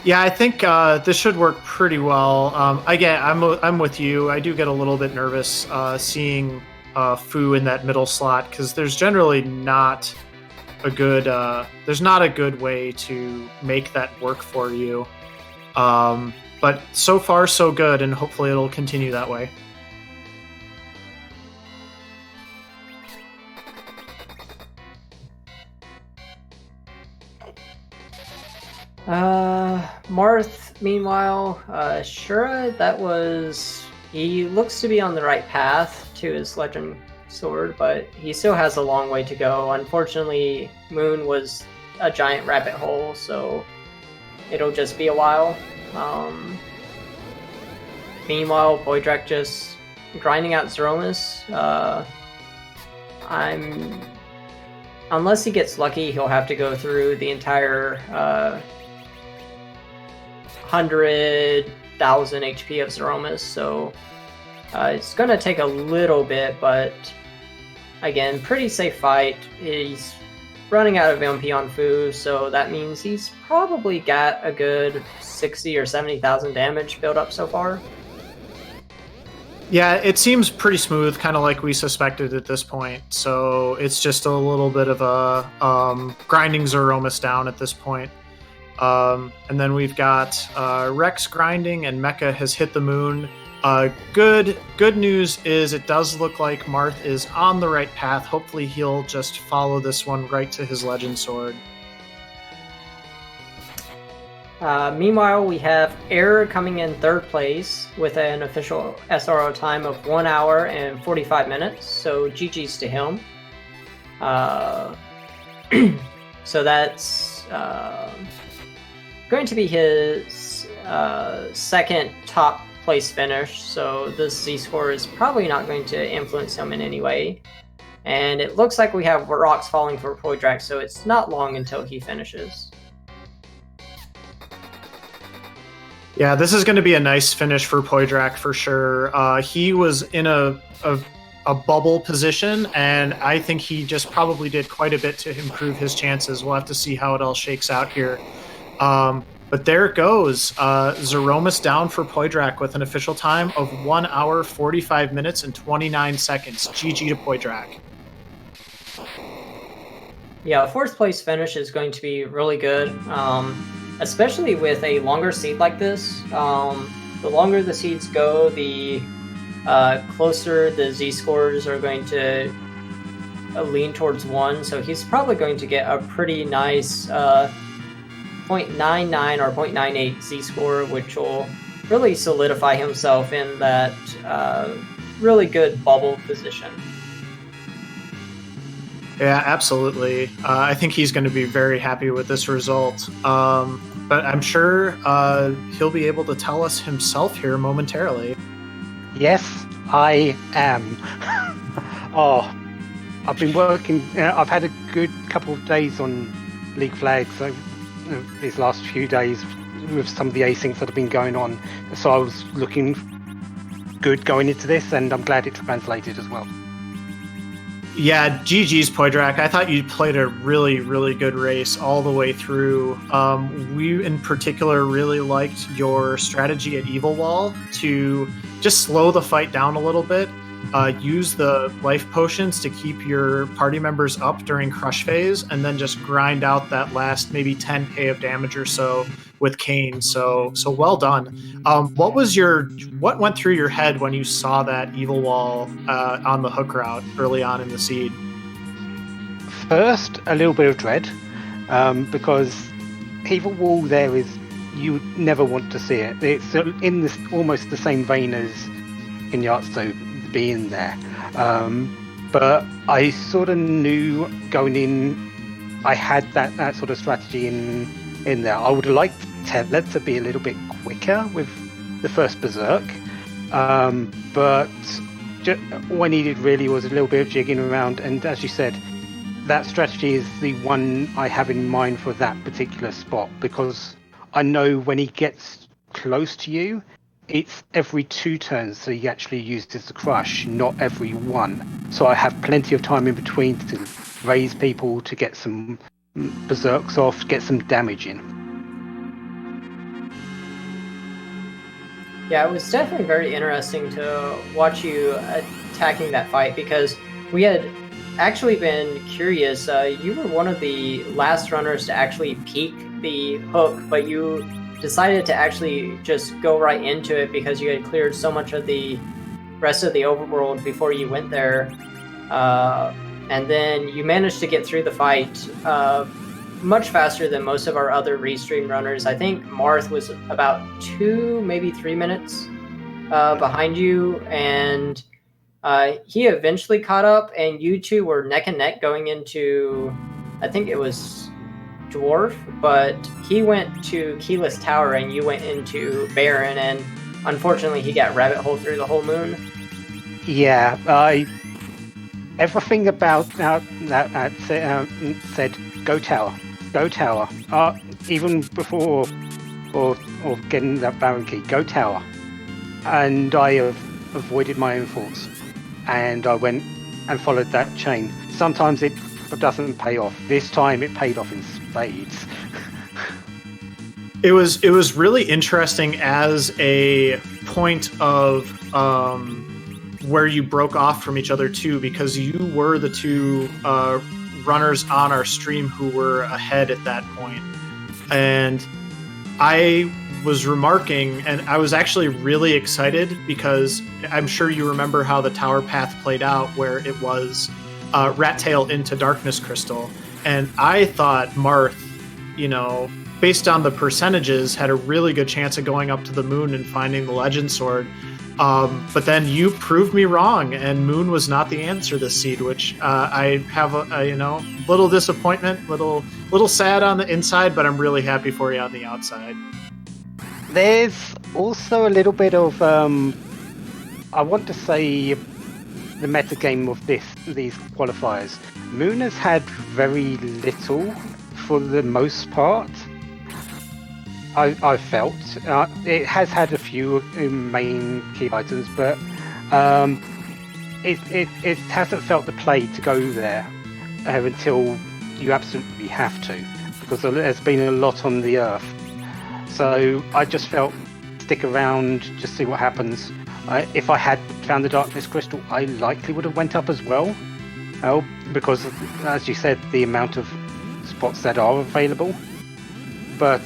Yeah, I think this should work pretty well. Again, I'm with you. I do get a little bit nervous seeing Foo in that middle slot, because there's generally not a good way to make that work for you. But so far so good, and hopefully it'll continue that way. Marth, meanwhile, Shura, he looks to be on the right path to his legend sword, but he still has a long way to go. Unfortunately, Moon was a giant rabbit hole, so it'll just be a while. Meanwhile, Poidrac just grinding out Zeromus. Unless he gets lucky, he'll have to go through the entire 100,000 HP of Zeromus, so it's going to take a little bit, but again, pretty safe fight. He's running out of MP on Fu, so that means he's probably got a good 60 or 70,000 damage built up so far. Yeah, it seems pretty smooth, kind of like we suspected at this point. So it's just a little bit of a grinding Zeromus down at this point. And then we've got Rex grinding, and Mecha has hit the moon. Good news is it does look like Marth is on the right path. Hopefully he'll just follow this one right to his legend sword. Meanwhile, we have Error coming in third place with an official SRO time of 1 hour and 45 minutes, so GG's to him. So that's going to be his second top place finish, so this Z-score is probably not going to influence him in any way. And it looks like we have rocks falling for Poidrac, so it's not long until he finishes. Yeah, this is going to be a nice finish for Poidrac for sure. He was in a bubble position, and I think he just probably did quite a bit to improve his chances. We'll have to see how it all shakes out here. But there it goes. Zeromus down for Poidrac with an official time of 1 hour, 45 minutes, and 29 seconds. GG to Poidrac. Yeah, a fourth place finish is going to be really good. Especially with a longer seed like this. The longer the seeds go, the closer the Z-scores are going to lean towards 1. So he's probably going to get a pretty nice 0.99 or 0.98 Z-score, which will really solidify himself in that really good bubble position. Yeah, absolutely. I think he's going to be very happy with this result. But I'm sure he'll be able to tell us himself here momentarily. Yes, I am. I've been working. I've had a good couple of days on League Flags these last few days with some of the asyncs that have been going on. So I was looking good going into this, and I'm glad it translated as well. Yeah, GG's Poidrac. I thought you played a really, really good race all the way through. We, in particular, really liked your strategy at Evil Wall to just slow the fight down a little bit. Use the life potions to keep your party members up during crush phase, and then just grind out that last maybe 10k of damage or so with Kane. So well done. What went through your head when you saw that Evil Wall on the hook route early on in the seed? First, a little bit of dread, because Evil Wall there is, you never want to see it. It's in this almost the same vein as Inyatsu being there. But I sort of knew going in, I had that sort of strategy in there. I would have liked Tedlet to be a little bit quicker with the first Berserk, but all I needed really was a little bit of jigging around, and as you said, that strategy is the one I have in mind for that particular spot, because I know when he gets close to you, it's every 2 turns that he actually uses the crush, not every 1. So I have plenty of time in between to raise people, to get some berserks off, get some damage in. Yeah, it was definitely very interesting to watch you attacking that fight, because we had actually been curious. You were one of the last runners to actually peek the hook, but you decided to actually just go right into it because you had cleared so much of the rest of the overworld before you went there. And then you managed to get through the fight much faster than most of our other restream runners. I think Marth was about 2, maybe 3 minutes behind you, and he eventually caught up, and you two were neck and neck going into, I think it was Dwarf, but he went to Keyless Tower and you went into Baron, and unfortunately he got rabbit hole through the whole moon. Yeah, everything about that said go tower, go tower. Even before or getting that Baron key, go tower. And I have avoided my own thoughts, and I went and followed that chain. Sometimes it doesn't pay off. This time it paid off in spades. It was really interesting as a point of where you broke off from each other too, because you were the two runners on our stream who were ahead at that point. And I was remarking, and I was actually really excited because I'm sure you remember how the tower path played out, where it was Rat Tail into Darkness Crystal. And I thought Marth, based on the percentages, had a really good chance of going up to the moon and finding the Legend Sword. But then you proved me wrong, and Moon was not the answer this seed, which I have a little disappointment, little sad on the inside, but I'm really happy for you on the outside. There's also a little bit of I want to say the metagame of these qualifiers. Moon has had very little for the most part. I felt it has had a few main key items, but it hasn't felt the play to go there until you absolutely have to, because there's been a lot on the Earth. So I just felt stick around, just see what happens. If I had found the Darkness Crystal, I likely would have went up as well, because as you said, the amount of spots that are available. But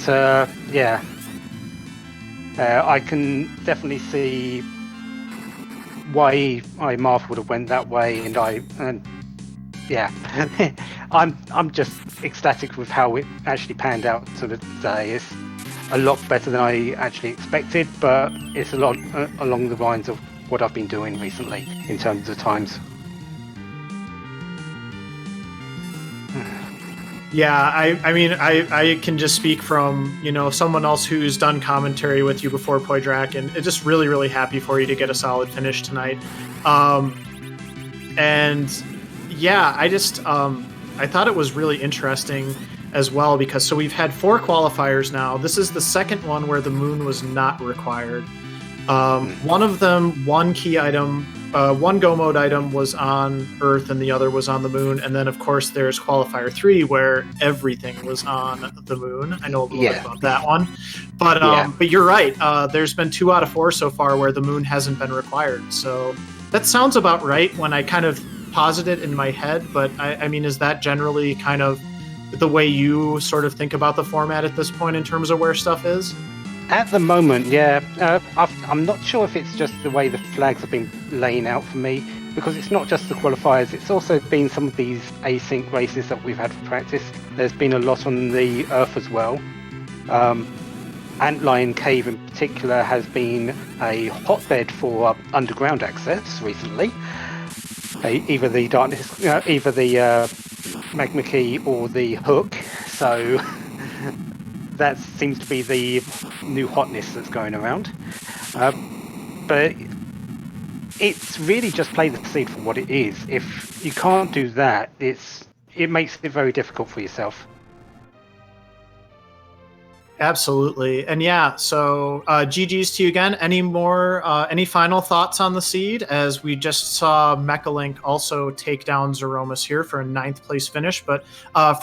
yeah, I can definitely see why Marth would have went that way, and yeah, I'm just ecstatic with how it actually panned out to the day. It's a lot better than I actually expected, but it's a lot along the lines of what I've been doing recently in terms of times. Yeah, I mean, I can just speak from, someone else who's done commentary with you before, Poidrac, and it's just really, really happy for you to get a solid finish tonight. And yeah, I thought it was really interesting as well, because so we've had 4 qualifiers now. This is the second one where the moon was not required. One of them, one key item, one go mode item was on Earth and the other was on the moon. And then, of course, there's Qualifier 3 where everything was on the moon. I know a little bit about that one. But you're right. There's been 2 out of 4 so far where the moon hasn't been required. So that sounds about right when I kind of posit it in my head. But I mean, is that generally kind of the way you sort of think about the format at this point in terms of where stuff is? At the moment, yeah. I'm not sure if it's just the way the flags have been laying out for me, because it's not just the qualifiers, it's also been some of these async races that we've had for practice. There's been a lot on the Earth as well. Antlion Cave in particular has been a hotbed for underground access recently. Either the darkness, either the magma key or the hook. So that seems to be the new hotness that's going around. But it's really just play the seed for what it is. If you can't do that, it makes it very difficult for yourself. Absolutely. And yeah, so GG's to you again. Any final thoughts on the seed, as we just saw Mechalink also take down Zeromus here for a 9th place finish? But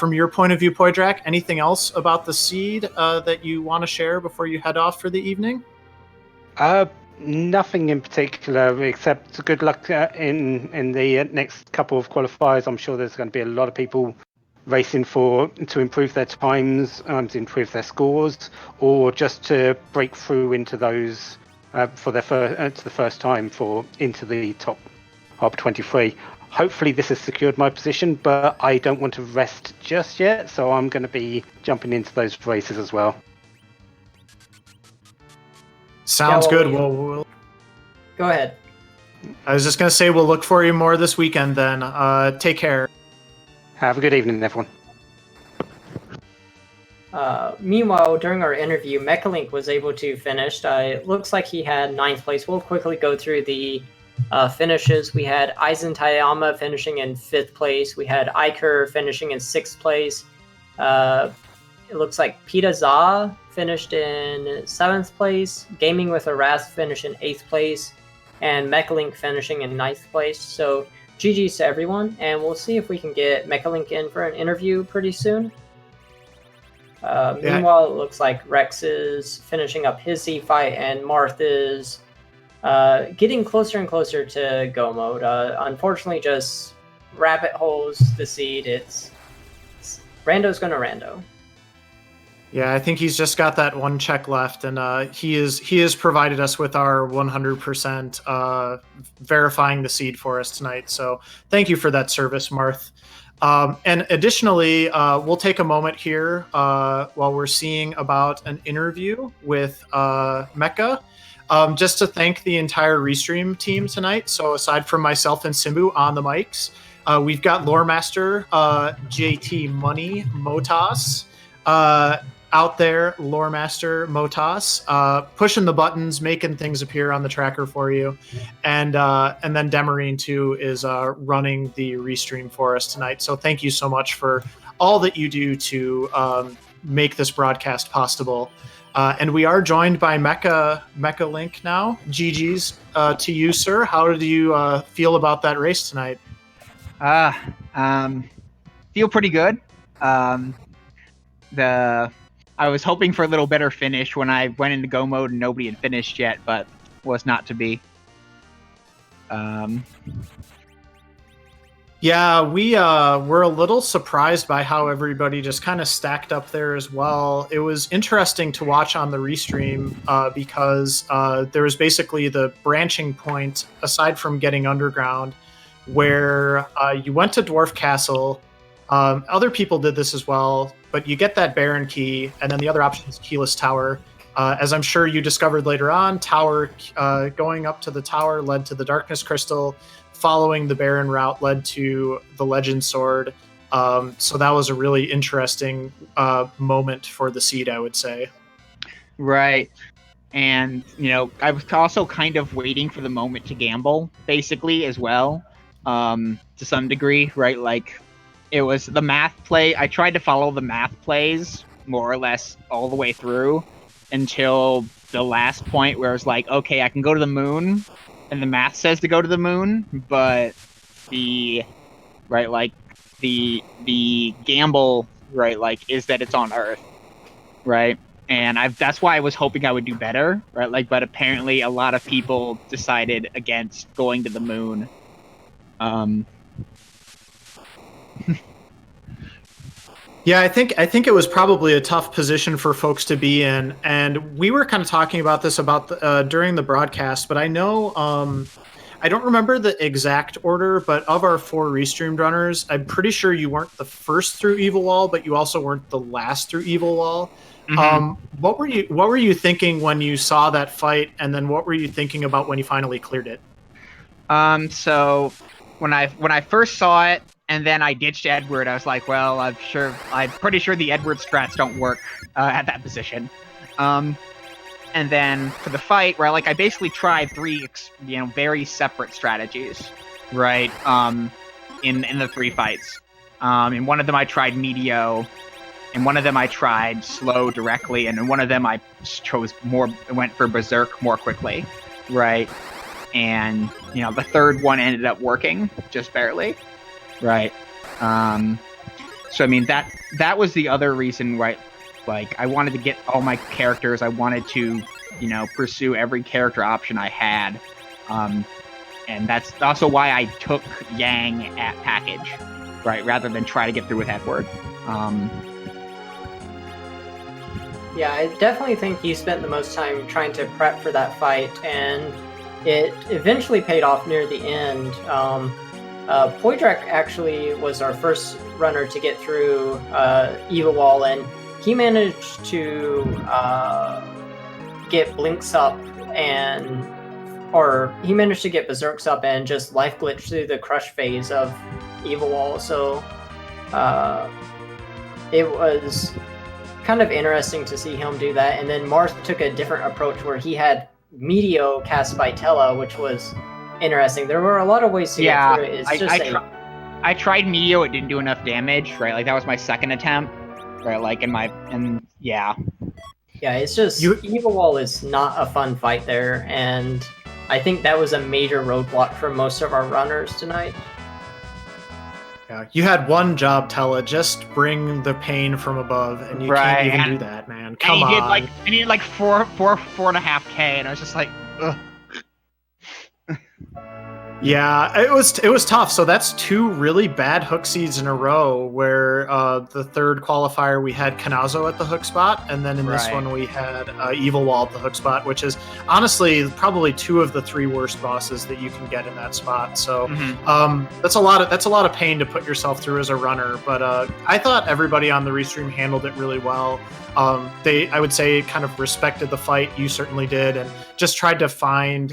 from your point of view, Poidrac, anything else about the seed that you want to share before you head off for the evening? Nothing in particular, except good luck in the next couple of qualifiers. I'm sure there's going to be a lot of people racing to improve their times, to improve their scores, or just to break through into those for their the first time into the top 23. hopefully this has secured my position, but I don't want to rest just yet, so I'm going to be jumping into those races as well. Sounds good. Well, go ahead. I was just going to say we'll look for you more this weekend then. Take care. Have a good evening, everyone. Meanwhile, during our interview, Mechalink was able to finish. It looks like he had 9th place. We'll quickly go through the finishes. We had Aizen Tayama finishing in 5th place. We had Iker finishing in 6th place. It looks like Pita Za finished in 7th place. Gaming with a Wrath finished in 8th place. And Mechalink finishing in 9th place. So GG's to everyone. And we'll see if we can get Mechalink in for an interview pretty soon. Meanwhile, it looks like Rex is finishing up his Z fight, and Marth is getting closer and closer to go mode. Unfortunately, just rabbit holes the seed. It's Rando's gonna Rando. Yeah, I think he's just got that one check left, and he has provided us with our 100% verifying the seed for us tonight. So thank you for that service, Marth. And additionally, we'll take a moment here while we're seeing about an interview with Mecha, just to thank the entire Restream team tonight. So aside from myself and Simbu on the mics, we've got Lore Master JT Money Motas out there, Lore Master Motas, pushing the buttons, making things appear on the tracker for you. And then Demarine, too, is running the Restream for us tonight. So thank you so much for all that you do to make this broadcast possible. And we are joined by Mechalink now. GG's to you, sir. How did you feel about that race tonight? Feel pretty good. I was hoping for a little better finish when I went into go mode and nobody had finished yet, but was not to be. Yeah, we were a little surprised by how everybody just kind of stacked up there as well. It was interesting to watch on the Restream because there was basically the branching point, aside from getting underground, where you went to Dwarf Castle. Other people did this as well, but you get that Baron key, and then the other option is Keyless Tower. As I'm sure you discovered later on, going up to the tower led to the Darkness Crystal. Following the Baron route led to the Legend Sword. So that was a really interesting moment for the seed, I would say. Right. And, I was also kind of waiting for the moment to gamble, basically, as well, to some degree, right? Like, it was the math play. I tried to follow the math plays more or less all the way through until the last point where it was like, okay, I can go to the moon, and the math says to go to the moon, but the gamble, right, like, is that it's on Earth, right? And that's why I was hoping I would do better, right? Like, but apparently a lot of people decided against going to the moon. Yeah, I think it was probably a tough position for folks to be in, and we were kind of talking about this during the broadcast. But I know I don't remember the exact order, but of our 4 Restreamed runners, I'm pretty sure you weren't the first through Evil Wall, but you also weren't the last through Evil Wall. Mm-hmm. What were you thinking when you saw that fight, and then what were you thinking about when you finally cleared it? So when I first saw it, and then I ditched Edward, I was like, well, I'm pretty sure the Edward strats don't work at that position. And then for the fight, where I basically tried 3, very separate strategies, right? In the 3 fights. In one of them I tried Meteo, in one of them I tried slow directly, and in one of them I went for Berserk more quickly, right? And the third one ended up working just barely. Right. So I mean that was the other reason, right? Like, I wanted to get all my characters. I wanted to, pursue every character option I had. And that's also why I took Yang at package, right, rather than try to get through with Edward. Yeah, I definitely think you spent the most time trying to prep for that fight, and it eventually paid off near the end. Poidrac actually was our first runner to get through Eva Wall, and he managed to get Blinks up or he managed to get Berserks up and just life glitch through the crush phase of Eva Wall. So it was kind of interesting to see him do that. And then Marth took a different approach where he had Meteo cast by Tella, which was interesting. There were a lot of ways to get through it. I tried Meteo, it didn't do enough damage, right? Like that was my second attempt, right? Like yeah, it's just Eva Wall is not a fun fight there, and I think that was a major roadblock for most of our runners tonight. Yeah, you had one job, Tella, just bring the pain from above, and you can't even do that, man. Come on. I needed like 4.5K, and I was just like, ugh. Yeah, it was tough. So that's 2 really bad hook seeds in a row, where the third qualifier we had Kanazo at the hook spot, and then in this one we had Evil Wall at the hook spot, which is honestly probably 2 of the 3 worst bosses that you can get in that spot. So that's a lot of pain to put yourself through as a runner. But I thought everybody on the restream handled it really well. I would say, kind of respected the fight. You certainly did, and just tried to find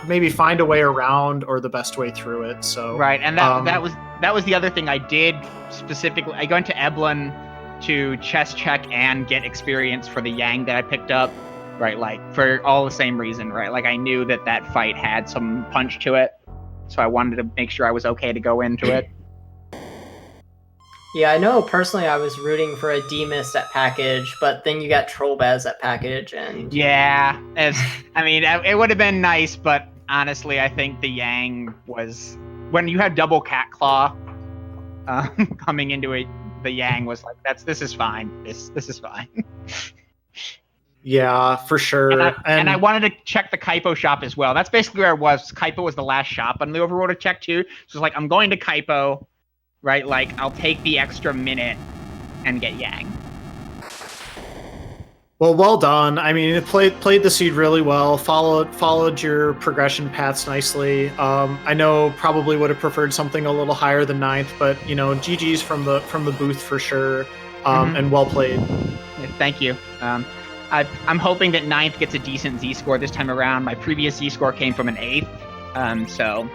maybe find a way around or the best way through it. So and that was the other thing I did specifically. I go into Eblin to chest check and get experience for the Yang that I picked up, right? Like for all the same reason, right? Like I knew that fight had some punch to it, so I wanted to make sure I was okay to go into it. Yeah, I know personally I was rooting for a D-Mist at package, but then you got Trollbaz at package, and... Yeah, it would have been nice, but honestly, I think the Yang was... When you had double Cat Claw coming into it, the Yang was like, this is fine. This is fine. Yeah, for sure. And I wanted to check the Kaipo shop as well. That's basically where I was. Kaipo was the last shop on the overworld to check too. So it's like, I'm going to Kaipo. Right, like I'll take the extra minute and get Yang. Well done. I mean, it played the seed really well. Followed your progression paths nicely. I know probably would have preferred something a little higher than 9th, but GG's from the booth for sure. And well played. Yeah, thank you. I'm hoping that 9th gets a decent Z score this time around. My previous Z score came from an 8th, so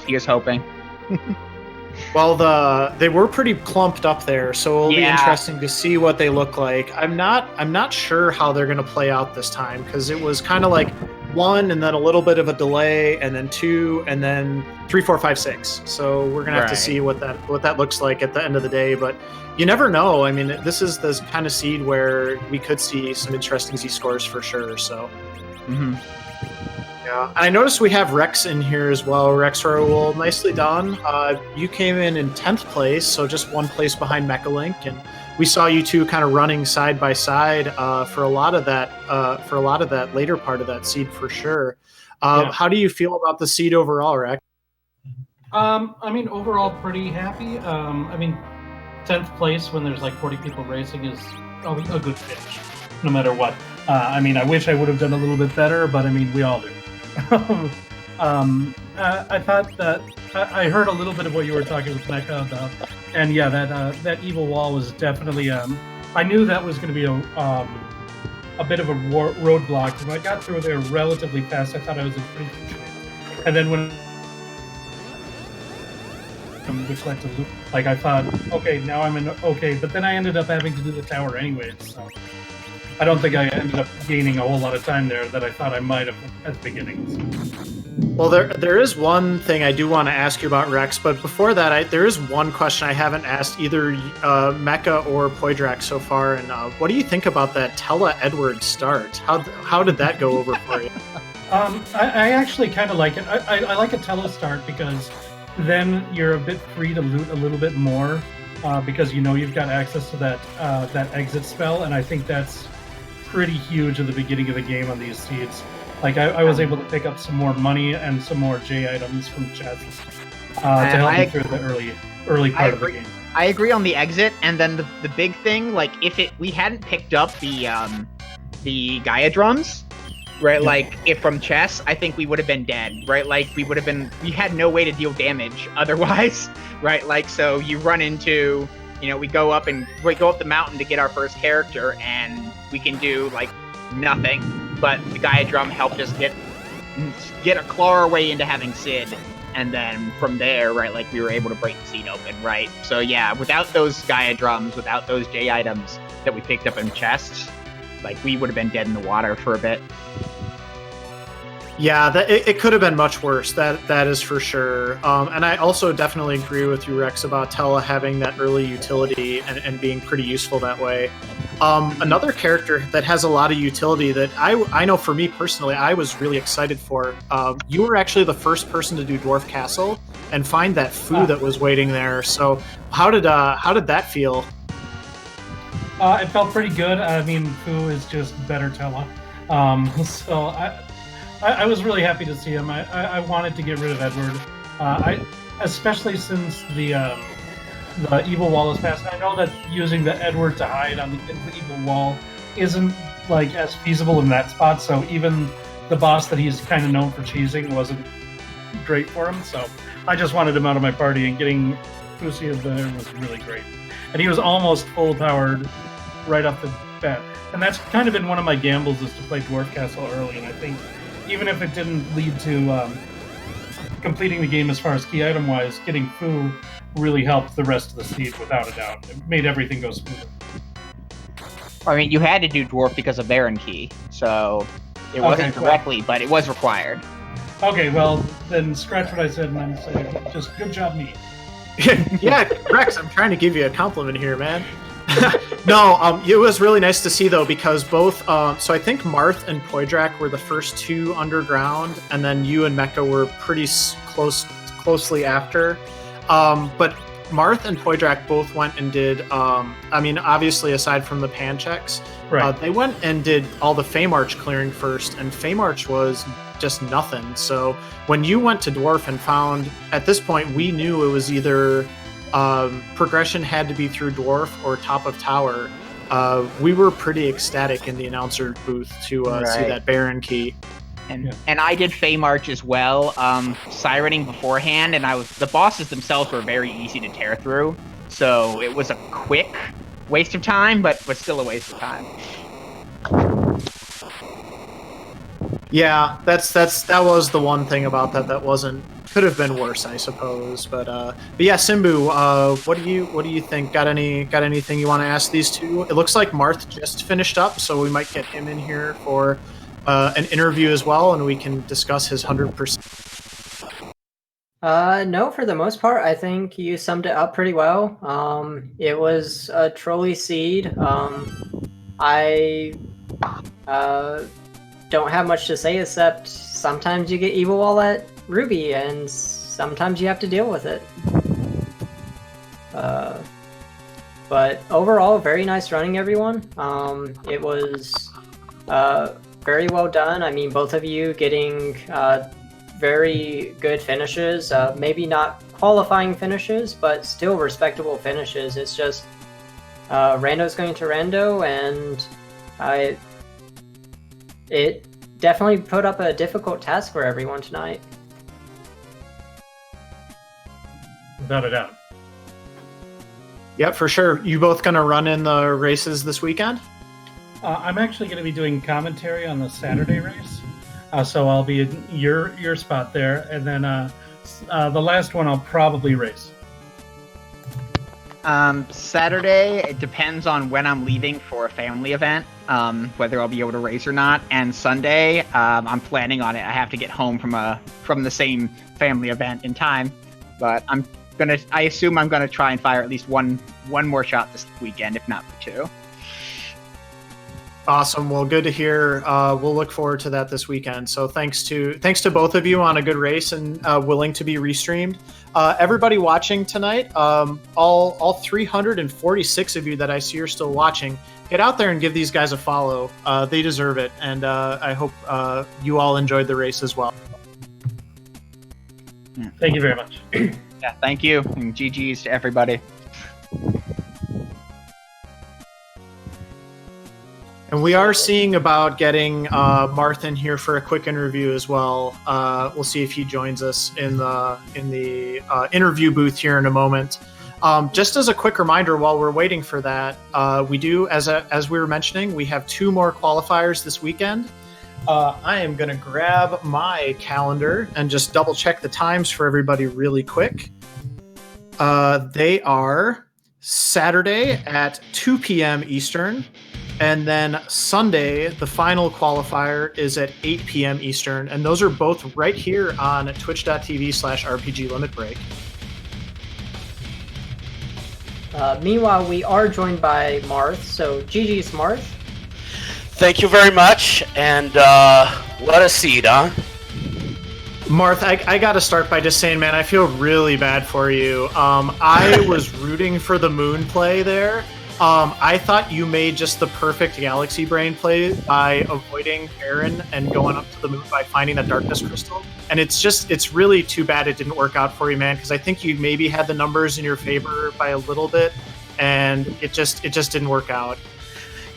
here's hoping. Well, they were pretty clumped up there, so it'll be interesting to see what they look like. I'm not sure how they're going to play out this time, because it was kind of like 1 and then a little bit of a delay, and then 2 and then 3, 4, 5, 6. So we're gonna have to see what that looks like at the end of the day. But you never know. I mean, this is the kind of seed where we could see some interesting Z scores for sure. So. Yeah, I noticed we have Rex in here as well. rexxraul, nicely done. You came in 10th place, so just 1 place behind Mechalink, and we saw you two kind of running side by side for a lot of that later part of that seed for sure. How do you feel about the seed overall, Rex? I mean, overall, pretty happy. I mean, 10th place when there's like 40 people racing is probably a good finish, no matter what. I mean, I wish I would have done a little bit better, but I mean, we all do. I thought that I heard a little bit of what you were talking with Mecha about, and yeah, that evil wall was definitely. I knew that was going to be a bit of a roadblock. When I got through there relatively fast, I thought I was in pretty good shape. And then when which led to loop, like I thought, okay, now I'm in okay, but then I ended up having to do the tower anyways, so. I don't think I ended up gaining a whole lot of time there that I thought I might have at the beginning. Well, there is one thing I do want to ask you about, Rex, but before that, there is one question I haven't asked either Mecha or Poidrac so far, and what do you think about that Tella Edward start? How did that go over for you? I actually kind of like it. I like a Tella start because then you're a bit free to loot a little bit more because you've got access to that exit spell, and I think that's pretty huge at the beginning of the game on these seeds. Like I was able to pick up some more money and some more J items from chests to help me through the early part of the game. I agree on the exit, and then the big thing, like we hadn't picked up the Gaia drums, right? Like, if from chess, I think we would have been dead, right? Like, we had no way to deal damage otherwise, right? Like, so you run into, we go up the mountain to get our first character, and we can do, like, nothing. But the Gaia drum helped us get a claw our way into having Sid. And then from there, right, like, we were able to break the seed open, right? So yeah, without those Gaia drums, without those J items that we picked up in chests, like, we would have been dead in the water for a bit. Yeah, it could have been much worse. That is for sure. And I also definitely agree with you, Rex, about Tella having that early utility and being pretty useful that way. Another character that has a lot of utility that I know for me personally, I was really excited for. You were actually the first person to do Dwarf Castle and find that Foo that was waiting there. So how did that feel? It felt pretty good. I mean, Foo is just better Tella. So I was really happy to see him. I wanted to get rid of Edward, especially since the evil wall is passed. I know that using the Edward to hide on the evil wall isn't like as feasible in that spot. So even the boss that he's kind of known for cheesing wasn't great for him. So I just wanted him out of my party, and getting Fusia there was really great. And he was almost full powered right off the bat. And that's kind of been one of my gambles, is to play Dwarf Castle early. And I think even if it didn't lead to completing the game as far as key item wise, getting Foo really helped the rest of the seed without a doubt. It made everything go smoother. I mean, you had to do Dwarf because of Baron Key, so it wasn't directly, but it was required. Okay, well, then scratch what I said and then say, just good job, me. Yeah, Rex, I'm trying to give you a compliment here, man. No, it was really nice to see, though, because both, so I think Marth and Poidrac were the first two underground, and then you and Mecha were pretty closely after. But Marth and Poidrac both went and did, I mean, obviously, aside from the pan checks, right. They went and did all the Feymarch clearing first, and Feymarch was just nothing. So when you went to Dwarf and found, at this point, we knew it was either progression had to be through Dwarf or top of tower. We were pretty ecstatic in the announcer booth to see that Baron Key. And I did Feymarch as well, sirening beforehand, and the bosses themselves were very easy to tear through, so it was a quick waste of time, but was still a waste of time. Yeah, that was the one thing about that could have been worse, I suppose. But yeah, Simbu, what do you think? Got anything you want to ask these two? It looks like Marth just finished up, so we might get him in here for an interview as well, and we can discuss his 100%. No, for the most part, I think you summed it up pretty well. It was a trolley seed. I don't have much to say except sometimes you get evil wall at Ruby, and sometimes you have to deal with it. But overall, very nice running, everyone. It was very well done. I mean, both of you getting very good finishes. Maybe not qualifying finishes, but still respectable finishes. It's just Rando's going to Rando, and it definitely put up a difficult task for everyone tonight. Without a doubt. Yep, for sure. You both gonna run in the races this weekend? I'm actually going to be doing commentary on the Saturday race, so I'll be in your spot there, and then the last one I'll probably race. Saturday, it depends on when I'm leaving for a family event, whether I'll be able to race or not. And Sunday, I'm planning on it. I have to get home from the same family event in time, but I assume I'm gonna try and fire at least one more shot this weekend, if not for two. Awesome. Well, good to hear. We'll look forward to that this weekend. So thanks to both of you on a good race and willing to be restreamed. Everybody watching tonight, all 346 of you that I see are still watching, get out there and give these guys a follow. They deserve it. And I hope you all enjoyed the race as well. Thank you very much. Yeah, thank you. And GG's to everybody. And we are seeing about getting Marth in here for a quick interview as well. We'll see if he joins us in the interview booth here in a moment. Just as a quick reminder, while we're waiting for that, we do, as we were mentioning, we have 2 more qualifiers this weekend. I am going to grab my calendar and just double check the times for everybody really quick. They are Saturday at 2 p.m. Eastern. And then Sunday, the final qualifier is at 8 p.m. Eastern. And those are both right here on twitch.tv/RPG Limit Break. Meanwhile, we are joined by Marth. So, GG's Marth. Thank you very much. And what a seed, huh? Marth, I got to start by just saying, man, I feel really bad for you. I was rooting for the moon play there. I thought you made just the perfect Galaxy Brain play by avoiding Aaron and going up to the moon by finding that darkness crystal. And it's really too bad it didn't work out for you, man, because I think you maybe had the numbers in your favor by a little bit, and it just didn't work out.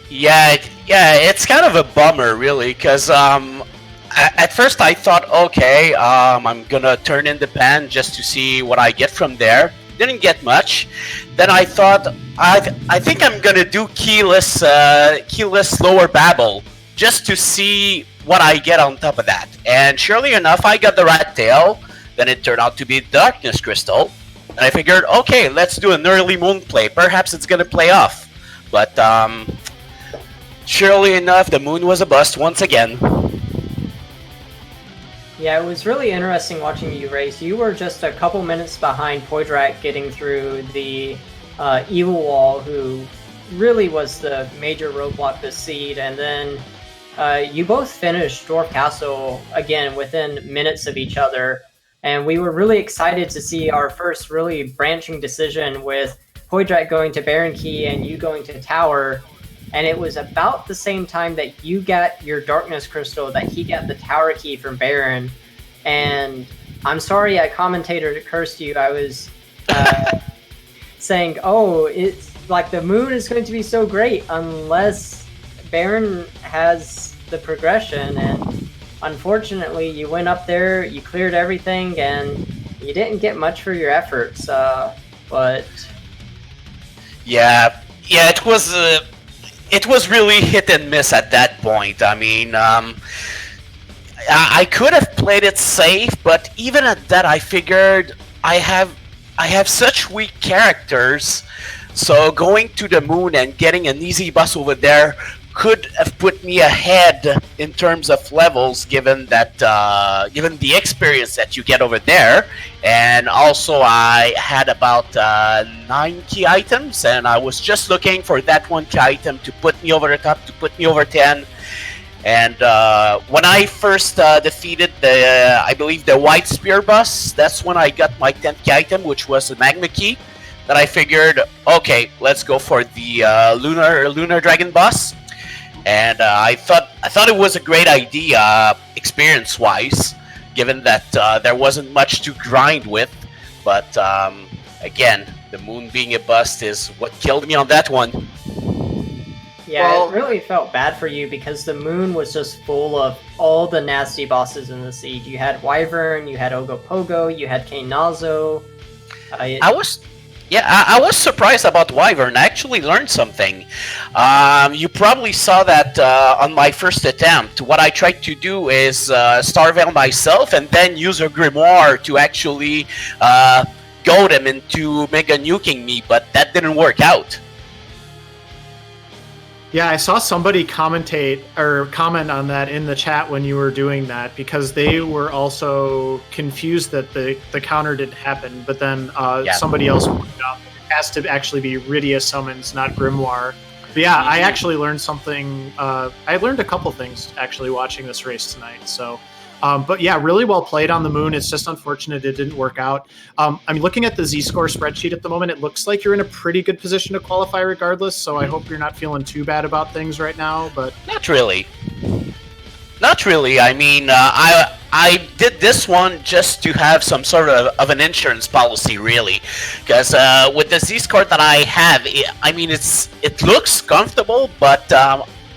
Yeah, it's kind of a bummer, really, because at first I thought, okay, I'm gonna turn in the pan just to see what I get from there. Didn't get much. Then I thought, I think I'm gonna do keyless lower babble just to see what I get on top of that. And surely enough, I got the rat tail. Then it turned out to be darkness crystal, and I figured, okay, let's do an early moon play. Perhaps it's gonna play off. But surely enough, the moon was a bust once again. Yeah, it was really interesting watching you race. You were just a couple minutes behind Poidrac getting through the evil wall, who really was the major roadblock this seed, and then you both finished Dwarf Castle again within minutes of each other, and we were really excited to see our first really branching decision with Poidrac going to Baron Key and you going to Tower. And it was about the same time that you got your Darkness Crystal that he got the Tower Key from Baron. And I'm sorry I commentator cursed you. I was saying, oh, it's like the moon is going to be so great unless Baron has the progression. And unfortunately, you went up there, you cleared everything, and you didn't get much for your efforts. But... Yeah, it was really hit and miss at that point. I mean, I could have played it safe, but even at that, I figured I have such weak characters, so going to the moon and getting an easy bus over there could have put me ahead in terms of levels, given that given the experience that you get over there. And also I had about 9 key items, and I was just looking for that 1 key item to put me over the top, to put me over 10. And when I first defeated I believe the White Spear boss, that's when I got my 10th key item, which was the Magma Key. That I figured, okay, let's go for the Lunar Dragon boss. And I thought it was a great idea, experience-wise, given that there wasn't much to grind with. But again, the moon being a bust is what killed me on that one. Yeah, well, it really felt bad for you because the moon was just full of all the nasty bosses in the seed. You had Wyvern, you had Ogopogo, you had Kainazo. I was surprised about Wyvern. I actually learned something. You probably saw that on my first attempt. What I tried to do is Starveil myself and then use a grimoire to actually goad him into mega nuking me, but that didn't work out. Yeah, I saw somebody comment on that in the chat when you were doing that, because they were also confused that the counter didn't happen, but then somebody else pointed out that it has to actually be Rydia summons, not Grimoire. But yeah, I actually learned something. I learned a couple things actually watching this race tonight. So, but yeah, really well played on the moon. It's just unfortunate it didn't work out. I'm looking at the Z-score spreadsheet at the moment. It looks like you're in a pretty good position to qualify regardless. So I hope you're not feeling too bad about things right now. But not really. Not really. I mean, I did this one just to have some sort of an insurance policy, really, because with the Z-score that I have, it looks comfortable, but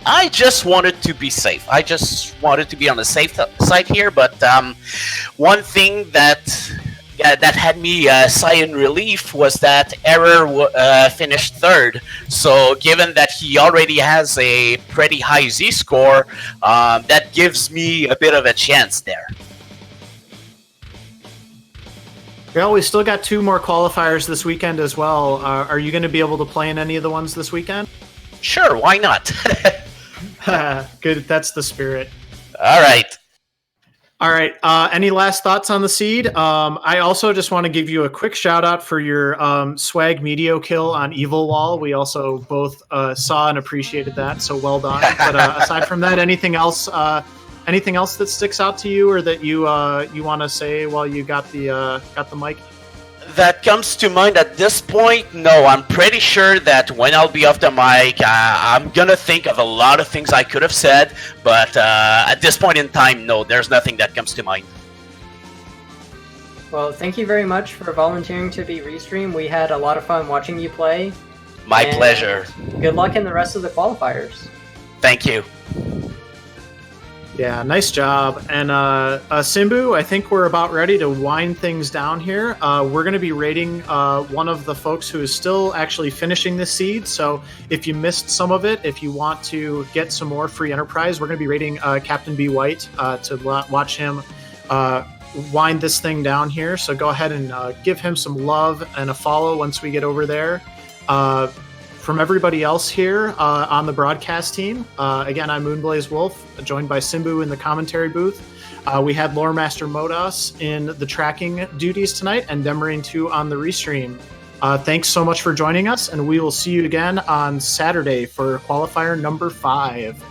I just wanted to be safe. I just wanted to be on the safe side here. But one thing that had me sigh in relief was that Error finished third. So given that he already has a pretty high Z-score, that gives me a bit of a chance there. Well, we still got 2 more qualifiers this weekend as well. Are you going to be able to play in any of the ones this weekend? Sure, why not? Good, that's the spirit. All right. All right. Any last thoughts on the seed? I also just want to give you a quick shout out for your swag medio kill on Evil Wall. We also both saw and appreciated that, so well done. But aside from that, anything else that sticks out to you, or that you want to say while you got the mic? That comes to mind at this point? No, I'm pretty sure that when I'll be off the mic, I'm gonna think of a lot of things I could have said, but at this point in time, no, there's nothing that comes to mind. Well, thank you very much for volunteering to be Restream. We had a lot of fun watching you play. My pleasure. Good luck in the rest of the qualifiers. Thank you. Yeah, nice job. And Simbu, I think we're about ready to wind things down here. We're going to be rating one of the folks who is still actually finishing this seed. So if you missed some of it, if you want to get some more free enterprise, we're going to be rating Captain B. White to watch him wind this thing down here. So go ahead and give him some love and a follow once we get over there. From everybody else here on the broadcast team, again, I'm moonblazewolf, joined by Simbu in the commentary booth. We had Lore Master Modas in the tracking duties tonight, and Demarine2 on the restream. Thanks so much for joining us, and we will see you again on Saturday for qualifier number 5.